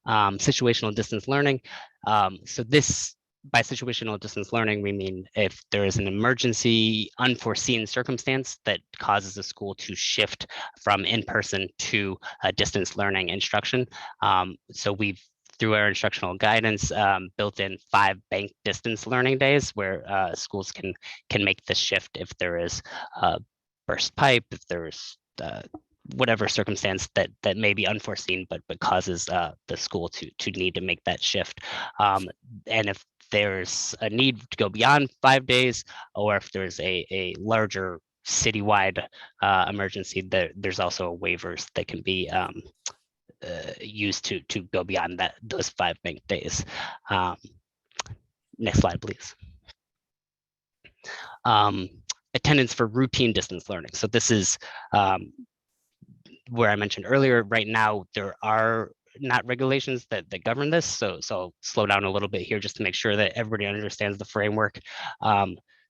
N: Situational distance learning. So this, by situational distance learning, we mean if there is an emergency, unforeseen circumstance that causes the school to shift from in-person to distance learning instruction. So we've, through our instructional guidance, built in 5 banked distance learning days where schools can make the shift if there is a burst pipe, if there is whatever circumstance that may be unforeseen, but causes the school to need to make that shift. And if there's a need to go beyond 5 days, or if there's a larger citywide emergency, there's also waivers that can be used to go beyond those 5 banked days. Next slide, please. Attendance for routine distance learning. So this is where I mentioned earlier. Right now, there are not regulations that govern this. So I'll slow down a little bit here just to make sure that everybody understands the framework.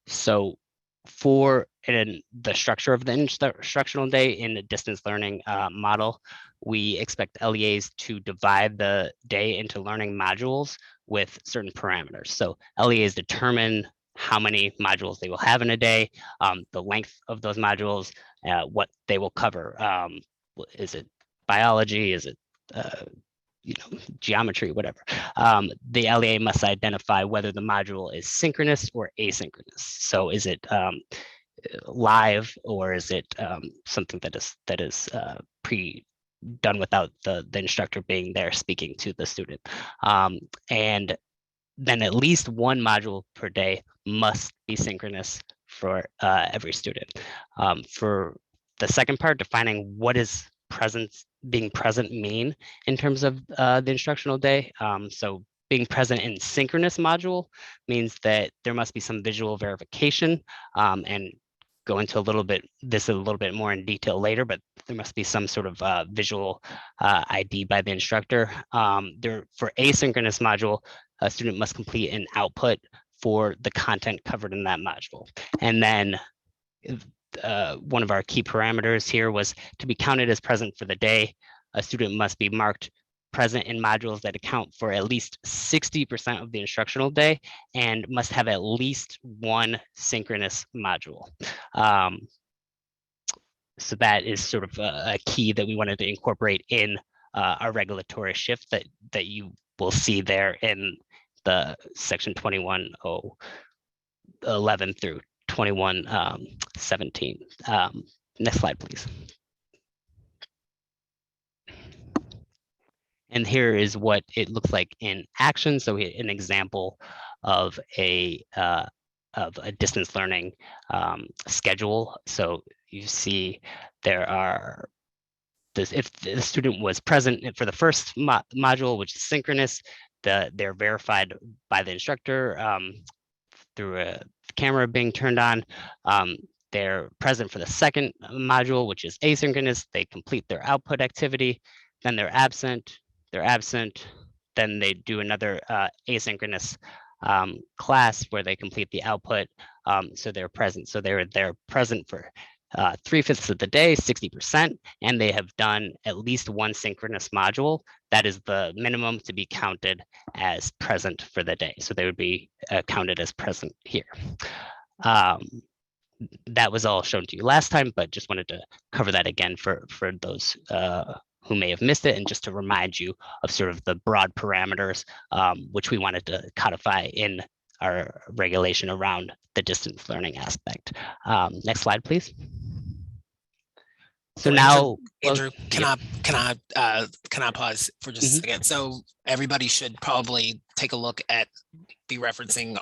N: So for the structure of the instructional day in the distance learning model, we expect LEAs to divide the day into learning modules with certain parameters. So LEAs determine how many modules they will have in a day, the length of those modules, what they will cover. Is it biology? Is it geometry, whatever. The LEA must identify whether the module is synchronous or asynchronous. So is it live, or is it something that is done without the instructor being there speaking to the student? And then at least one module per day must be synchronous for every student. For the second part, defining what is being present mean in terms of the instructional day. So being present in synchronous module means that there must be some visual verification, and go into a little bit more in detail later, but there must be some sort of visual ID by the instructor. For asynchronous module, a student must complete an output for the content covered in that module. And then one of our key parameters here was to be counted as present for the day. A student must be marked present in modules that account for at least 60% of the instructional day and must have at least one synchronous module. So that is sort of a key that we wanted to incorporate in our regulatory shift that you will see there in the section 21.011 through 21.17. Next slide, please. And here is what it looks like in action. So an example of a distance learning schedule. So you see there are if the student was present for the first module, which is synchronous, they're verified by the instructor through a camera being turned on. They're present for the second module, which is asynchronous. They complete their output activity, then they're absent, then they do another asynchronous class where they complete the output. So they're present. So they're present for 3/5 of the day, 60%, and they have done at least one synchronous module. That is the minimum to be counted as present for the day. So they would be counted as present here. That was all shown to you last time, but just wanted to cover that again for those who may have missed it, and just to remind you of sort of the broad parameters which we wanted to codify in our regulation around the distance learning aspect. Next slide, please. So now,
F: Andrew, can I pause for just a second? So everybody should probably take a look at, be referencing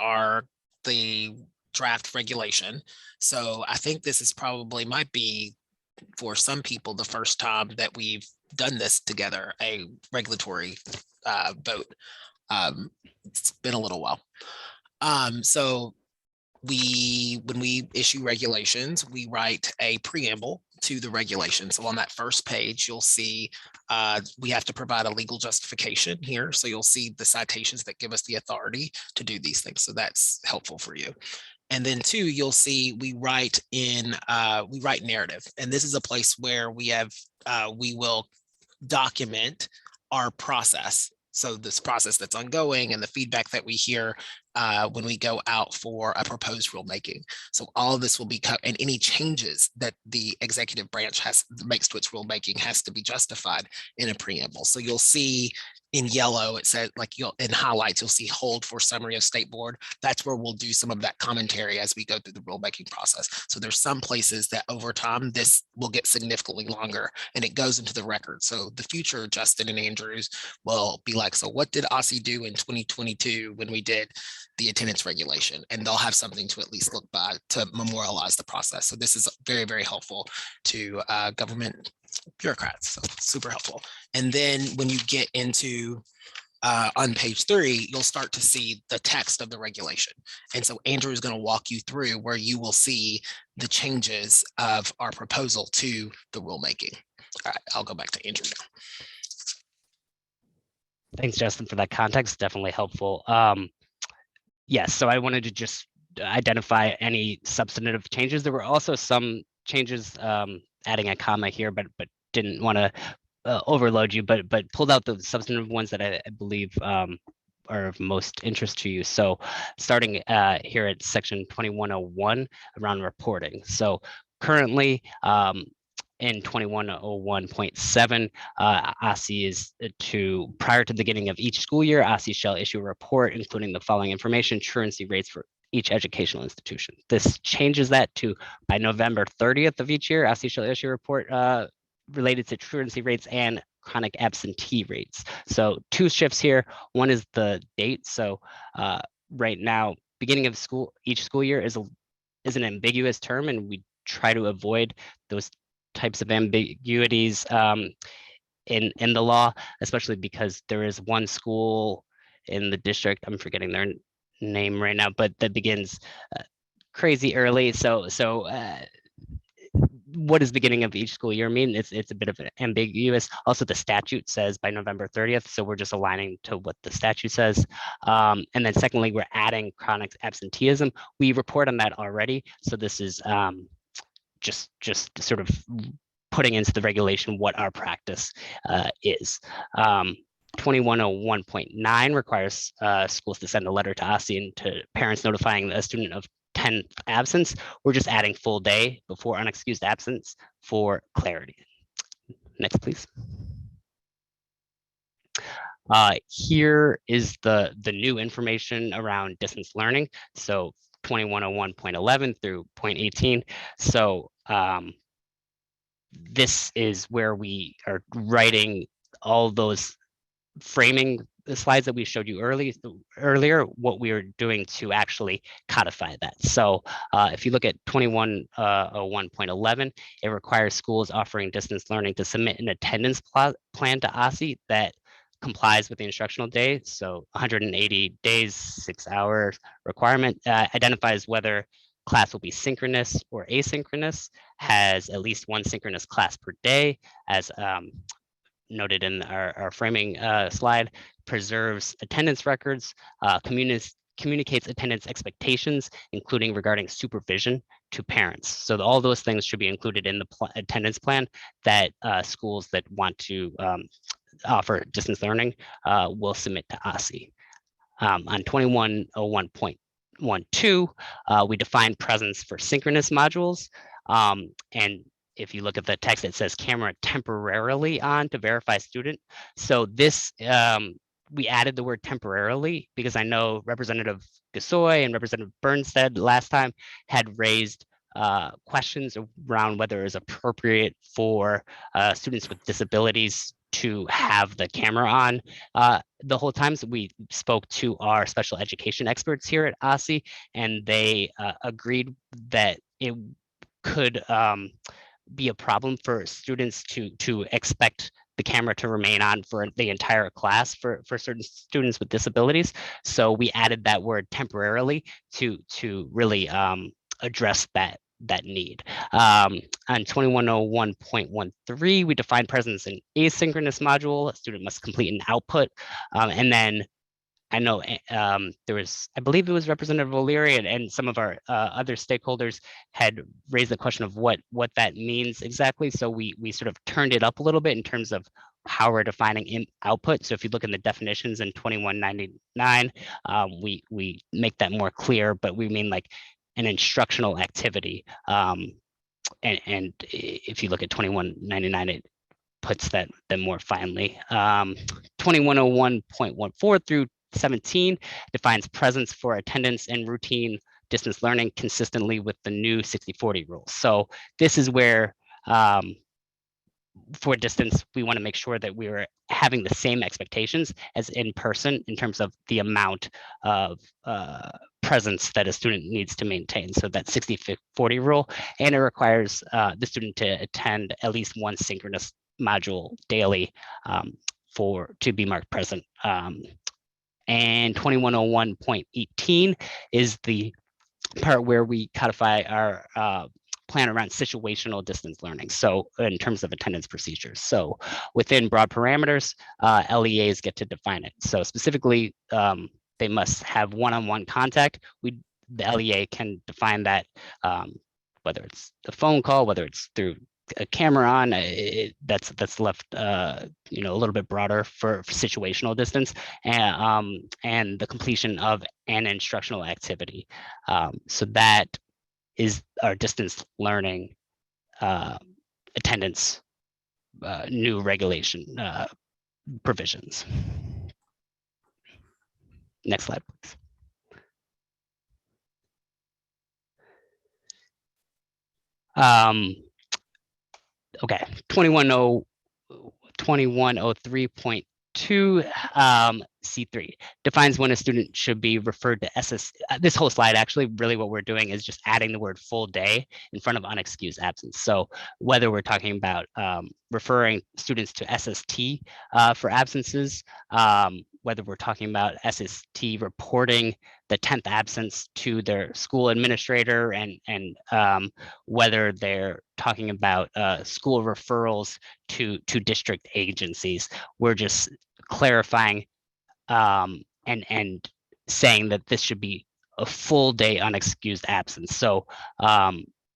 F: the draft regulation. So I think this is probably might be for some people the first time that we've done this together, a regulatory vote. It's been a little while. So when we issue regulations, we write a preamble to the regulation. So on that first page, you'll see we have to provide a legal justification here. So you'll see the citations that give us the authority to do these things. So that's helpful for you. And then two, you'll see we write narrative. And this is a place where we will document our process. So this process that's ongoing and the feedback that we hear when we go out for a proposed rulemaking. So all of this will be and any changes that the executive branch makes to its rulemaking has to be justified in a preamble. So you'll see in yellow, it said, like, in highlights, you'll see hold for summary of state board. That's where we'll do some of that commentary as we go through the rulemaking process. So there's some places that over time, this will get significantly longer and it goes into the record. So the future Justin and Andrews will be like, so what did Aussie do in 2022 when we did the attendance regulation? And they'll have something to at least look by to memorialize the process. So this is very, very helpful to government bureaucrats. So super helpful. And then when you get into on page 3, you'll start to see the text of the regulation. And so Andrew is going to walk you through where you will see the changes of our proposal to the rulemaking. All right, I'll go back to Andrew now.
N: Thanks, Justin, for that context. Definitely helpful. Yes, so I wanted to just identify any substantive changes. There were also some changes, adding a comma here, but didn't want to overload you, but pulled out the substantive ones that I believe are of most interest to you. So starting here at section 2101 around reporting. So currently in 2101.7, Aussie is prior to the beginning of each school year, Aussie shall issue a report including the following information: truancy rates for each educational institution. This changes that to by November 30th of each year, Aussie shall issue a report related to truancy rates and chronic absentee rates. So two shifts here. One is the date. So right now, beginning of school, each school year is an ambiguous term, and we try to avoid those types of ambiguities in the law, especially because there is one school in the district, I'm forgetting their name right now, but that begins crazy early. So what does beginning of each school year mean? It's a bit of an ambiguous. Also, the statute says by November 30th, so we're just aligning to what the statute says. And then secondly, we're adding chronic absenteeism. We report on that already, so this is just sort of putting into the regulation what our practice is. 2101.9 requires schools to send a letter to Aussie and to parents notifying a student of 10th absence. We're just adding full day before unexcused absence for clarity. Next, please. Here is the new information around distance learning. So 2101.11 through 0.18. So this is where we are writing all those framing the slides that we showed you earlier, what we are doing to actually codify that. So if you look at 2101.11, it requires schools offering distance learning to submit an attendance plan to Aussie that complies with the instructional day. So 180 days, 6 hours requirement, identifies whether class will be synchronous or asynchronous, has at least one synchronous class per day, as noted in our framing slide, preserves attendance records, communicates attendance expectations, including regarding supervision to parents. So all those things should be included in the attendance plan that schools that want to offer distance learning will submit to Aussie. On 2101.12, we define presence for synchronous modules, and if you look at the text, it says camera temporarily on to verify student. So this, we added the word temporarily because I know Representative Gasoy and Representative Bernstead last time had raised questions around whether it was appropriate for students with disabilities to have the camera on the whole time. So we spoke to our special education experts here at Aussie, and they agreed that it could be a problem for students to expect the camera to remain on for the entire class for certain students with disabilities. So we added that word temporarily to really address that need. On 2101.13, we define presence in asynchronous module. A student must complete an output, and then I know there was, I believe it was Representative O'Leary and some of our other stakeholders had raised the question of what that means exactly. So we sort of turned it up a little bit in terms of how we're defining output. So if you look in the definitions in 2199, we make that more clear, but we mean like an instructional activity. And if you look at 2199, it puts that more finely. 2101.14 through 17 defines presence for attendance and routine distance learning consistently with the new 60/40 rule. So this is where for distance, we want to make sure that we are having the same expectations as in person in terms of the amount of presence that a student needs to maintain. So that 60/40 rule, and it requires the student to attend at least one synchronous module daily to be marked present. And 2101.18 is the part where we codify our plan around situational distance learning. So in terms of attendance procedures. So within broad parameters, LEAs get to define it. So specifically, they must have one-on-one contact. The LEA can define that, whether it's a phone call, whether it's through a camera on, that's left a little bit broader for situational distance, and the completion of an instructional activity. So that is our distance learning attendance new regulation provisions. Next slide, please. Okay, 2103.2 C3 defines when a student should be referred to SS. This whole slide, actually, really what we're doing is just adding the word full day in front of unexcused absence. So whether we're talking about referring students to SST for absences, whether we're talking about SST reporting the 10th absence to their school administrator, and whether they're talking about school referrals to district agencies. We're just clarifying and saying that this should be a full day unexcused absence. So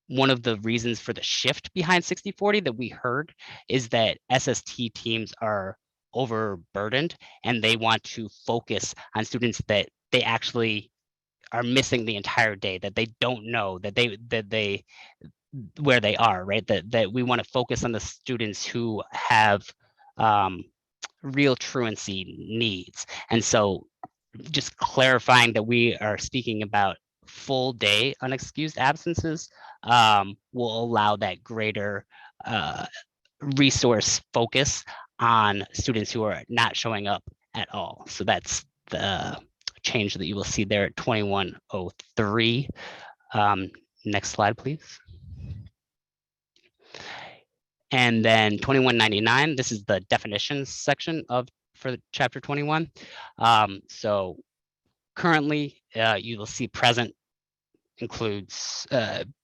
N: one of the reasons for the shift behind 60/40 that we heard is that SST teams are overburdened and they want to focus on students that they actually are missing the entire day, that they don't know that they where they are, right? That we want to focus on the students who have real truancy needs. And so just clarifying that we are speaking about full day unexcused absences will allow that greater resource focus on students who are not showing up at all. So that's the change that you will see there at 2103. Next slide, please. And then 2199, this is the definitions section for chapter 21. So currently, you will see present includes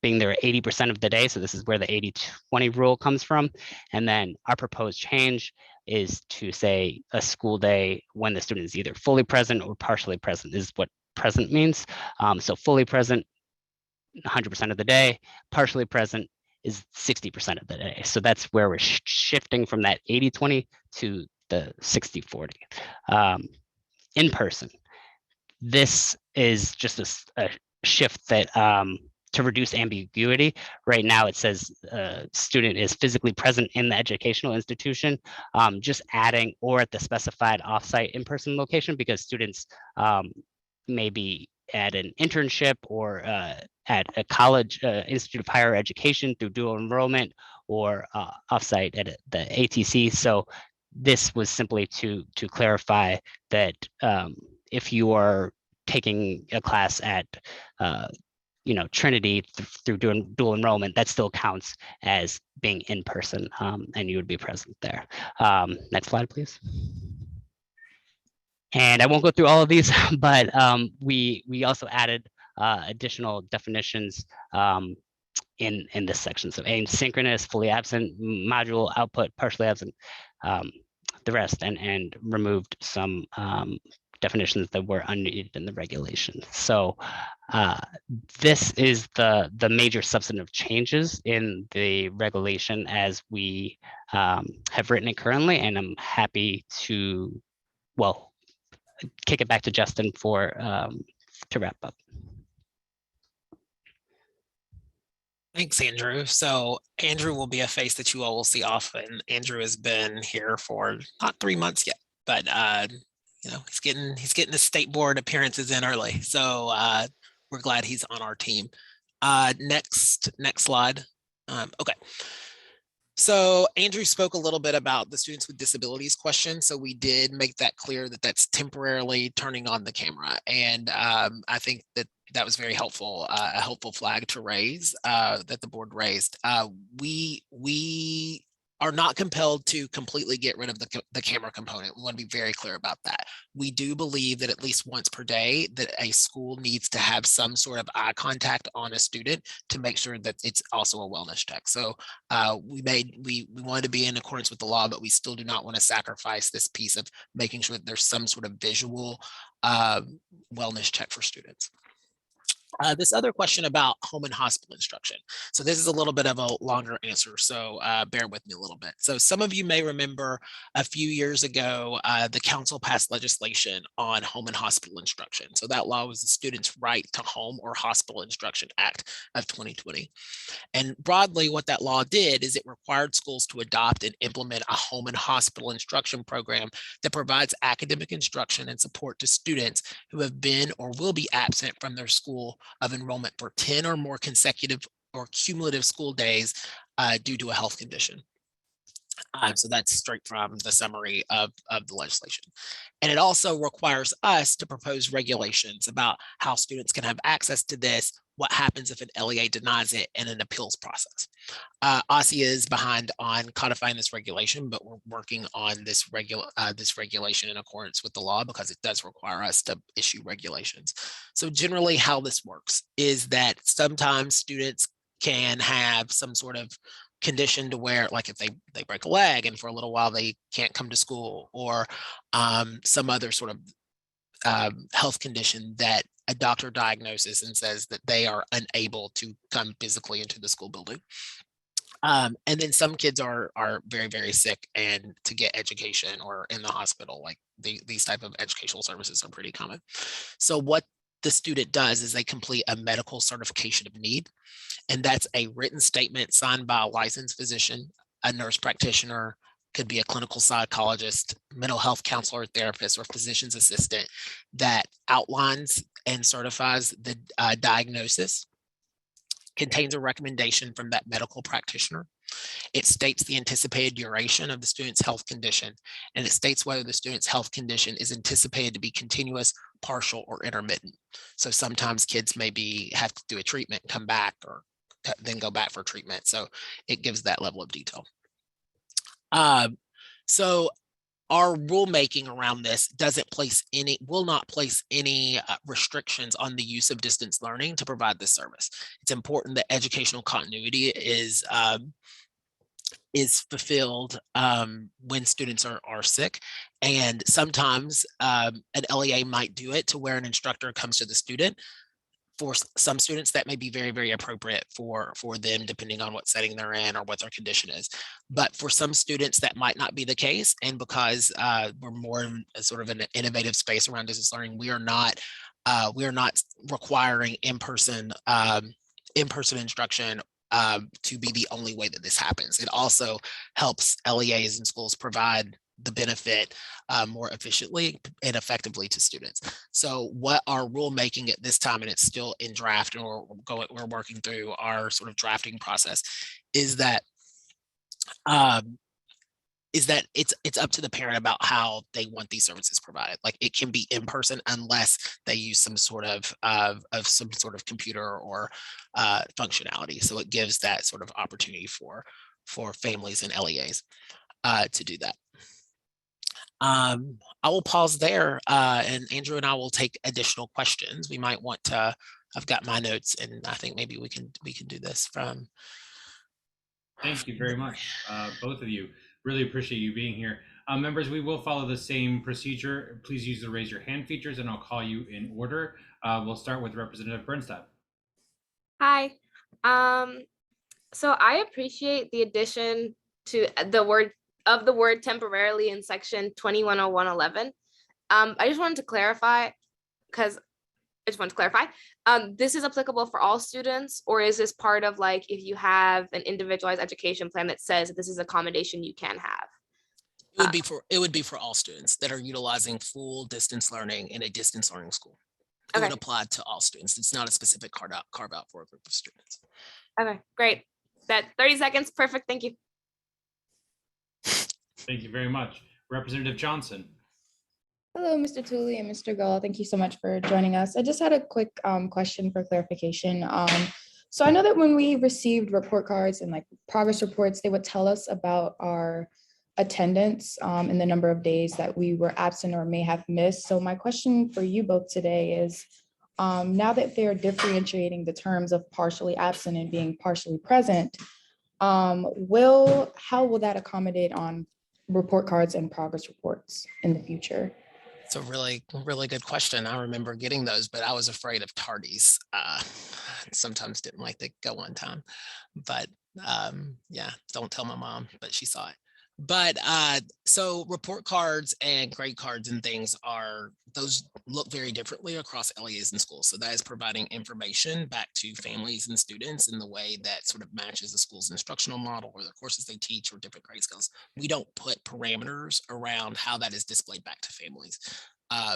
N: being there 80% of the day. So this is where the 80-20 rule comes from. And then our proposed change is to say a school day when the student is either fully present or partially present is what present means. So fully present 100% of the day, partially present is 60% of the day. So that's where we're shifting from that 80-20 to the 60-40. In person, this is just a shift that to reduce ambiguity. Right now it says student is physically present in the educational institution, just adding or at the specified offsite in-person location, because students may be at an internship or at a college institute of higher education through dual enrollment, or offsite at the ATC. So this was simply to clarify that if you are taking a class at Trinity through dual enrollment, that still counts as being in person, and you would be present there. Next slide, please. And I won't go through all of these, but we also added additional definitions in this section. So asynchronous, fully absent, module, output, partially absent, the rest, and removed some definitions that were unneeded in the regulation. So this is the major substantive changes in the regulation as we have written it currently, and I'm happy to, well, kick it back to Justin for to wrap up.
F: Thanks, Andrew. So Andrew will be a face that you all will see often. Andrew has been here for not 3 months yet, but he's getting his state board appearances in early. So we're glad he's on our team. Next slide. Okay. So Andrew spoke a little bit about the students with disabilities question. So we did make that clear that that's temporarily turning on the camera. And I think that was very helpful, a helpful flag to raise that the board raised. We are not compelled to completely get rid of the camera component. We want to be very clear about that. We do believe that at least once per day that a school needs to have some sort of eye contact on a student to make sure that it's also a wellness check. So we wanted to be in accordance with the law, but we still do not want to sacrifice this piece of making sure that there's some sort of visual wellness check for students. This other question about home and hospital instruction. So this is a little bit of a longer answer, so bear with me a little bit. So some of you may remember a few years ago, the council passed legislation on home and hospital instruction. So that law was the Students' Right to Home or Hospital Instruction Act of 2020. And broadly, what that law did is it required schools to adopt and implement a home and hospital instruction program that provides academic instruction and support to students who have been or will be absent from their school of enrollment for 10 or more consecutive or cumulative school days due to a health condition. So that's straight from the summary of the legislation. And it also requires us to propose regulations about how students can have access to this, what happens if an LEA denies it, and an appeals process. Aussie is behind on codifying this regulation, but we're working on this regulation in accordance with the law because it does require us to issue regulations. So generally how this works is that sometimes students can have some sort of condition to where, like if they break a leg and for a little while they can't come to school, or some other sort of health condition that a doctor diagnoses and says that they are unable to come physically into the school building. And then some kids are very, very sick and to get education or in the hospital, like these type of educational services are pretty common. So what the student does is they complete a medical certification of need. And that's a written statement signed by a licensed physician, a nurse practitioner, could be a clinical psychologist, mental health counselor, therapist, or physician's assistant that outlines and certifies the diagnosis, contains a recommendation from that medical practitioner. It states the anticipated duration of the student's health condition, and it states whether the student's health condition is anticipated to be continuous, partial, or intermittent. So sometimes kids maybe have to do a treatment, come back, or then go back for treatment. So it gives that level of detail. So our rulemaking around this will not place any restrictions on the use of distance learning to provide this service. It's important that educational continuity is fulfilled when students are sick. And sometimes an LEA might do it to where an instructor comes to the student. For some students, that may be very, very appropriate for them, depending on what setting they're in or what their condition is. But for some students, that might not be the case. And because we're more in a sort of an innovative space around distance learning, we are not requiring in-person instruction to be the only way that this happens. It also helps LEAs and schools provide the benefit more efficiently and effectively to students. So what our rulemaking at this time, and it's still in draft, and we're working through our sort of drafting process, is that it's up to the parent about how they want these services provided. Like it can be in person unless they use some sort of computer or functionality. So it gives that sort of opportunity for families and LEAs to do that. I will pause there, and Andrew and I will take additional questions. We might want to. I've got my notes, and I think maybe we can do this from.
A: Thank you very much, both of you. Really appreciate you being here. Members, we will follow the same procedure. Please use the raise your hand features, and I'll call you in order. We'll start with Representative Bernstein.
O: Hi. So I appreciate the addition to the word temporarily in section 210111. I just wanted to clarify, this is applicable for all students, or is this part of like if you have an individualized education plan that says that this is accommodation you can have?
F: It would be for all students that are utilizing full distance learning in a distance learning school. It would apply to all students. It's not a specific carve out for a group of students.
O: Okay, great. That 30 seconds, perfect. Thank you.
A: Thank you very much. Representative Johnson.
P: Hello, Mr. Tooley and Mr. Gull. Thank you so much for joining us. I just had a quick question for clarification. So I know that when we received report cards and like progress reports, they would tell us about our attendance and the number of days that we were absent or may have missed. So my question for you both today is, now that they're differentiating the terms of partially absent and being partially present, how will that accommodate on report cards and progress reports in the future?
F: It's a really, really good question. I remember getting those, but I was afraid of tardies. Sometimes didn't like to go on time, but yeah, don't tell my mom, but she saw it. But so report cards and grade cards and things those look very differently across LEAs and schools. So that is providing information back to families and students in the way that sort of matches the school's instructional model or the courses they teach or different grade scales. We don't put parameters around how that is displayed back to families. How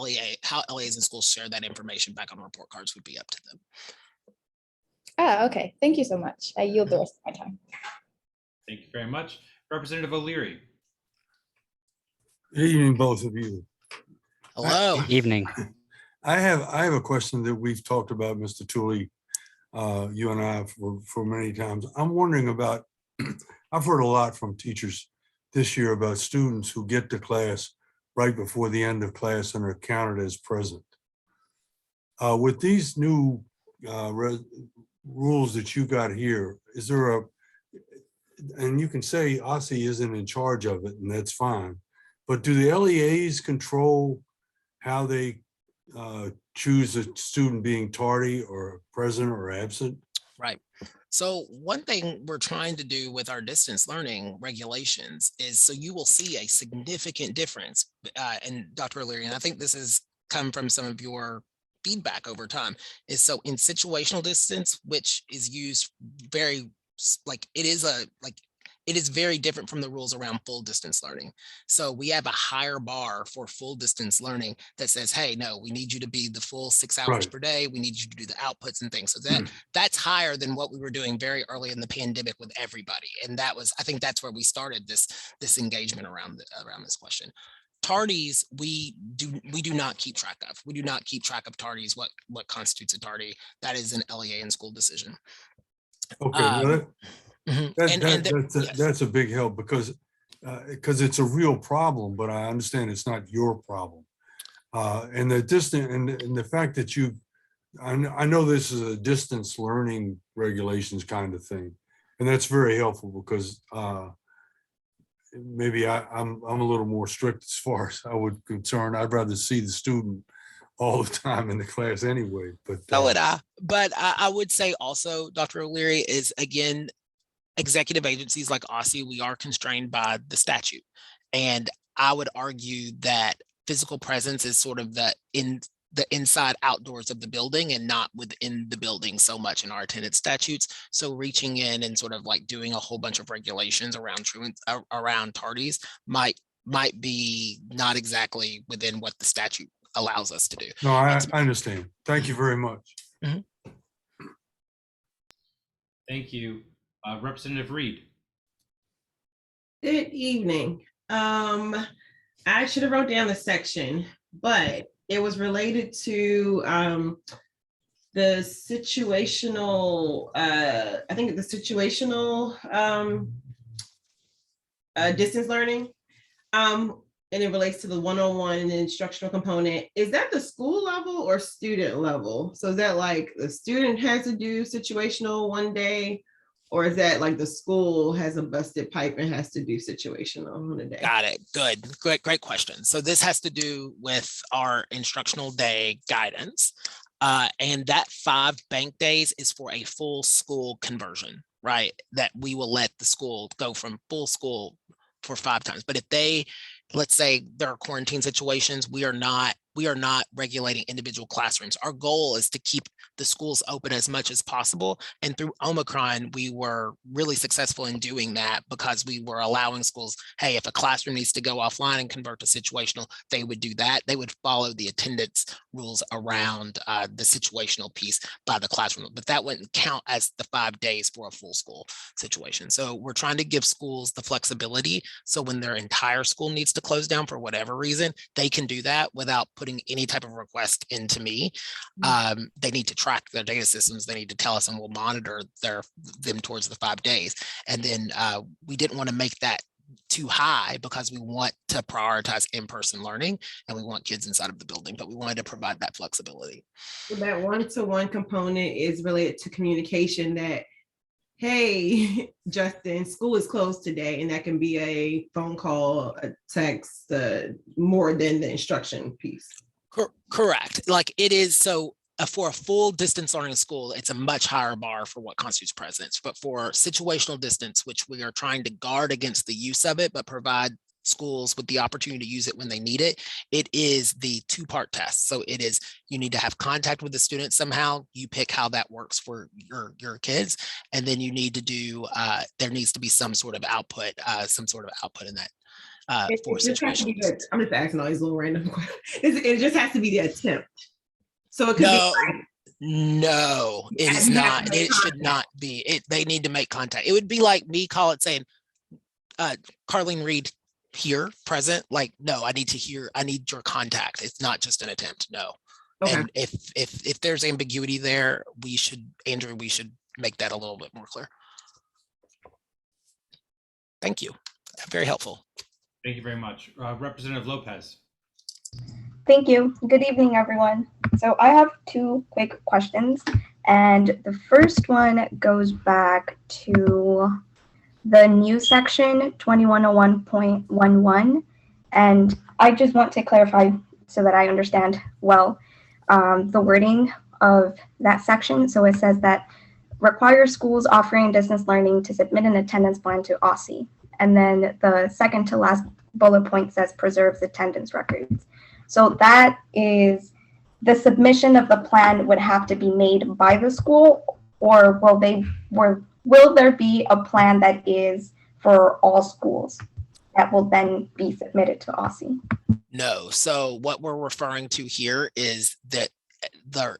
F: LEAs and schools share that information back on report cards would be up to them.
P: Okay. Thank you so much. I yield the rest of my time.
A: Thank you very much. Representative O'Leary.
D: Good evening, both of you.
F: Hello.
N: Evening.
D: I have a question that we've talked about, Mr. Tooley, you and I for many times. I'm wondering about, I've heard a lot from teachers this year about students who get to class right before the end of class and are counted as present. With these new rules that you got here, is there and you can say Aussie isn't in charge of it, and that's fine, but do the LEAs control how they choose a student being tardy or present or absent?
F: Right. So one thing we're trying to do with our distance learning regulations is so you will see a significant difference. And Dr. O'Leary, and I think this has come from some of your feedback over time, is so in situational distance, which is used very it is very different from the rules around full distance learning. So we have a higher bar for full distance learning that says, hey, no, we need you to be the full 6 hours per day. We need you to do the outputs and things. So that's higher than what we were doing very early in the pandemic with everybody. And that was, I think that's where we started this engagement around this question. Tardies, we do not keep track of. We do not keep track of tardies, what constitutes a tardy. That is an LEA and school decision.
D: Okay, that's a big help because it's a real problem, but I understand it's not your problem. And the distance and the fact that I know this is a distance learning regulations kind of thing, and that's very helpful because maybe I'm a little more strict as far as I would concern. I'd rather see the student all the time in the class anyway. But
F: so would I. But I would say also, Dr. O'Leary, is again, executive agencies like Aussie, we are constrained by the statute. And I would argue that physical presence is sort of the inside outdoors of the building and not within the building so much in our attendance statutes. So reaching in and sort of like doing a whole bunch of regulations around tardies might be not exactly within what the statute allows us to do.
D: No, I understand. Thank you very much.
F: Mm-hmm.
A: Thank you. Representative Reed.
C: Good evening. I should have wrote down the section, but it was related to the situational, I think the situational distance learning. And it relates to the one-on-one and the instructional component. Is that the school level or student level? So is that like the student has to do situational one day, or is that like the school has a busted pipe and has to do situational on a day?
F: Got it. Good. Great question. So this has to do with our instructional day guidance. And that 5 bank days is for a full school conversion, right? That we will let the school go from full school for 5 times. But if let's say there are quarantine situations, we are not regulating individual classrooms. Our goal is to keep the schools open as much as possible. And through Omicron, we were really successful in doing that because we were allowing schools, hey, if a classroom needs to go offline and convert to situational, they would do that. They would follow the attendance rules around the situational piece by the classroom, but that wouldn't count as the 5 days for a full school situation. So we're trying to give schools the flexibility. So when their entire school needs to close down for whatever reason, they can do that without putting any type of request into me. They need to track their data systems. They need to tell us, and we'll monitor them towards the 5 days. And then we didn't want to make that too high because we want to prioritize in-person learning and we want kids inside of the building, but we wanted to provide that flexibility.
C: So that one-to-one component is related to communication, that hey, Justin, school is closed today, and that can be a phone call, a text, more than the instruction piece.
F: Correct. Like it is. So for a full distance learning school, it's a much higher bar for what constitutes presence. But for situational distance, which we are trying to guard against the use of it, but provide schools with the opportunity to use it when they need it, it is the two-part test. So it is, you need to have contact with the student somehow. You pick how that works for your kids. And then you need to do, there needs to be some sort of output in that. For situations.
C: I'm just asking all these little random questions. It just has to be the attempt. So it could
F: no, it is not. It should not be. They need to make contact. It would be like me saying, Carlene Reed here, present. Like, no, I need your contact. It's not just an attempt. No. Okay. And if there's ambiguity there, Andrew, we should make that a little bit more clear. Thank you. Very helpful.
A: Thank you very much. Representative Lopez.
Q: Thank you. Good evening, everyone. So I have two quick questions. And the first one goes back to the new section 2101.11. And I just want to clarify so that I understand well the wording of that section. So it says that requires schools offering distance learning to submit an attendance plan to Aussie. And then the second to last bullet point says preserves attendance records. So that is the submission of the plan would have to be made by the school, or will there be a plan that is for all schools that will then be submitted to Aussie?
F: No. So what we're referring to here is that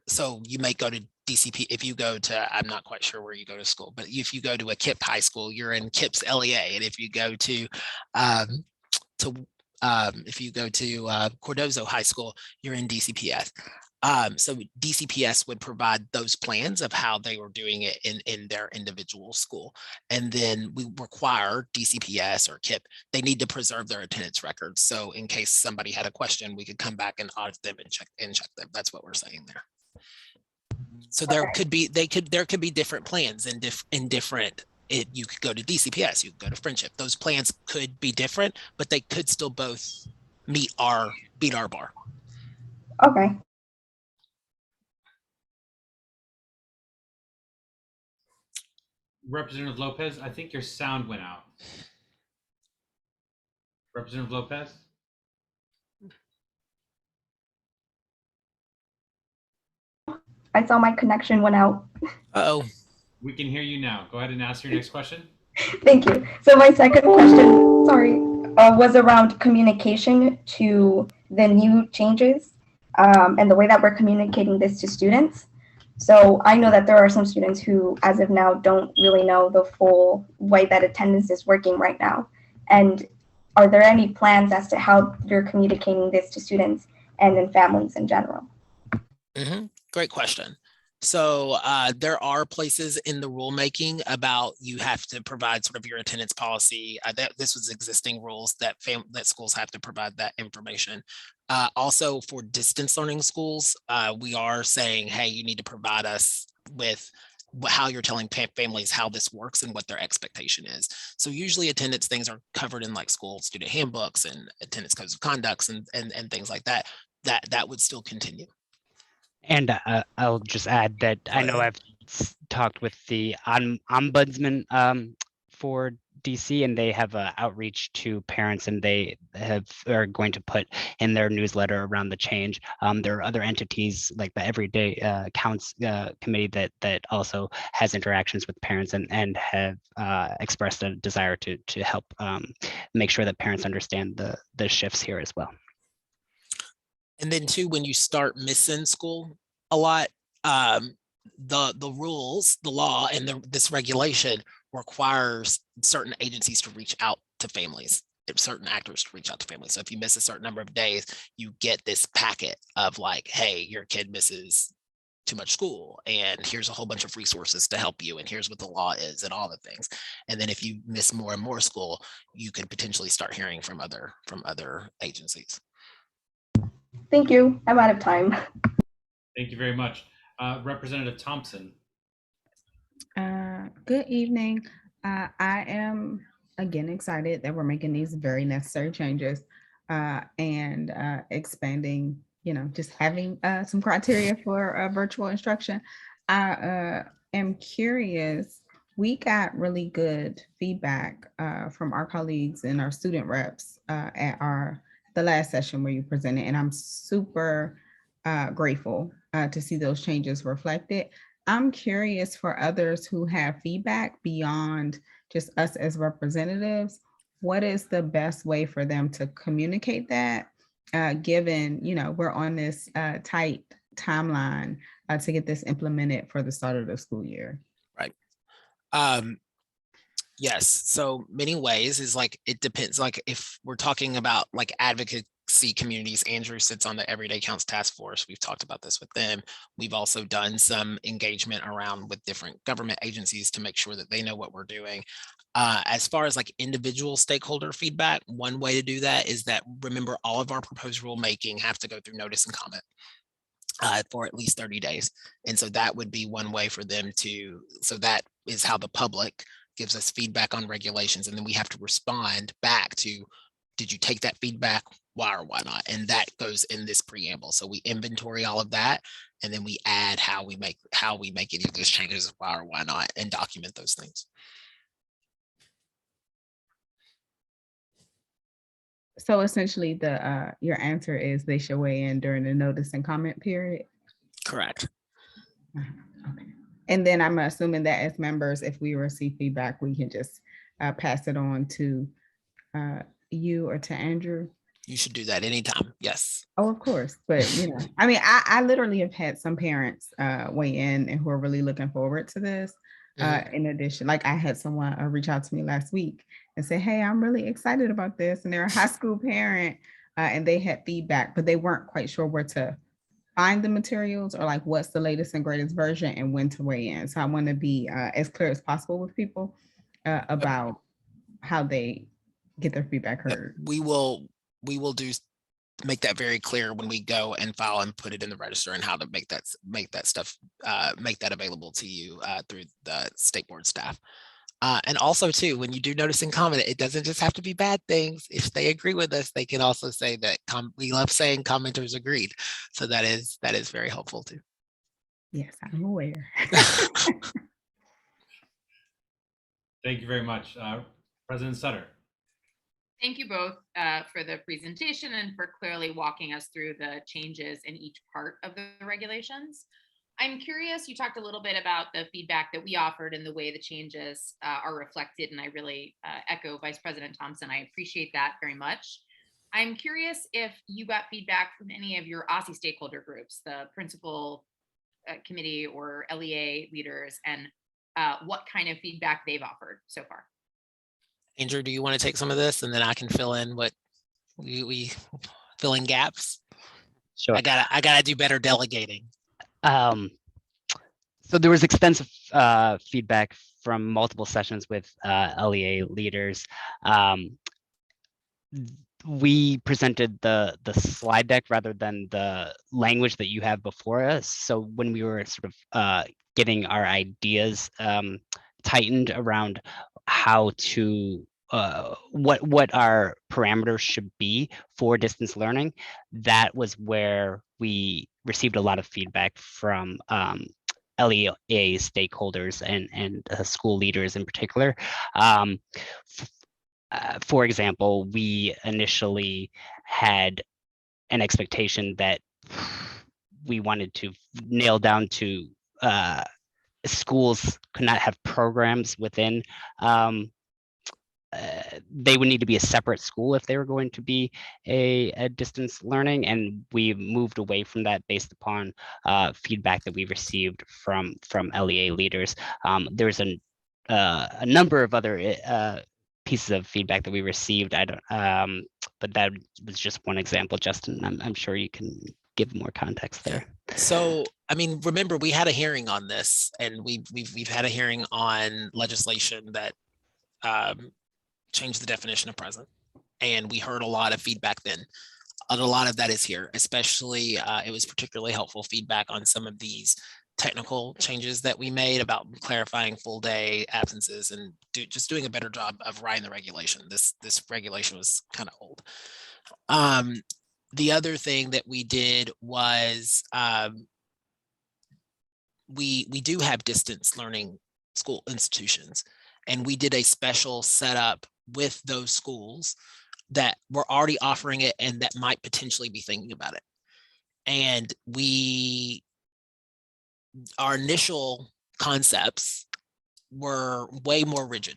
F: so you may go to DCP, if you go to, I'm not quite sure where you go to school, but if you go to a KIPP high school, you're in KIPP's LEA. And if you go to Cardozo High School, you're in DCPS. So DCPS would provide those plans of how they were doing it in their individual school. And then we require DCPS or KIPP, they need to preserve their attendance records. So in case somebody had a question, we could come back and audit them and check them. That's what we're saying there. So there could be different plans in different. You could go to DCPS, you could go to Friendship. Those plans could be different, but they could still both beat our bar.
Q: Okay.
A: Representative Lopez, I think your sound went out. Representative Lopez?
Q: I saw my connection went out.
F: Uh-oh.
A: We can hear you now. Go ahead and ask your next question.
Q: Thank you. So my second question, was around communication to the new changes and the way that we're communicating this to students. So I know that there are some students who, as of now, don't really know the full way that attendance is working right now. And are there any plans as to how you're communicating this to students and in families in general?
F: Mm-hmm. Great question. So there are places in the rulemaking about you have to provide sort of your attendance policy. This was existing rules that schools have to provide that information. Also for distance learning schools, we are saying, hey, you need to provide us with how you're telling families how this works and what their expectation is. So usually attendance things are covered in like school student handbooks and attendance codes of conducts and things like that. That would still continue.
N: And I'll just add that I know I've talked with the ombudsman for DC, and they have outreach to parents, and they are going to put in their newsletter around the change. There are other entities like the Everyday Counts Committee that also has interactions with parents and have expressed a desire to help make sure that parents understand the shifts here as well.
F: And then too, when you start missing school a lot, the rules, the law, and this regulation requires certain agencies to reach out to families, certain actors to reach out to families. So if you miss a certain number of days, you get this packet of like, hey, your kid misses too much school, and here's a whole bunch of resources to help you, and here's what the law is and all the things. And then if you miss more and more school, you could potentially start hearing from other agencies.
Q: Thank you. I'm out of time.
A: Thank you very much. Representative Thompson.
K: Good evening. I am again excited that we're making these very necessary changes and expanding, just having some criteria for virtual instruction. I am curious. We got really good feedback from our colleagues and our student reps at the last session where you presented, and I'm super grateful to see those changes reflected. I'm curious for others who have feedback beyond just us as representatives, what is the best way for them to communicate that, given, we're on this tight timeline to get this implemented for the start of the school year?
F: Right. Yes, so many ways is like, it depends, like if we're talking about like advocacy communities, Andrew sits on the Everyday Counts Task Force. We've talked about this with them. We've also done some engagement around with different government agencies to make sure that they know what we're doing. As far as like individual stakeholder feedback, one way to do that is that, remember, all of our proposed rulemaking have to go through notice and comment for at least 30 days. And so that would be one way for them to, so that is how the public gives us feedback on regulations. And then we have to respond back to, did you take that feedback? Why or why not? And that goes in this preamble. So we inventory all of that, and then we add how we make any of those changes, why or why not, and document those things.
K: So essentially your answer is they should weigh in during the notice and comment period?
F: Correct.
K: Okay. And then I'm assuming that as members, if we receive feedback, we can just pass it on to you or to Andrew?
F: You should do that anytime. Yes.
K: Oh, of course. But, I mean, I literally have had some parents weigh in and who are really looking forward to this. In addition, like I had someone reach out to me last week and say, hey, I'm really excited about this. And they're a high school parent and they had feedback, but they weren't quite sure where to find the materials or like what's the latest and greatest version and when to weigh in. So I want to be as clear as possible with people about how they get their feedback heard.
F: We will make that very clear when we go and file and put it in the register, and how to make that available to you through the state board staff. And also too, when you do notice and comment, it doesn't just have to be bad things. If they agree with us, they can also say that we love saying commenters agreed. So that is very helpful too.
K: Yes, I'm aware.
A: Thank you very much. President Sutter.
B: Thank you both for the presentation and for clearly walking us through the changes in each part of the regulations. I'm curious, you talked a little bit about the feedback that we offered and the way the changes are reflected, and I really echo Vice President Thompson. I appreciate that very much. I'm curious if you got feedback from any of your Aussie stakeholder groups, the principal committee or LEA leaders, and what kind of feedback they've offered so far.
F: Andrew, do you want to take some of this, and then I can fill in what we fill in gaps?
N: Sure.
F: I gotta do better delegating.
N: So there was extensive feedback from multiple sessions with LEA leaders. We presented the slide deck rather than the language that you have before us. So when we were sort of getting our ideas tightened around how to what our parameters should be for distance learning, that was where we received a lot of feedback from LEA stakeholders and school leaders in particular. For example, we initially had an expectation that we wanted to nail down to schools could not have programs within. They would need to be a separate school if they were going to be a distance learning, and we moved away from that based upon feedback that we received from LEA leaders. There's a number of other pieces of feedback that we received. But that was just one example. Justin, I'm sure you can give more context there.
F: So, I mean, remember, we had a hearing on this, and we've had a hearing on legislation that changed the definition of present, and we heard a lot of feedback then. And a lot of that is here, especially it was particularly helpful feedback on some of these technical changes that we made about clarifying full day absences and just doing a better job of writing the regulation. This regulation was kind of old. The other thing that we did was we do have distance learning school institutions, and we did a special setup with those schools that were already offering it and that might potentially be thinking about it. And our initial concepts were way more rigid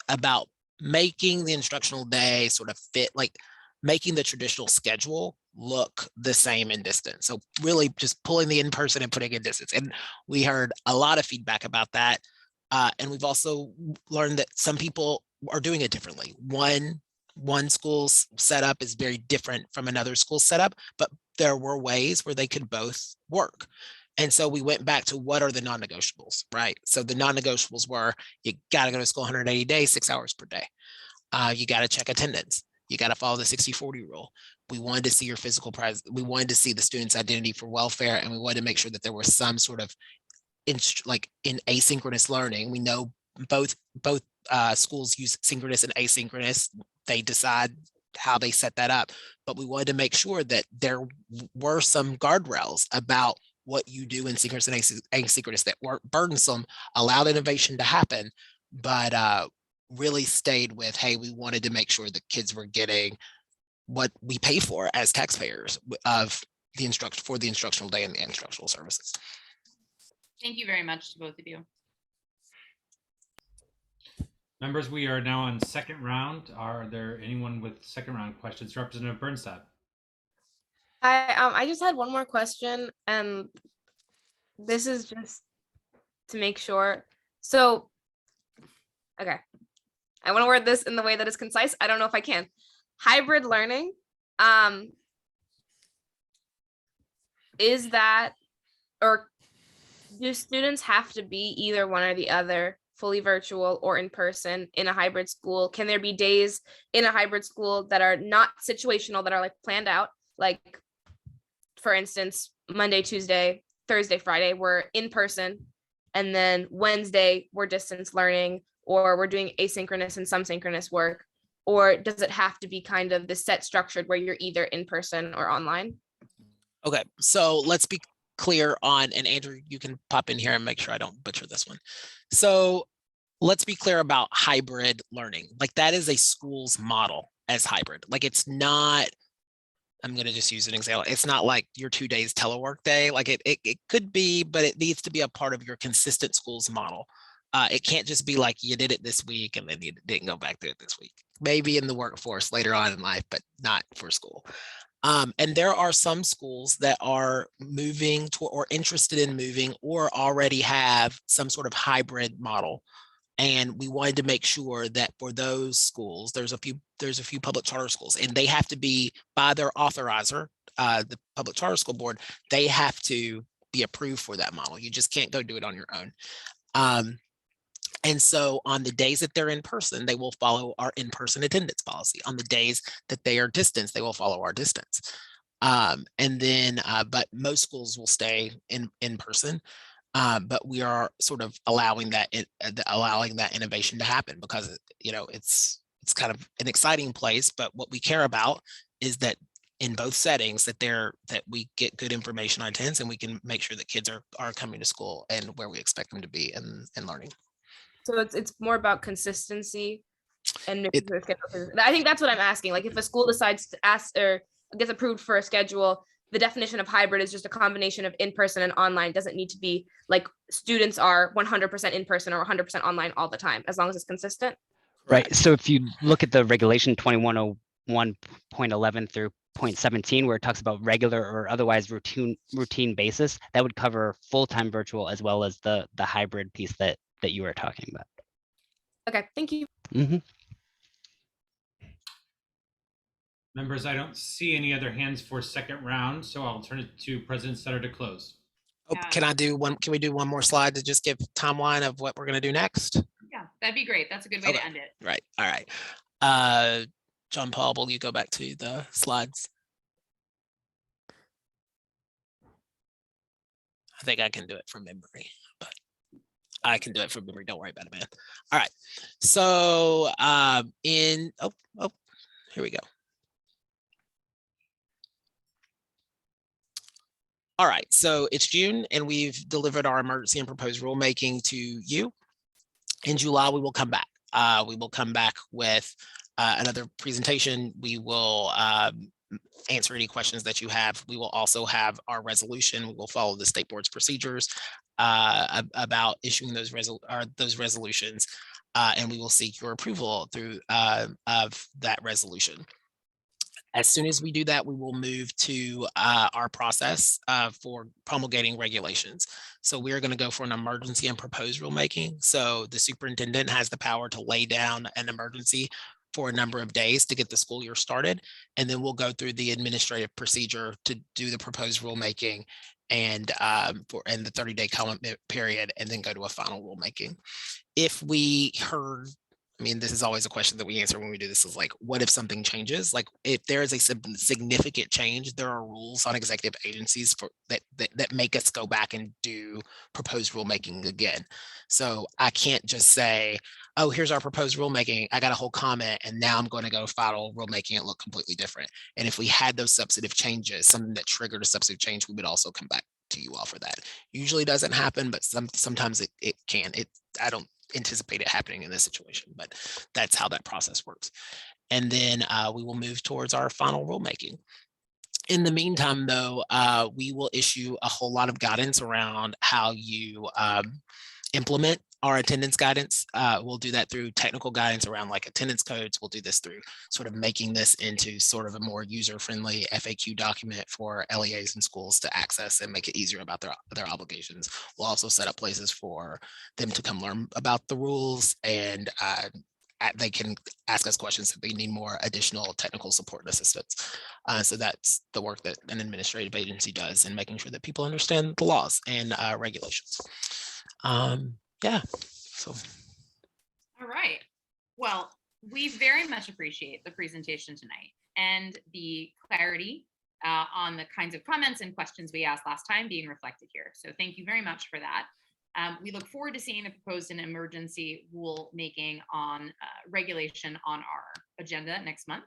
F: about making the instructional day sort of fit, like making the traditional schedule look the same in distance. So really just pulling the in-person and putting in distance. And we heard a lot of feedback about that. And we've also learned that some people are doing it differently. One school's setup is very different from another school's setup, but there were ways where they could both work. And so we went back to what are the non-negotiables, right? So the non-negotiables were, you got to go to school 180 days, 6 hours per day. You got to check attendance. You got to follow the 60-40 rule. We wanted to see your physical presence. We wanted to see the student's identity for welfare. And we wanted to make sure that there was some sort of in asynchronous learning. We know both schools use synchronous and asynchronous. They decide how they set that up. But we wanted to make sure that there were some guardrails about what you do in synchronous and asynchronous that weren't burdensome, allowed innovation to happen, but really stayed with, hey, we wanted to make sure that kids were getting what we pay for as taxpayers of the for the instructional day and the instructional services.
B: Thank you very much to both of you.
A: Members, we are now on second round. Are there anyone with second round questions? Representative Bernstein.
O: I just had one more question, and this is just to make sure. So, okay, I want to word this in the way that is concise. I don't know if I can. Hybrid learning, is that, or do students have to be either one or the other, fully virtual or in person in a hybrid school? Can there be days in a hybrid school that are not situational, that are like planned out? Like, for instance, Monday, Tuesday, Thursday, Friday, we're in person, and then Wednesday, we're distance learning, or we're doing asynchronous and some synchronous work? Or does it have to be kind of the set structured where you're either in person or online?
F: Okay, so let's be clear on, and Andrew, you can pop in here and make sure I don't butcher this one. So let's be clear about hybrid learning. Like, that is a school's model as hybrid. Like, it's not, I'm going to just use an example. It's not like your 2 days telework day. Like it could be, but it needs to be a part of your consistent school's model. It can't just be like you did it this week and then you didn't go back to it this week. Maybe in the workforce later on in life, but not for school. And there are some schools that are moving to, or interested in moving, or already have some sort of hybrid model. And we wanted to make sure that for those schools, there's a few public charter schools, and they have to be, by their authorizer, the public charter school board, they have to be approved for that model. You just can't go do it on your own. And so on the days that they're in person, they will follow our in-person attendance policy. On the days that they are distance, they will follow our distance. And then, but most schools will stay in person. But we are sort of allowing that innovation to happen, because it's kind of an exciting place. But what we care about is that in both settings that we get good information on attendance, and we can make sure that kids are coming to school and where we expect them to be and learning.
O: So it's more about consistency and I think that's what I'm asking. Like, if a school decides to ask or gets approved for a schedule, the definition of hybrid is just a combination of in-person and online. It doesn't need to be like students are 100% in person or 100% online all the time, as long as it's consistent.
N: Right. So if you look at the regulation 2101.11 through 0.17, where it talks about regular or otherwise routine basis, that would cover full-time virtual as well as the hybrid piece that you were talking about.
O: Okay, thank you.
N: Mm-hmm.
A: Members, I don't see any other hands for second round, so I'll turn it to President Sutter to close.
F: Oh, can we do one more slide to just give timeline of what we're going to do next?
B: Yeah, that'd be great. That's a good way to end it.
F: Right. All right. John Paul, will you go back to the slides? I think I can do it from memory, but I can do it from memory. Don't worry about it, man. All right. So here we go. All right, so it's June and we've delivered our emergency and proposed rulemaking to you. In July, we will come back. We will come back with another presentation. We will answer any questions that you have. We will also have our resolution. We will follow the state board's procedures about issuing those resolutions, and we will seek your approval through of that resolution. As soon as we do that, we will move to our process for promulgating regulations. So we are going to go for an emergency and proposed rulemaking. So the superintendent has the power to lay down an emergency for a number of days to get the school year started. And then we'll go through the administrative procedure to do the proposed rulemaking and the 30-day comment period, and then go to a final rulemaking. If we heard, I mean, this is always a question that we answer when we do this, is like, what if something changes? Like, if there is a significant change, there are rules on executive agencies for that make us go back and do proposed rulemaking again. So I can't just say, oh, here's our proposed rulemaking, I got a whole comment, and now I'm going to go final rulemaking and look completely different. And if we had those substantive changes, something that triggered a substantive change, we would also come back to you all for that. Usually doesn't happen, but sometimes it can. I don't anticipate it happening in this situation, but that's how that process works. And then we will move towards our final rulemaking. In the meantime, though, we will issue a whole lot of guidance around how you implement our attendance guidance. We'll do that through technical guidance around like attendance codes. We'll do this through sort of making this into sort of a more user-friendly FAQ document for LEAs and schools to access and make it easier about their obligations. We'll also set up places for them to come learn about the rules, and they can ask us questions if they need more additional technical support and assistance. So that's the work that an administrative agency does in making sure that people understand the laws and regulations. Yeah, so.
B: All right. Well, we very much appreciate the presentation tonight and the clarity on the kinds of comments and questions we asked last time being reflected here. So thank you very much for that. We look forward to seeing the proposed and emergency rulemaking on regulation on our agenda next month.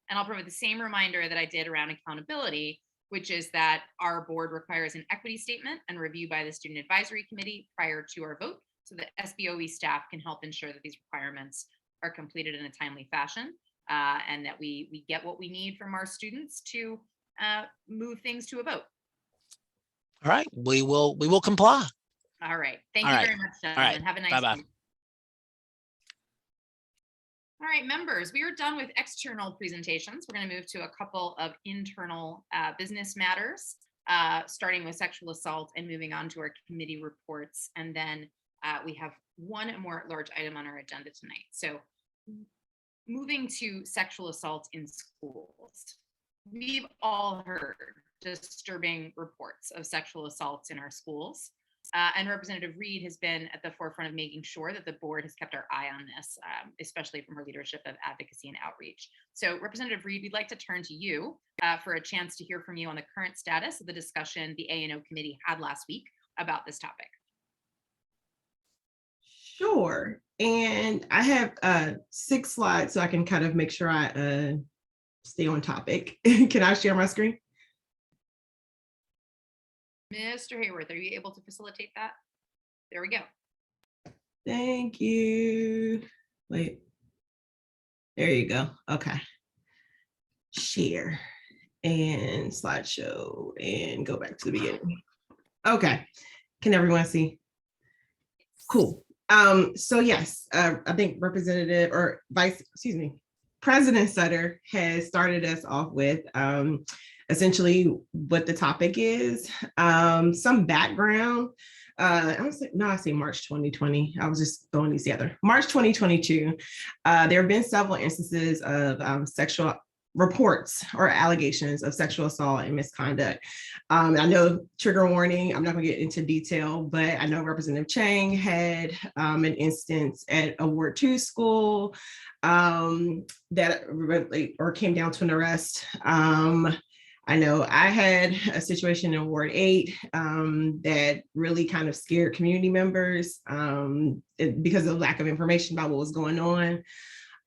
B: And I'll provide the same reminder that I did around accountability, which is that our board requires an equity statement and review by the Student Advisory Committee prior to our vote, so that SBOE staff can help ensure that these requirements are completed in a timely fashion, and that we get what we need from our students to move things to a vote.
F: All right, we will comply.
B: All right, thank you very much, gentlemen.
F: All right.
B: Have a nice
F: Bye-bye.
B: week. All right, members, we are done with external presentations. We're going to move to a couple of internal business matters, starting with sexual assault and moving on to our committee reports. And then we have one more large item on our agenda tonight. So moving to sexual assault in schools. We've all heard disturbing reports of sexual assaults in our schools. And Representative Reed has been at the forefront of making sure that the board has kept our eye on this, especially from her leadership of advocacy and outreach. So Representative Reed, we'd like to turn to you for a chance to hear from you on the current status of the discussion the A&O committee had last week about this topic.
C: Sure. And I have 6 slides so I can kind of make sure I stay on topic. Can I share my screen?
B: Mr. Hayworth, are you able to facilitate that? There we go.
C: Thank you. Wait. There you go. Okay. Share and slideshow and go back to the beginning. Okay. Can everyone see? Cool. So yes, I think President Sutter has started us off with essentially what the topic is, some background. I say March 2020. I was just throwing these together. March 2022, there have been several instances of sexual reports or allegations of sexual assault and misconduct. I know, trigger warning, I'm not gonna get into detail, but I know Representative Chang had an instance at a Ward 2 school that really, or came down to an arrest. I know I had a situation in Ward 8 that really kind of scared community members because of lack of information about what was going on.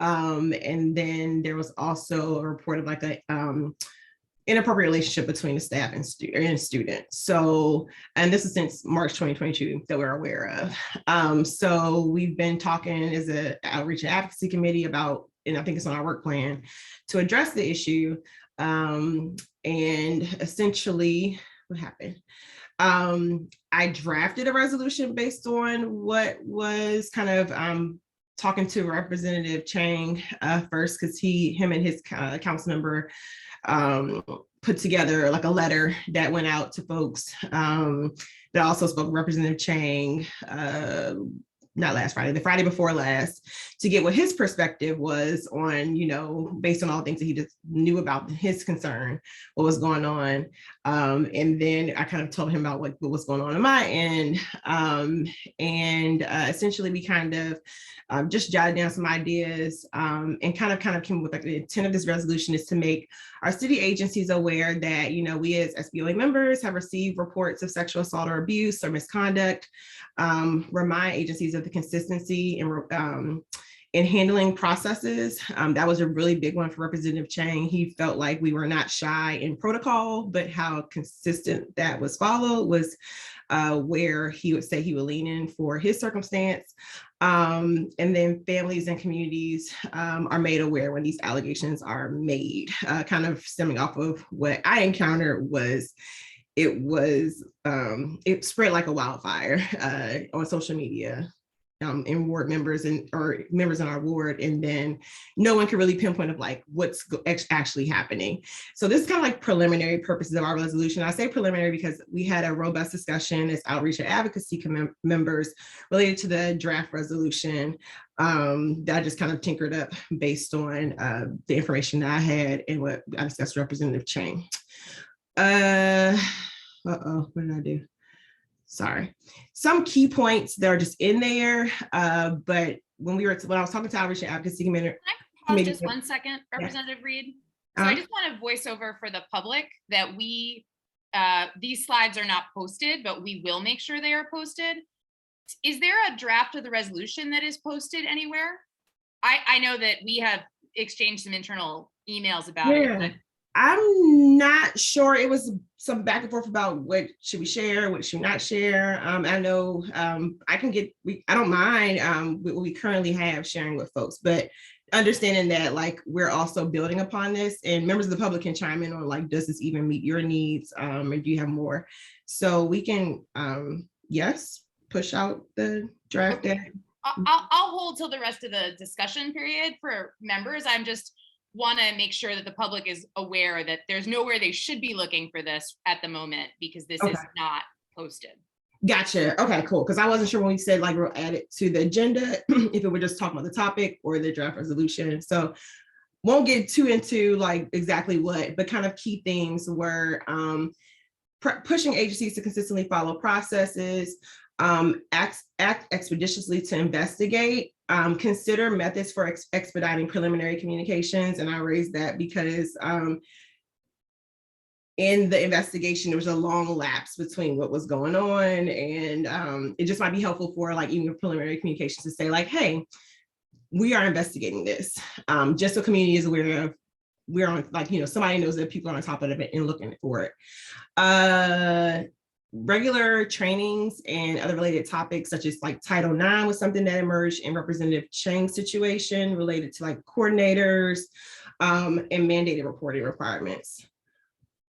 C: And then there was also a report of like a inappropriate relationship between the staff and students. So, and this is since March 2022 that we're aware of. So we've been talking as an outreach and advocacy committee about, and I think it's on our work plan, to address the issue. And essentially, what happened? I drafted a resolution based on what was kind of talking to Representative Chang first, because him and his council member put together like a letter that went out to folks that also spoke with Representative Chang, not last Friday, the Friday before last, to get what his perspective was on, you know, based on all things that he just knew about his concern, what was going on. And then I kind of told him about what was going on my end. Essentially we kind of just jotted down some ideas and kind of came with like the intent of this resolution is to make our city agencies aware that, you know, we as SBOE members have received reports of sexual assault or abuse or misconduct, remind agencies of the consistency in handling processes. That was a really big one for Representative Chang. He felt like we were not shy in protocol, but how consistent that was followed was where he would say he would lean in for his circumstance. And then families and communities are made aware when these allegations are made, kind of stemming off of what I encountered was it spread like a wildfire on social media in ward members or members in our ward, and then no one could really pinpoint of like what's actually happening. So this is kind of like preliminary purposes of our resolution. I say preliminary because we had a robust discussion as outreach and advocacy members related to the draft resolution that I just kind of tinkered up based on the information that I had and what I discussed with Representative Chang. What did I do? Sorry. Some key points that are just in there, but when I was talking to outreach and advocacy committee.
B: Pause just 1 second, Representative Reed. So I just want to voice over for the public that these slides are not posted, but we will make sure they are posted. Is there a draft of the resolution that is posted anywhere? I know that we have exchanged some internal emails about it. But
C: I'm not sure. It was some back and forth about what should we share, what should we not share. I know I don't mind what we currently have sharing with folks, but understanding that like we're also building upon this and members of the public can chime in on like, does this even meet your needs? Or do you have more? So we can, yes, push out the draft.
B: Okay. I'll hold till the rest of the discussion period for members. I'm just want to make sure that the public is aware that there's nowhere they should be looking for this at the moment because this is not posted.
C: Gotcha. Okay, cool. Because I wasn't sure when we said like we'll add it to the agenda, if it were just talking about the topic or the draft resolution. So won't get too into like exactly what, but kind of key things were pushing agencies to consistently follow processes, act expeditiously to investigate, consider methods for expediting preliminary communications. And I raised that because in the investigation, there was a long lapse between what was going on. And it just might be helpful for like even preliminary communications to say like, hey, we are investigating this. Just so community is aware of, we're on like, you know, somebody knows that people are on top of it and looking for it. Regular trainings and other related topics such as like Title IX was something that emerged in Representative Chang's situation related to like coordinators and mandated reporting requirements.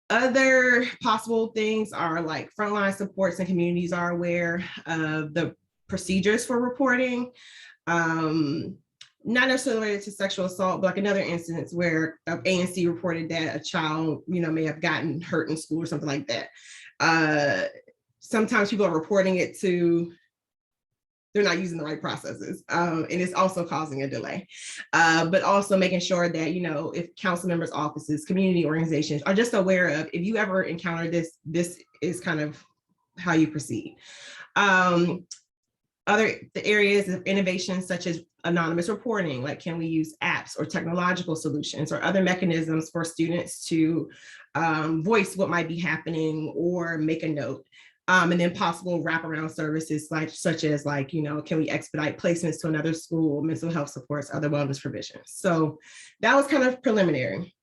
C: Other possible things are like frontline supports and communities are aware of the procedures for reporting. Not necessarily related to sexual assault, but like another instance where ANC reported that a child, you know, may have gotten hurt in school or something like that. Sometimes people are reporting it to, they're not using the right processes. And it's also causing a delay. But also making sure that, you know, if council members' offices, community organizations are just aware of, if you ever encounter this, this is kind of how you proceed. the areas of innovation such as anonymous reporting, like can we use apps or technological solutions or other mechanisms for students to voice what might be happening or make a note. And then possible wraparound services such as can we expedite placements to another school, mental health supports, other wellness provisions. So that was kind of preliminary.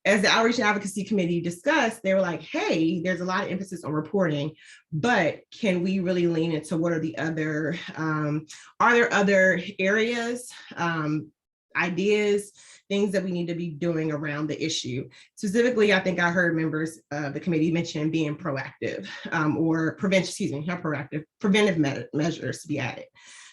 C: As the Outreach and Advocacy Committee discussed, they were like, hey, there's a lot of emphasis on reporting, but can we really lean into what are the other, are there other areas, ideas, things that we need to be doing around the issue? Specifically, I think I heard members of the committee mention being proactive or preventive measures to be added.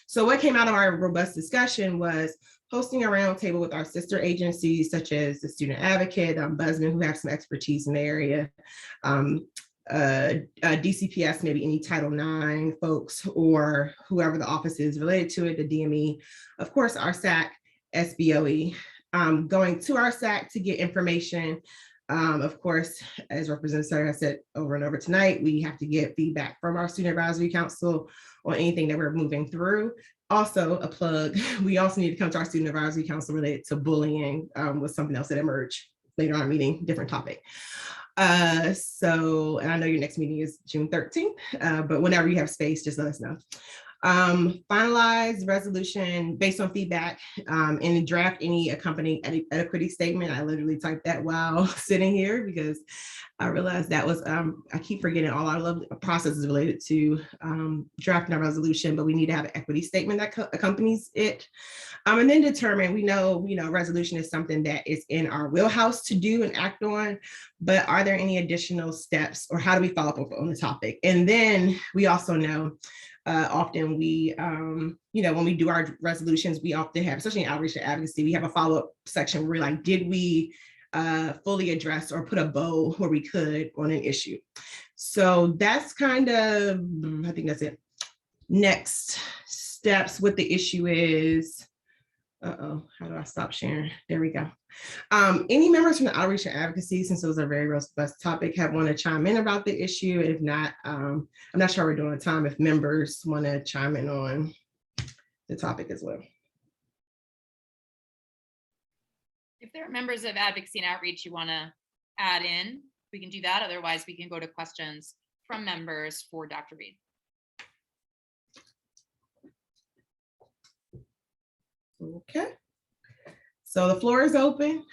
C: So what came out of our robust discussion was hosting a roundtable with our sister agencies, such as the Student Advocate, Ombudsman, who have some expertise in the area, DCPS, maybe any Title IX folks, or whoever the office is related to it, the DME, of course, our SAC, SBOE, going to our SAC to get information. Of course, as Representative Sutter has said over and over tonight, we have to get feedback from our Student Advisory Council on anything that we're moving through. Also, a plug, we also need to come to our Student Advisory Council related to bullying, was something else that emerged later on meeting, different topic. So, and I know your next meeting is June 13th, but whenever you have space, just let us know. Finalized resolution based on feedback and draft any accompanying equity statement. I literally typed that while sitting here because I realized that was, I keep forgetting all our lovely processes related to drafting a resolution, but we need to have an equity statement that accompanies it. And then determine, we know, resolution is something that is in our wheelhouse to do and act on, but are there any additional steps or how do we follow up on the topic? And then we also know often we, when we do our resolutions, we often have, especially in outreach and advocacy, we have a follow-up section where we're like, did we fully address or put a bow where we could on an issue? So that's kind of, I think that's it. Next steps with the issue is, how do I stop sharing? There we go. Any members from the outreach and advocacy, since it was a very robust topic, have want to chime in about the issue? If not, I'm not sure we're doing time if members want to chime in on the topic as well.
B: If there are members of advocacy and outreach you want to add in, we can do that. Otherwise, we can go to questions from members for Dr. Reed.
C: Okay, so the floor is open.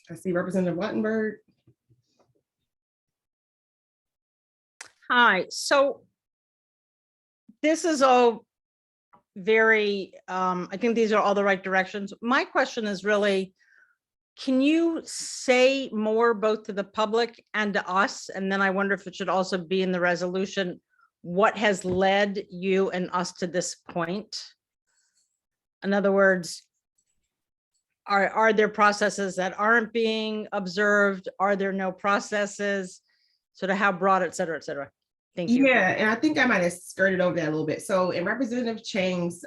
C: I see Representative Wattenberg.
J: Hi, so this is all very, I think these are all the right directions. My question is really, can you say more both to the public and to us? And then I wonder if it should also be in the resolution, what has led you and us to this point? In other words, are there processes that aren't being observed? Are there no processes? Sort of how broad, et cetera, et cetera. Thank you.
C: Yeah, and I think I might have skirted over that a little bit. So in Representative Chang's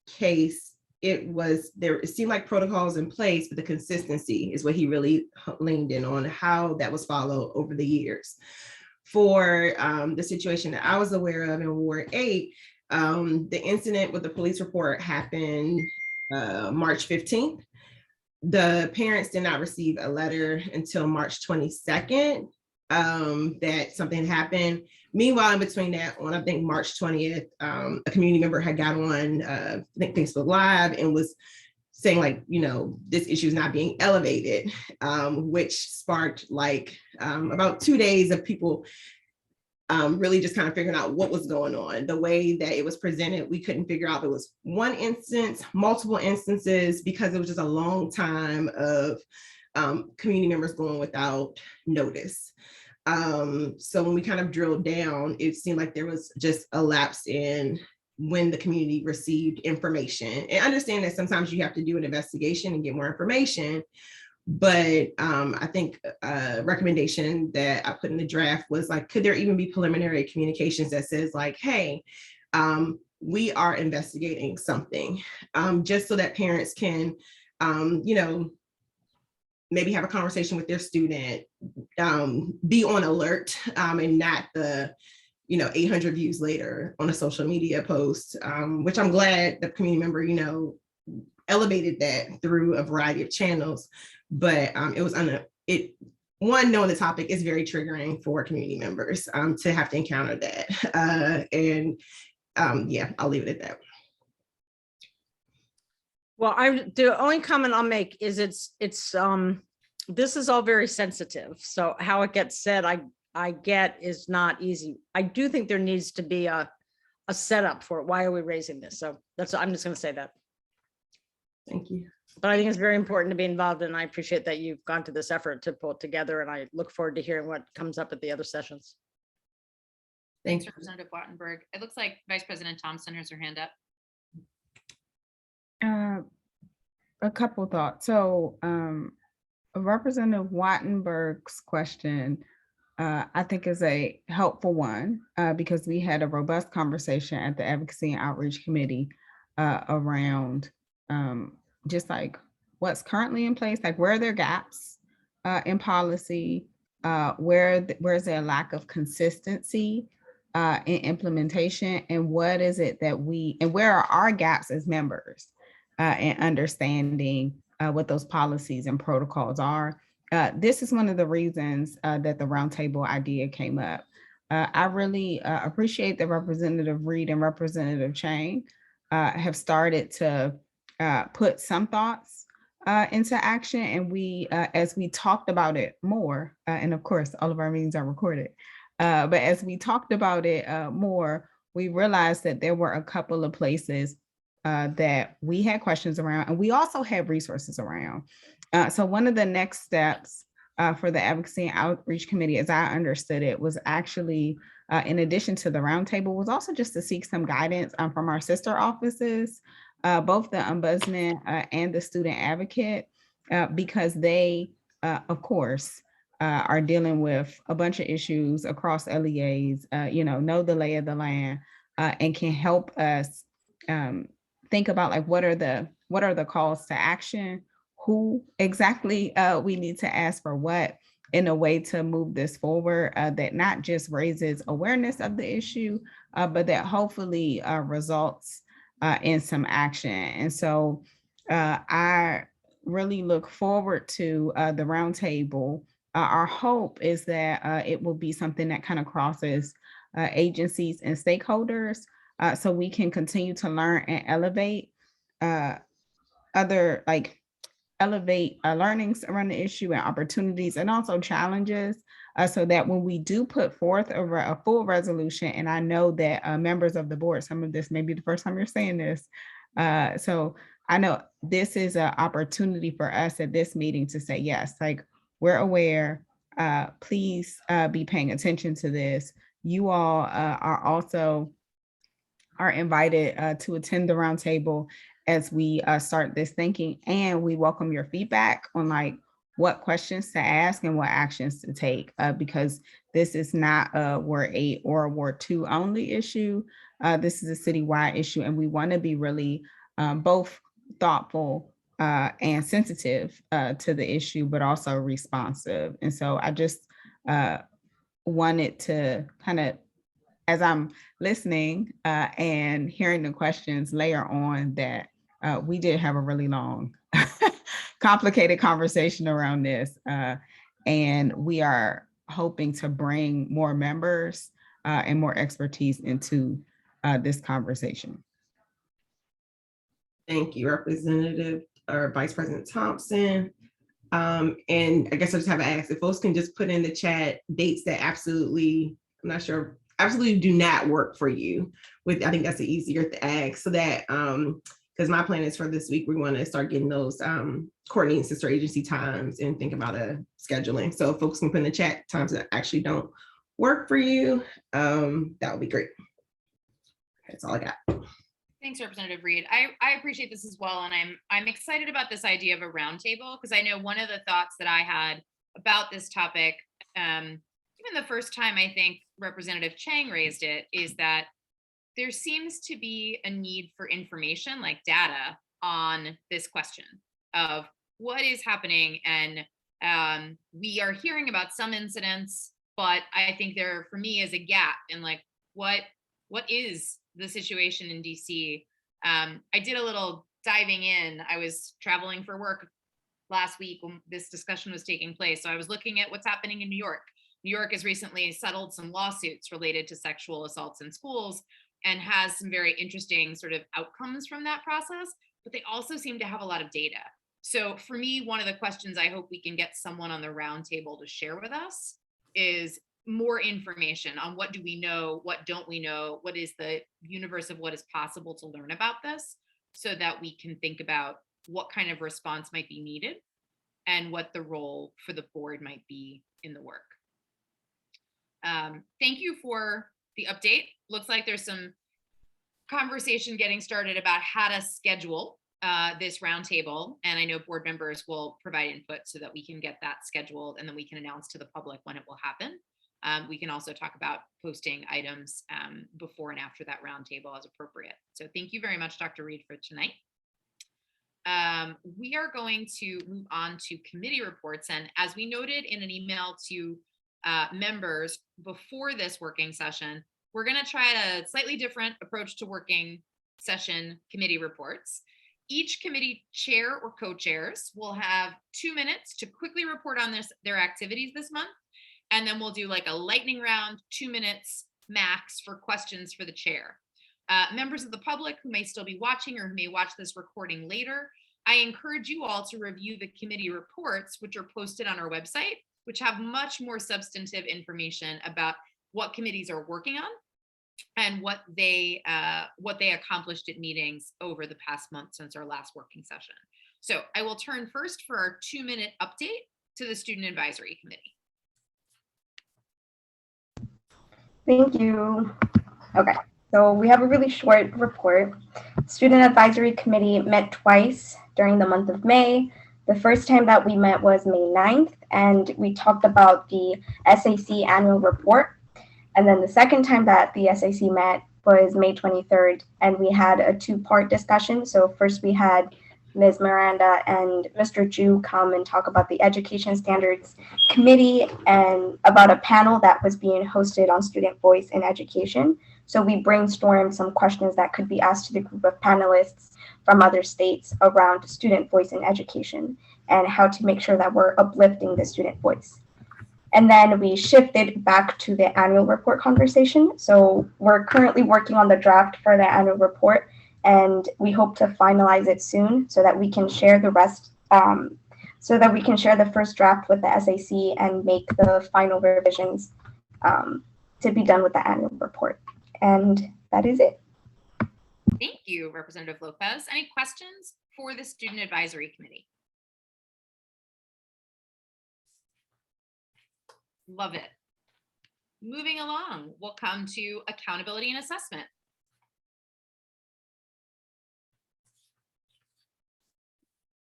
C: case, it seemed like protocols in place, but the consistency is what he really leaned in on, how that was followed over the years. For the situation that I was aware of in Ward 8, the incident with the police report happened March 15th. The parents did not receive a letter until March 22nd that something happened. Meanwhile, in between that, on I think March 20th, a community member had got on I think Facebook Live and was saying like, this issue is not being elevated, which sparked like about 2 days of people really just kind of figuring out what was going on. The way that it was presented, we couldn't figure out if it was one instance, multiple instances, because it was just a long time of community members going without notice. So when we kind of drilled down, it seemed like there was just a lapse in when the community received information. And understand that sometimes you have to do an investigation and get more information. But I think a recommendation that I put in the draft was like, could there even be preliminary communications that says like, hey, we are investigating something, just so that parents can, maybe have a conversation with their student, be on alert, and not the 800 views later on a social media post, which I'm glad the community member elevated that through a variety of channels. But it was knowing the topic is very triggering for community members to have to encounter that. Yeah, I'll leave it at that.
J: Well, the only comment I'll make is this is all very sensitive. So how it gets said, I get is not easy. I do think there needs to be a setup for it. Why are we raising this? So I'm just going to say that.
C: Thank you.
J: But I think it's very important to be involved, and I appreciate that you've gone to this effort to pull it together, and I look forward to hearing what comes up at the other sessions.
C: Thanks,
B: Representative Wattenberg. It looks like Vice President Thompson has her hand up.
K: A couple thoughts. So Representative Wattenberg's question, I think is a helpful one because we had a robust conversation at the Advocacy and Outreach Committee around just like what's currently in place, like where are there gaps in policy, where's there a lack of consistency in implementation, and what is it that and where are our gaps as members in understanding what those policies and protocols are. This is one of the reasons that the roundtable idea came up. I really appreciate that Representative Reed and Representative Chang have started to put some thoughts into action. And we, as we talked about it more, and of course, all of our meetings are recorded, but as we talked about it more, we realized that there were a couple of places that we had questions around, and we also had resources around. So one of the next steps for the Advocacy and Outreach Committee, as I understood it, was actually, in addition to the roundtable, was also just to seek some guidance from our sister offices, both the Ombudsman and the Student Advocate, because they, of course, are dealing with a bunch of issues across LEAs, know the lay of the land, and can help us think about like what are the calls to action, who exactly we need to ask for what in a way to move this forward that not just raises awareness of the issue, but that hopefully results in some action. And so I really look forward to the roundtable. Our hope is that it will be something that kind of crosses agencies and stakeholders so we can continue to learn and elevate learnings around the issue and opportunities and also challenges so that when we do put forth a full resolution, and I know that members of the board, some of this may be the first time you're saying this, so I know this is an opportunity for us at this meeting to say, yes, like we're aware, please be paying attention to this. You all are invited to attend the roundtable as we start this thinking, and we welcome your feedback on like what questions to ask and what actions to take, because this is not a Ward 8 or a Ward 2 only issue. This is a citywide issue, and we want to be really both thoughtful and sensitive to the issue, but also responsive. And so I just wanted to kind of, as I'm listening and hearing the questions, layer on that we did have a really long, complicated conversation around this. And we are hoping to bring more members and more expertise into this conversation.
C: Thank you, Representative or Vice President Thompson. And I guess I just have to ask if folks can just put in the chat dates that absolutely, I'm not sure, absolutely do not work for you. I think that's the easier to ask, so that because my plan is for this week, we want to start getting those coordinating sister agency times and think about a scheduling. So if folks can put in the chat times that actually don't work for you, that would be great. That's all I got.
B: Thanks, Representative Reed. I appreciate this as well. And I'm excited about this idea of a roundtable, because I know one of the thoughts that I had about this topic, even the first time I think Representative Chang raised it, is that there seems to be a need for information like data on this question of what is happening and We are hearing about some incidents, but I think there, for me, is a gap in like, what is the situation in DC? I did a little diving in. I was traveling for work last week when this discussion was taking place. So I was looking at what's happening in New York. New York has recently settled some lawsuits related to sexual assaults in schools and has some very interesting sort of outcomes from that process, but they also seem to have a lot of data. So for me, one of the questions I hope we can get someone on the roundtable to share with us is more information on what do we know, what don't we know, what is the universe of what is possible to learn about this, so that we can think about what kind of response might be needed and what the role for the board might be in the work. Thank you for the update. Looks like there's some conversation getting started about how to schedule this roundtable, and I know board members will provide input so that we can get that scheduled, and then we can announce to the public when it will happen. We can also talk about posting items before and after that roundtable as appropriate. So thank you very much, Dr. Reed, for tonight. We are going to move on to committee reports, and as we noted in an email to members before this working session, we're going to try a slightly different approach to working session committee reports. Each committee chair or co-chairs will have 2 minutes to quickly report on their activities this month, and then we'll do like a lightning round, 2 minutes max for questions for the chair. Members of the public who may still be watching or who may watch this recording later, I encourage you all to review the committee reports, which are posted on our website, which have much more substantive information about what committees are working on and what they accomplished at meetings over the past month since our last working session. So I will turn first for our 2-minute update to the Student Advisory Committee.
Q: Thank you. Okay, so we have a really short report. Student Advisory Committee met twice during the month of May. The first time that we met was May 9th, and we talked about the SAC annual report. And then the second time that the SAC met was May 23rd, and we had a 2-part discussion. So first we had Ms. Miranda and Mr. Ju come and talk about the Education Standards Committee and about a panel that was being hosted on student voice in education. So we brainstormed some questions that could be asked to the group of panelists from other states around student voice in education and how to make sure that we're uplifting the student voice. And then we shifted back to the annual report conversation. So we're currently working on the draft for the annual report, and we hope to finalize it soon so that we can share the rest, so that we can share the first draft with the SAC and make the final revisions to be done with the annual report. And that is it.
B: Thank you, Representative Lopez. Any questions for the Student Advisory Committee? Love it. Moving along, we'll come to accountability and assessment.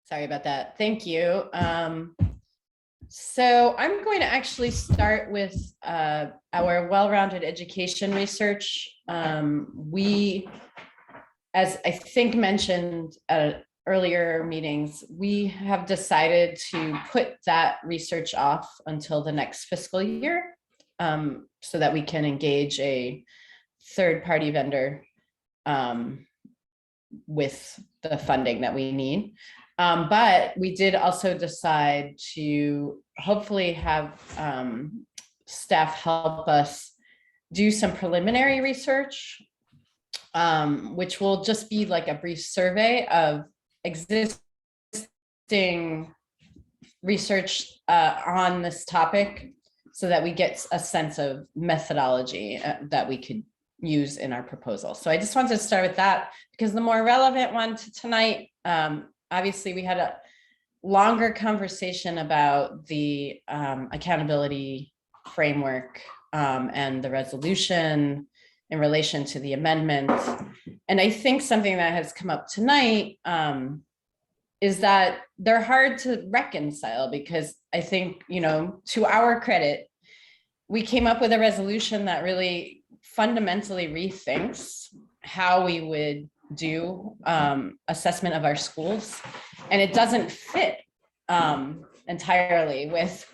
I: Sorry about that. Thank you. So I'm going to actually start with our well-rounded education research. We, as I think mentioned at earlier meetings, we have decided to put that research off until the next fiscal year so that we can engage a third-party vendor with the funding that we need. But we did also decide to hopefully have staff help us do some preliminary research, which will just be like a brief survey of existing research on this topic so that we get a sense of methodology that we could use in our proposal. So I just wanted to start with that because the more relevant one to tonight, obviously we had a longer conversation about the accountability framework and the resolution in relation to the amendment. And I think something that has come up tonight is that they're hard to reconcile because I think, you know, to our credit, we came up with a resolution that really fundamentally rethinks how we would do assessment of our schools, and it doesn't fit entirely with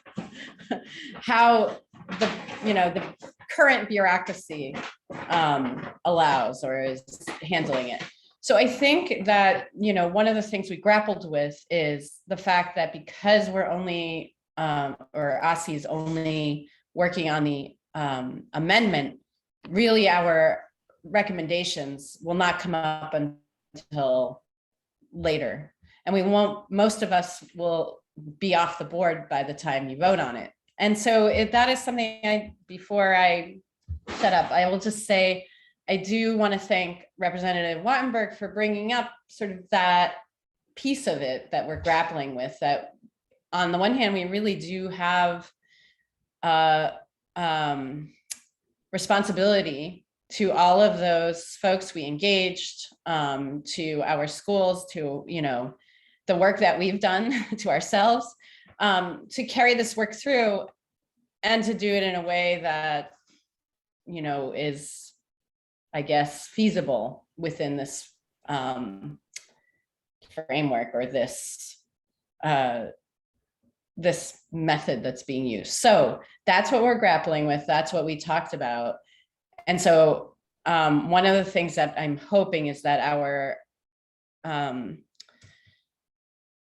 I: how the, the current bureaucracy allows or is handling it. So I think that, one of the things we grappled with is the fact that because we're only, or Aussie is only working on the amendment, really our recommendations will not come up until later. And most of us will be off the board by the time you vote on it. And so that is something before I shut up, I will just say, I do want to thank Representative Wattenberg for bringing up sort of that piece of it that we're grappling with, that on the one hand, we really do have responsibility to all of those folks we engaged, to our schools, to, the work that we've done to ourselves, to carry this work through and to do it in a way that, is, I guess, feasible within this framework or this this method that's being used. So that's what we're grappling with. That's what we talked about. And so one of the things that I'm hoping is that our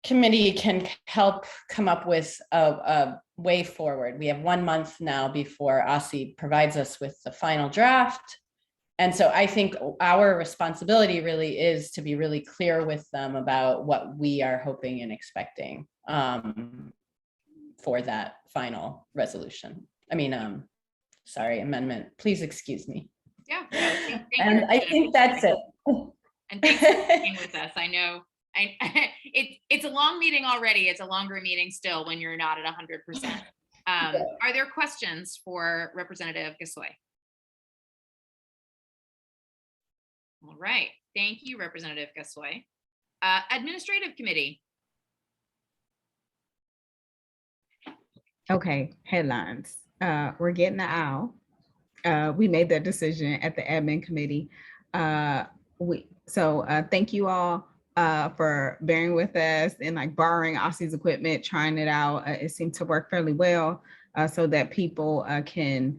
I: committee can help come up with a way forward. We have 1 month now before Aussie provides us with the final draft. And so I think our responsibility really is to be really clear with them about what we are hoping and expecting for that final resolution. Amendment. Please excuse me.
B: Yeah. No, thank
I: And
B: you,
I: I think that's it.
B: And thanks for being with us. I know it's a long meeting already. It's a longer meeting still when you're not at 100%. Are there questions for Representative Gasoy? All right. Thank you, Representative Gasoy. Administrative Committee.
K: Okay, headlines. We're getting the owl. We made that decision at the admin committee. Thank you all for bearing with us and borrowing Aussie's equipment, trying it out. It seemed to work fairly well so that people can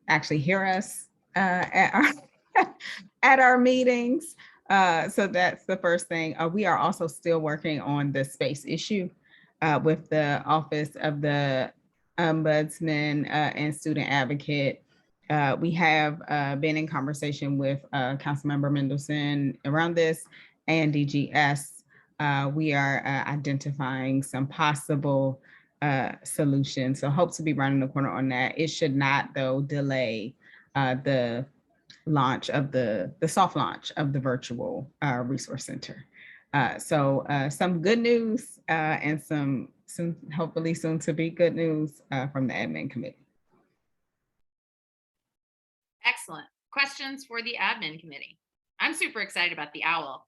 K: actually hear us at our meetings. So that's the first thing. We are also still working on the space issue with the Office of the Ombudsman and Student Advocate. We have been in conversation with Councilmember Mendelson around this and DGS. We are identifying some possible solutions. So hope to be running the corner on that. It should not, though, delay the launch of the soft launch of the virtual resource center. So some good news and some hopefully soon to be good news from the admin committee.
B: Excellent. Questions for the admin committee? I'm super excited about the owl.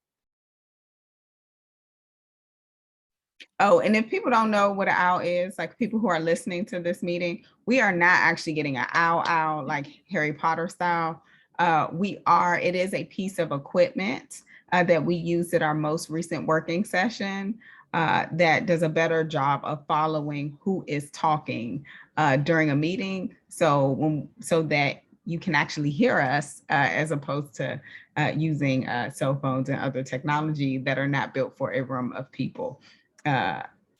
K: Oh, and if people don't know what an owl is, people who are listening to this meeting, we are not actually getting an owl like Harry Potter style. It is a piece of equipment that we used at our most recent working session that does a better job of following who is talking during a meeting. So that you can actually hear us as opposed to using cell phones and other technology that are not built for a room of people.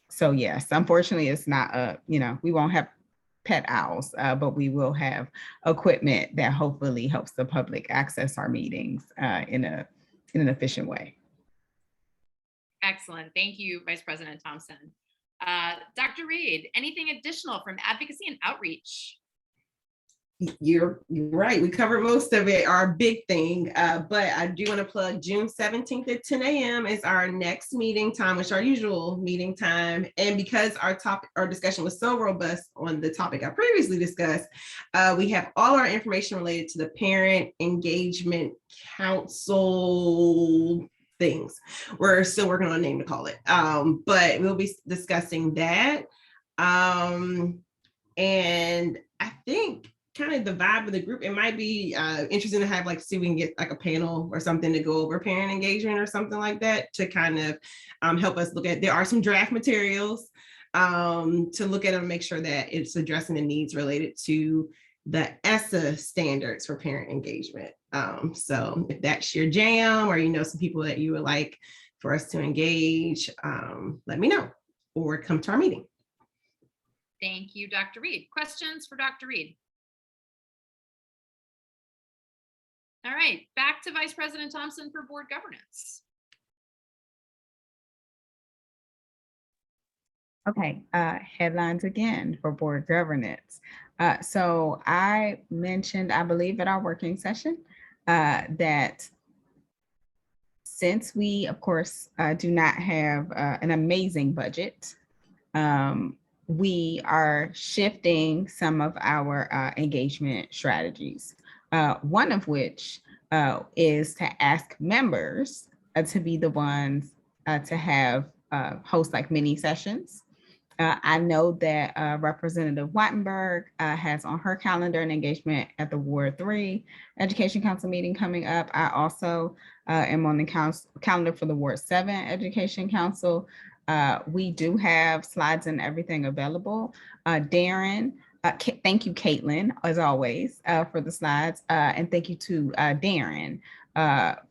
K: So yes, unfortunately it's not we won't have pet owls, but we will have equipment that hopefully helps the public access our meetings in an efficient way.
B: Excellent. Thank you, Vice President Thompson. Dr. Reed, anything additional from advocacy and outreach?
C: You're right. We covered most of it, our big thing, but I do want to plug June 17th at 10 a.m. is our next meeting time, which is our usual meeting time. And because our discussion was so robust on the topic I previously discussed, we have all our information related to the Parent Engagement Council things. We're still working on a name to call it, but we'll be discussing that. And I think kind of the vibe of the group, it might be interesting to have see if we can get a panel or something to go over parent engagement or something like that to kind of help us look at. There are some draft materials to look at and make sure that it's addressing the needs related to the Essa standards for parent engagement. So if that's your jam, or you know some people that you would like for us to engage, let me know or come to our meeting.
B: Thank you, Dr. Reed. Questions for Dr. Reed? All right, back to Vice President Thompson for board governance.
K: Okay, headlines again for board governance. So I mentioned, I believe at our working session, that since we, of course, do not have an amazing budget, we are shifting some of our engagement strategies. One of which is to ask members to be the ones to have host like mini sessions. I know that Representative Wattenberg has on her calendar an engagement at the Ward 3 Education Council meeting coming up. I also am on the calendar for the Ward 7 Education Council. We do have slides and everything available. Darren, thank you, Caitlin, as always, for the slides. And thank you to Darren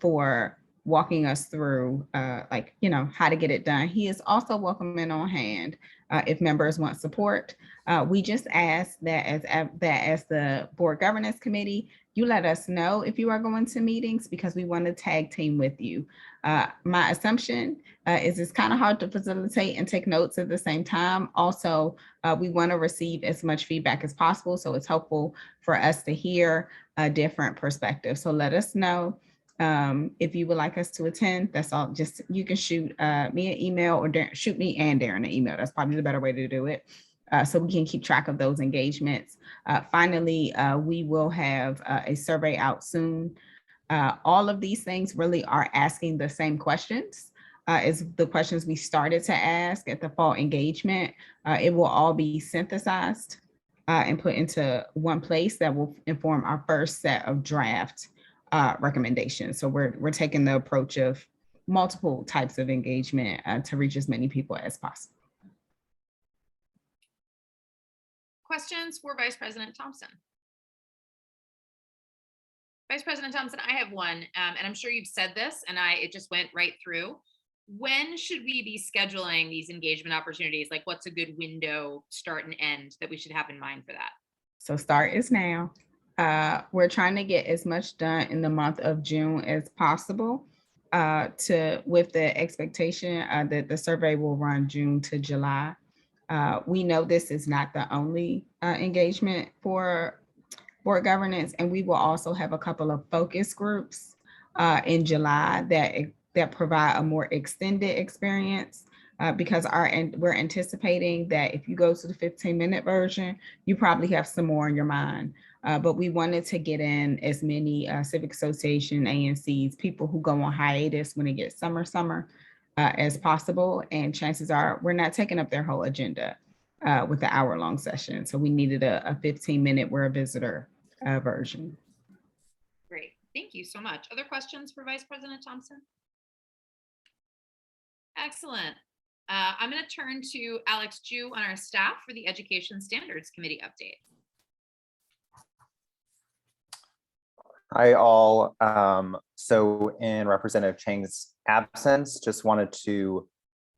K: for walking us through how to get it done. He is also welcome and on hand if members want support. We just ask that as the board governance committee, you let us know if you are going to meetings, because we want to tag team with you. My assumption is it's kind of hard to facilitate and take notes at the same time. Also, we want to receive as much feedback as possible, so it's helpful for us to hear a different perspective. So let us know if you would like us to attend. That's all. Just you can shoot me an email, or shoot me and Darren an email. That's probably the better way to do it, so we can keep track of those engagements. Finally, we will have a survey out soon. All of these things really are asking the same questions as the questions we started to ask at the fall engagement. It will all be synthesized and put into one place that will inform our first set of draft recommendations. So we're taking the approach of multiple types of engagement to reach as many people as possible.
B: Questions for Vice President Thompson? Vice President Thompson, I have one, and I'm sure you've said this, and it just went right through. When should we be scheduling these engagement opportunities? Like, what's a good window, start and end, that we should have in mind for that?
K: So start is now. We're trying to get as much done in the month of June as possible, with the expectation that the survey will run June to July. We know this is not the only engagement for board governance, and we will also have a couple of focus groups in July that provide a more extended experience, because we're anticipating that if you go to the 15-minute version, you probably have some more in your mind. But we wanted to get in as many civic association, ANCs, people who go on hiatus when it gets summer, as possible. And chances are we're not taking up their whole agenda with the hour-long session. So we needed a 15-minute we're a visitor version.
B: Great, thank you so much. Other questions for Vice President Thompson? Excellent. I'm going to turn to Alex Ju on our staff for the Education Standards Committee update.
R: Hi all. So in Representative Chang's absence, just wanted to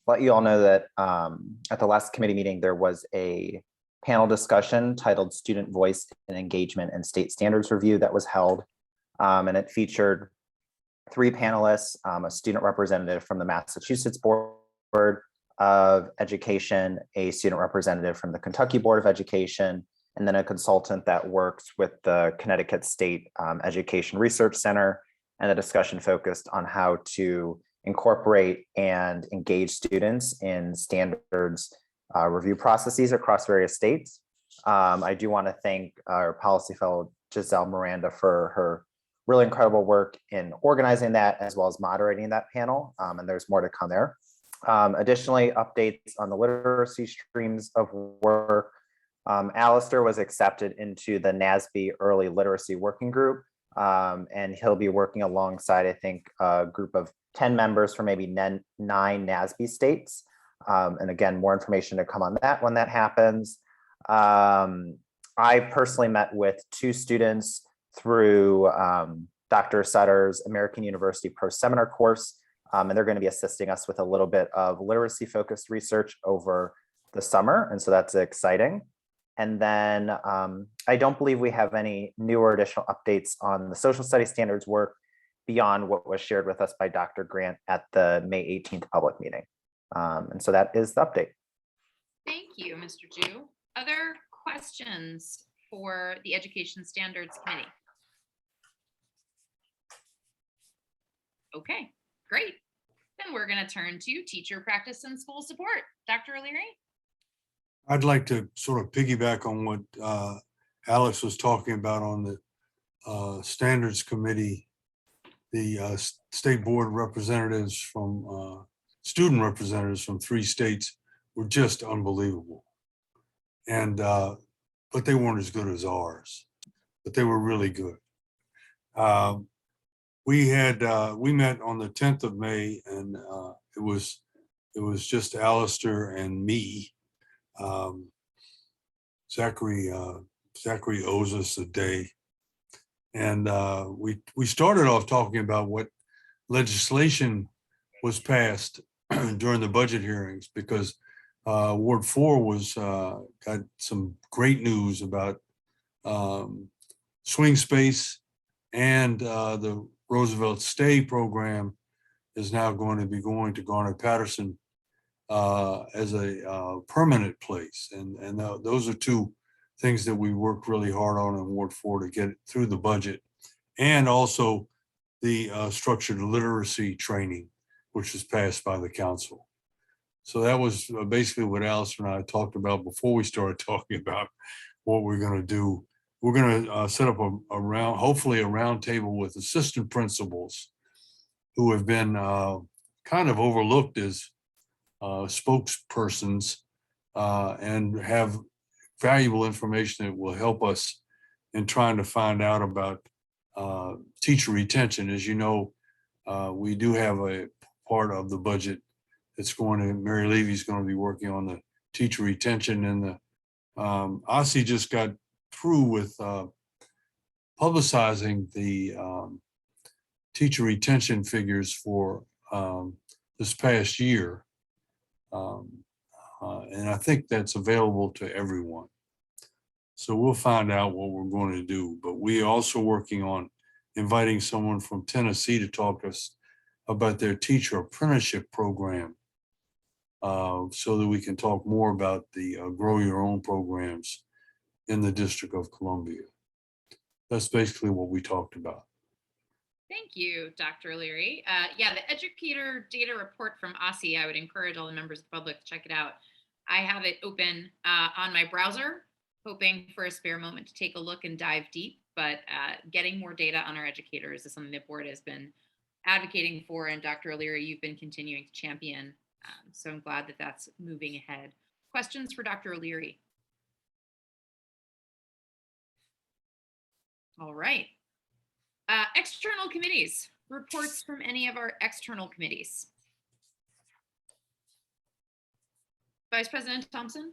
R: let you all know that at the last committee meeting, there was a panel discussion titled Student Voice and Engagement in State Standards Review that was held. And it featured 3 panelists, a student representative from the Massachusetts Board of Education, a student representative from the Kentucky Board of Education, and then a consultant that works with the Connecticut State Education Research Center. And the discussion focused on how to incorporate and engage students in standards review processes across various states. I do want to thank our policy fellow, Giselle Miranda, for her really incredible work in organizing that as well as moderating that panel. And there's more to come there. Additionally, updates on the literacy streams of work. Alistair was accepted into the NASB Early Literacy Working Group, and he'll be working alongside, I think, a group of 10 members from maybe 9 NASB states. And again, more information to come on that when that happens. I personally met with 2 students through Dr. Sutter's American University Pro Seminar course, and they're going to be assisting us with a little bit of literacy-focused research over the summer, and so that's exciting. And then I don't believe we have any new or additional updates on the social studies standards work beyond what was shared with us by Dr. Grant at the May 18th public meeting. And so that is the update.
B: Thank you, Mr. Jew. Other questions for the Education Standards Committee? Okay, great. Then we're going to turn to teacher practice and school support. Dr. O'Leary?
D: I'd like to sort of piggyback on what Alex was talking about on the standards committee. The state board representatives from student representatives from 3 states were just unbelievable. And but they weren't as good as ours, but they were really good. We met on the 10th of May, and it was just Alistair and me. Zachary owes us a day, and we started off talking about what legislation was passed during the budget hearings, because Ward 4 was got some great news about swing space, and the Roosevelt Stay program is now going to be going to Garner-Patterson as a permanent place. And those are 2 things that we worked really hard on in Ward 4 to get it through the budget. And also the structured literacy training, which was passed by the council. So that was basically what Alice and I talked about before we started talking about what we're going to do. We're going to set up hopefully a round table with assistant principals who have been kind of overlooked as spokespersons and have valuable information that will help us in trying to find out about teacher retention. As you know, we do have a part of the budget that's going to, Mary Levy's going to be working on the teacher retention, and the Aussie just got through with publicizing the teacher retention figures for this past year. And I think that's available to everyone. So we'll find out what we're going to do. But we are also working on inviting someone from Tennessee to talk to us about their teacher apprenticeship program, so that we can talk more about the Grow Your Own programs in the District of Columbia. That's basically what we talked about.
B: Thank you, Dr. O'Leary. Yeah, the educator data report from Aussie, I would encourage all the members of the public to check it out. I have it open on my browser, hoping for a spare moment to take a look and dive deep, but getting more data on our educators is something the board has been advocating for, and Dr. O'Leary, you've been continuing to champion. So I'm glad that that's moving ahead. Questions for Dr. O'Leary? All right. External committees, reports from any of our external committees. Vice President Thompson?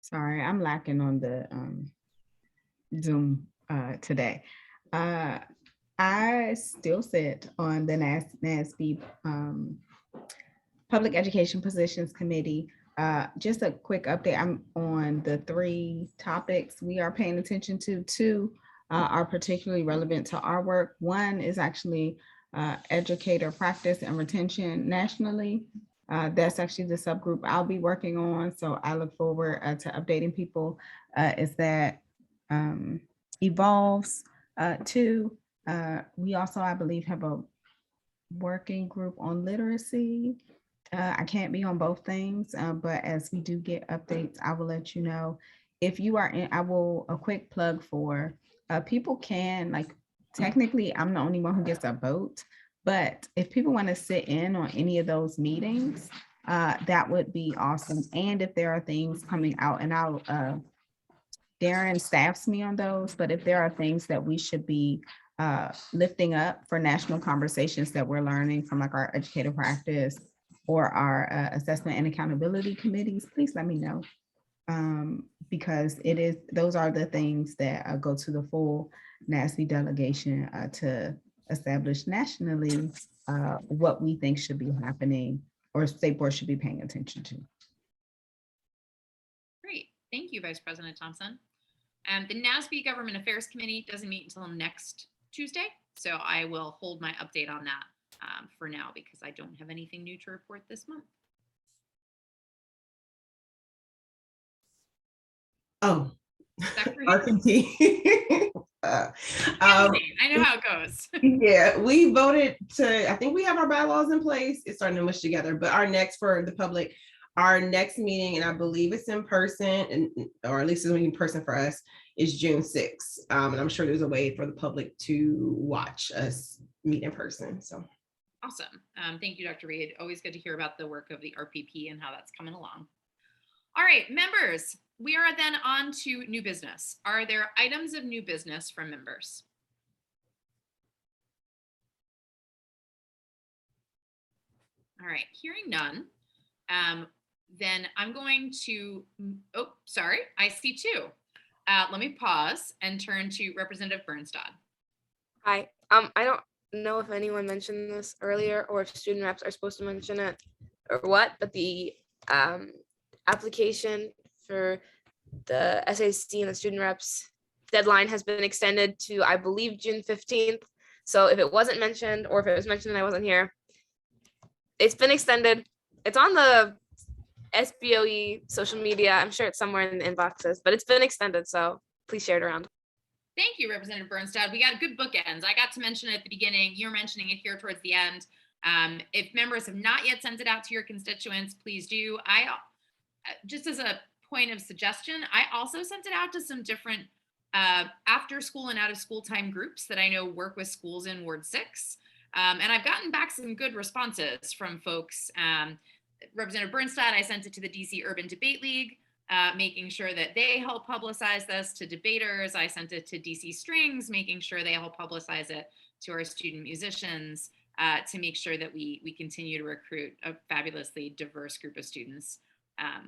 K: Sorry, I'm lacking on the Zoom today. I still sit on the NASB Public Education Positions Committee. Just a quick update. I'm on the 3 topics we are paying attention to. 2 are particularly relevant to our work. 1 is actually educator practice and retention nationally. That's actually the subgroup I'll be working on. So I look forward to updating people as that evolves. 2, we also, I believe, have a working group on literacy. I can't be on both things, but as we do get updates, I will let you know. If you are in, a quick plug for people can, like, technically I'm the only one who gets a vote, but if people want to sit in on any of those meetings, that would be awesome. And if there are things coming out, and Darren staffs me on those, but if there are things that we should be lifting up for national conversations that we're learning from, like, our educator practice or our assessment and accountability committees, please let me know. Because those are the things that go to the full NASB delegation to establish nationally what we think should be happening or state board should be paying attention to.
B: Great. Thank you, Vice President Thompson. The NASB Government Affairs Committee doesn't meet until next Tuesday, so I will hold my update on that for now because I don't have anything new to report this month.
C: Oh,
B: Dr.
C: RPT.
B: I know how it goes.
C: Yeah, we voted to, I think we have our bylaws in place. It's starting to mush together, but our next for the public, our next meeting, and I believe it's in person, or at least it's in person for us, is June 6th. And I'm sure there's a way for the public to watch us meet in person. So
B: Awesome. Thank you, Dr. Reed. Always good to hear about the work of the RPP and how that's coming along. All right, members, we are then on to new business. Are there items of new business from members? All right, hearing none, then I'm going to, oh, sorry, I see two. Let me pause and turn to Representative Bernstad.
O: Hi, I don't know if anyone mentioned this earlier or if student reps are supposed to mention it or what, but the application for the SAC and the student reps deadline has been extended to, I believe, June 15th. So if it wasn't mentioned, or if it was mentioned and I wasn't here, it's been extended. It's on the SBOE social media. I'm sure it's somewhere in the inboxes, but it's been extended. So please share it around.
B: Thank you, Representative Bernstad. We got good bookends. I got to mention it at the beginning. You're mentioning it here towards the end. If members have not yet sent it out to your constituents, please do. Just as a point of suggestion, I also sent it out to some different after school and out of school time groups that I know work with schools in Ward 6. And I've gotten back some good responses from folks. Representative Bernstad, I sent it to the DC Urban Debate League, making sure that they help publicize this to debaters. I sent it to DC Strings, making sure they help publicize it to our student musicians to make sure that we continue to recruit a fabulously diverse group of students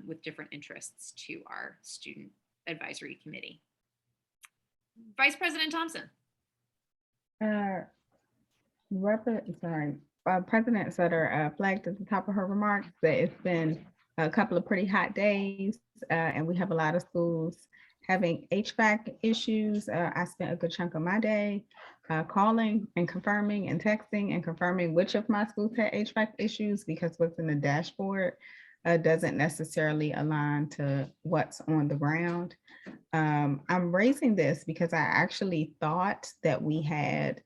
B: with different interests to our student advisory committee. Vice President Thompson.
K: President Sutter flagged at the top of her remarks that it's been a couple of pretty hot days and we have a lot of schools having HVAC issues. I spent a good chunk of my day calling and confirming and texting and confirming which of my schools had HVAC issues because what's in the dashboard doesn't necessarily align to what's on the ground. I'm raising this because I actually thought that we had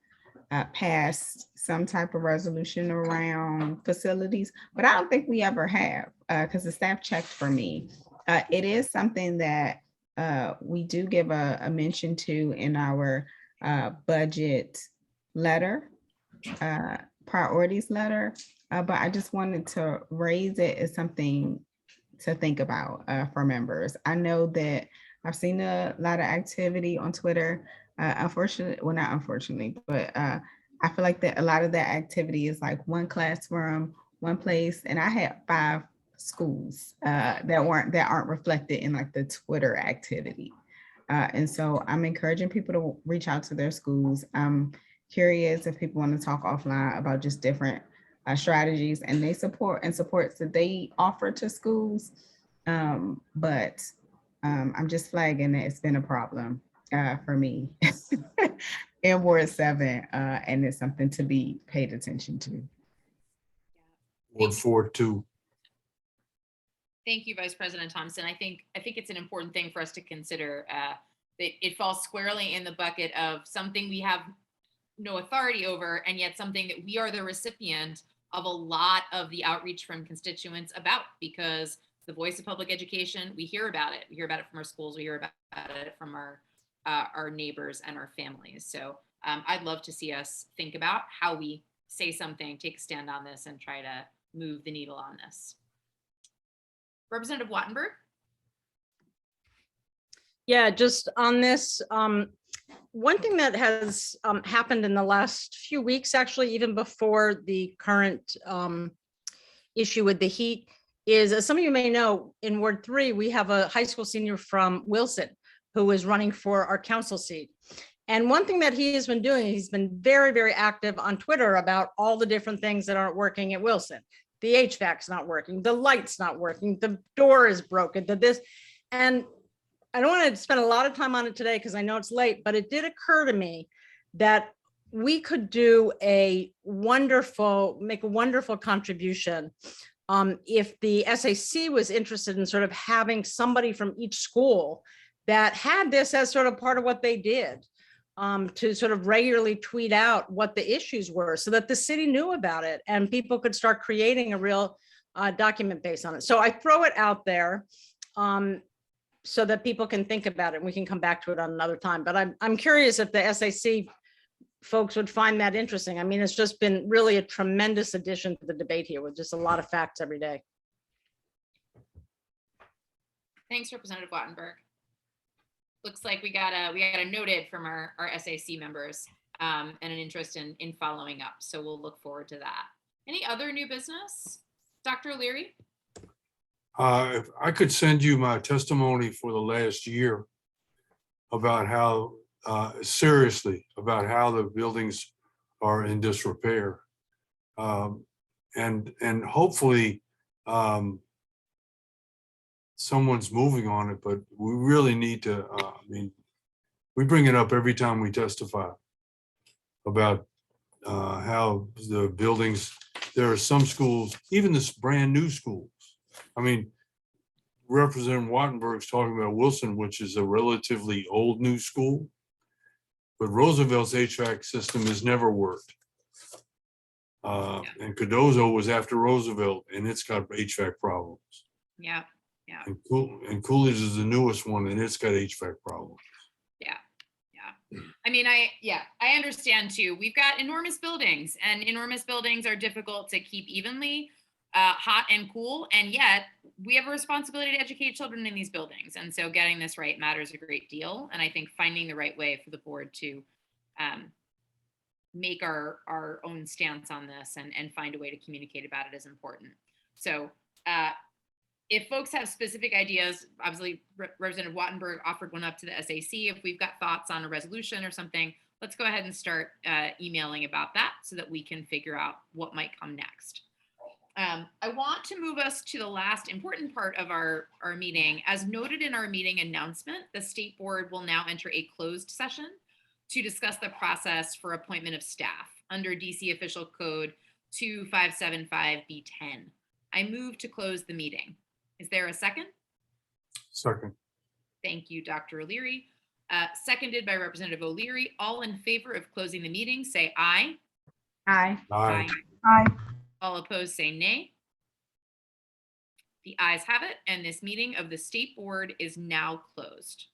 K: passed some type of resolution around facilities, but I don't think we ever have because the staff checked for me. It is something that we do give a mention to in our budget letter, priorities letter, but I just wanted to raise it as something to think about for members. I know that I've seen a lot of activity on Twitter. Unfortunately, well, not unfortunately, but I feel like that a lot of that activity is like one classroom, one place, and I had 5 schools that aren't reflected in like the Twitter activity. And so I'm encouraging people to reach out to their schools. I'm curious if people want to talk offline about just different strategies and supports that they offer to schools. But I'm just flagging that it's been a problem for me in Ward 7, and it's something to be paid attention to.
D: Ward 4 too.
B: Thank you, Vice President Thompson. I think it's an important thing for us to consider that it falls squarely in the bucket of something we have no authority over, and yet something that we are the recipient of a lot of the outreach from constituents about, because the voice of public education, we hear about it. We hear about it from our schools. We hear about it from our neighbors and our families. So I'd love to see us think about how we say something, take a stand on this, and try to move the needle on this. Representative Wattenberg.
J: Yeah, just on this, one thing that has happened in the last few weeks, actually, even before the current issue with the heat is, as some of you may know, in Ward 3, we have a high school senior from Wilson who is running for our council seat. And one thing that he has been doing, he's been very, very active on Twitter about all the different things that aren't working at Wilson. The HVAC's not working, the light's not working, the door is broken, this. And I don't want to spend a lot of time on it today because I know it's late, but it did occur to me that we could do make a wonderful contribution if the SAC was interested in sort of having somebody from each school that had this as sort of part of what they did, to sort of regularly tweet out what the issues were so that the city knew about it and people could start creating a real document based on it. So I throw it out there so that people can think about it and we can come back to it on another time. But I'm curious if the SAC folks would find that interesting. I mean, it's just been really a tremendous addition to the debate here with just a lot of facts every day.
B: Thanks, Representative Wattenberg. Looks like we got a noted from our SAC members and an interest in following up. So we'll look forward to that. Any other new business? Dr. O'Leary?
D: If I could send you my testimony for the last year about how, seriously, about how the buildings are in disrepair. And hopefully someone's moving on it, but we really need to, I mean, we bring it up every time we testify about how the buildings, there are some schools, even this brand new schools. I mean, Representative Wattenberg's talking about Wilson, which is a relatively old new school, but Roosevelt's HVAC system has never worked. And Cardozo was after Roosevelt and it's got HVAC problems.
B: Yeah. Yeah.
D: And Coolidge is the newest one and it's got HVAC problems.
B: Yeah. Yeah. I mean, I understand too. We've got enormous buildings and enormous buildings are difficult to keep evenly hot and cool. And yet we have a responsibility to educate children in these buildings. And so getting this right matters a great deal. And I think finding the right way for the board to make our own stance on this and find a way to communicate about it is important. So if folks have specific ideas, obviously Representative Wattenberg offered one up to the SAC. If we've got thoughts on a resolution or something, let's go ahead and start emailing about that so that we can figure out what might come next. I want to move us to the last important part of our meeting. As noted in our meeting announcement, the state board will now enter a closed session to discuss the process for appointment of staff under DC Official Code 2575B10. I move to close the meeting. Is there a second?
D: Second.
B: Thank you, Dr. O'Leary. Seconded by Representative O'Leary. All in favor of closing the meeting, say aye.
K: Aye.
D: Aye.
Q: Aye.
B: All opposed, say nay. The ayes have it, and this meeting of the State Board is now closed.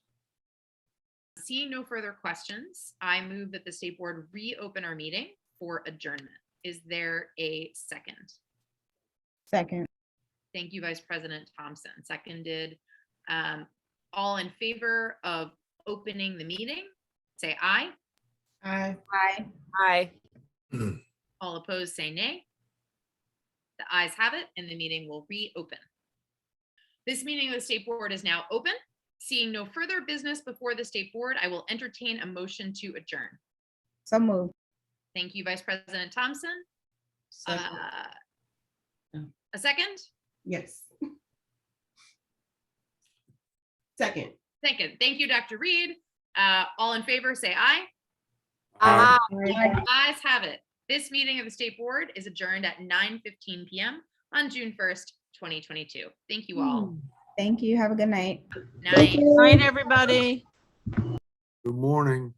B: Seeing no further questions, I move that the State Board reopen our meeting for adjournment. Is there a second?
K: Second.
B: Thank you, Vice President Thompson. Seconded. All in favor of opening the meeting, say aye.
K: Aye.
O: Aye. Aye.
B: All opposed, say nay. The ayes have it, and the meeting will reopen. This meeting of the State Board is now open. Seeing no further business before the State Board, I will entertain a motion to adjourn.
K: So moved.
B: Thank you, Vice President Thompson.
C: Second.
B: A second?
C: Yes. Second.
B: Second. Thank you, Dr. Reed. All in favor, say aye.
D: Aye.
B: Ayes have it. This meeting of the State Board is adjourned at 9:15 p.m. on June 1st, 2022. Thank you all.
K: Thank you. Have a good night.
B: Night.
J: Night, everybody.
D: Good morning.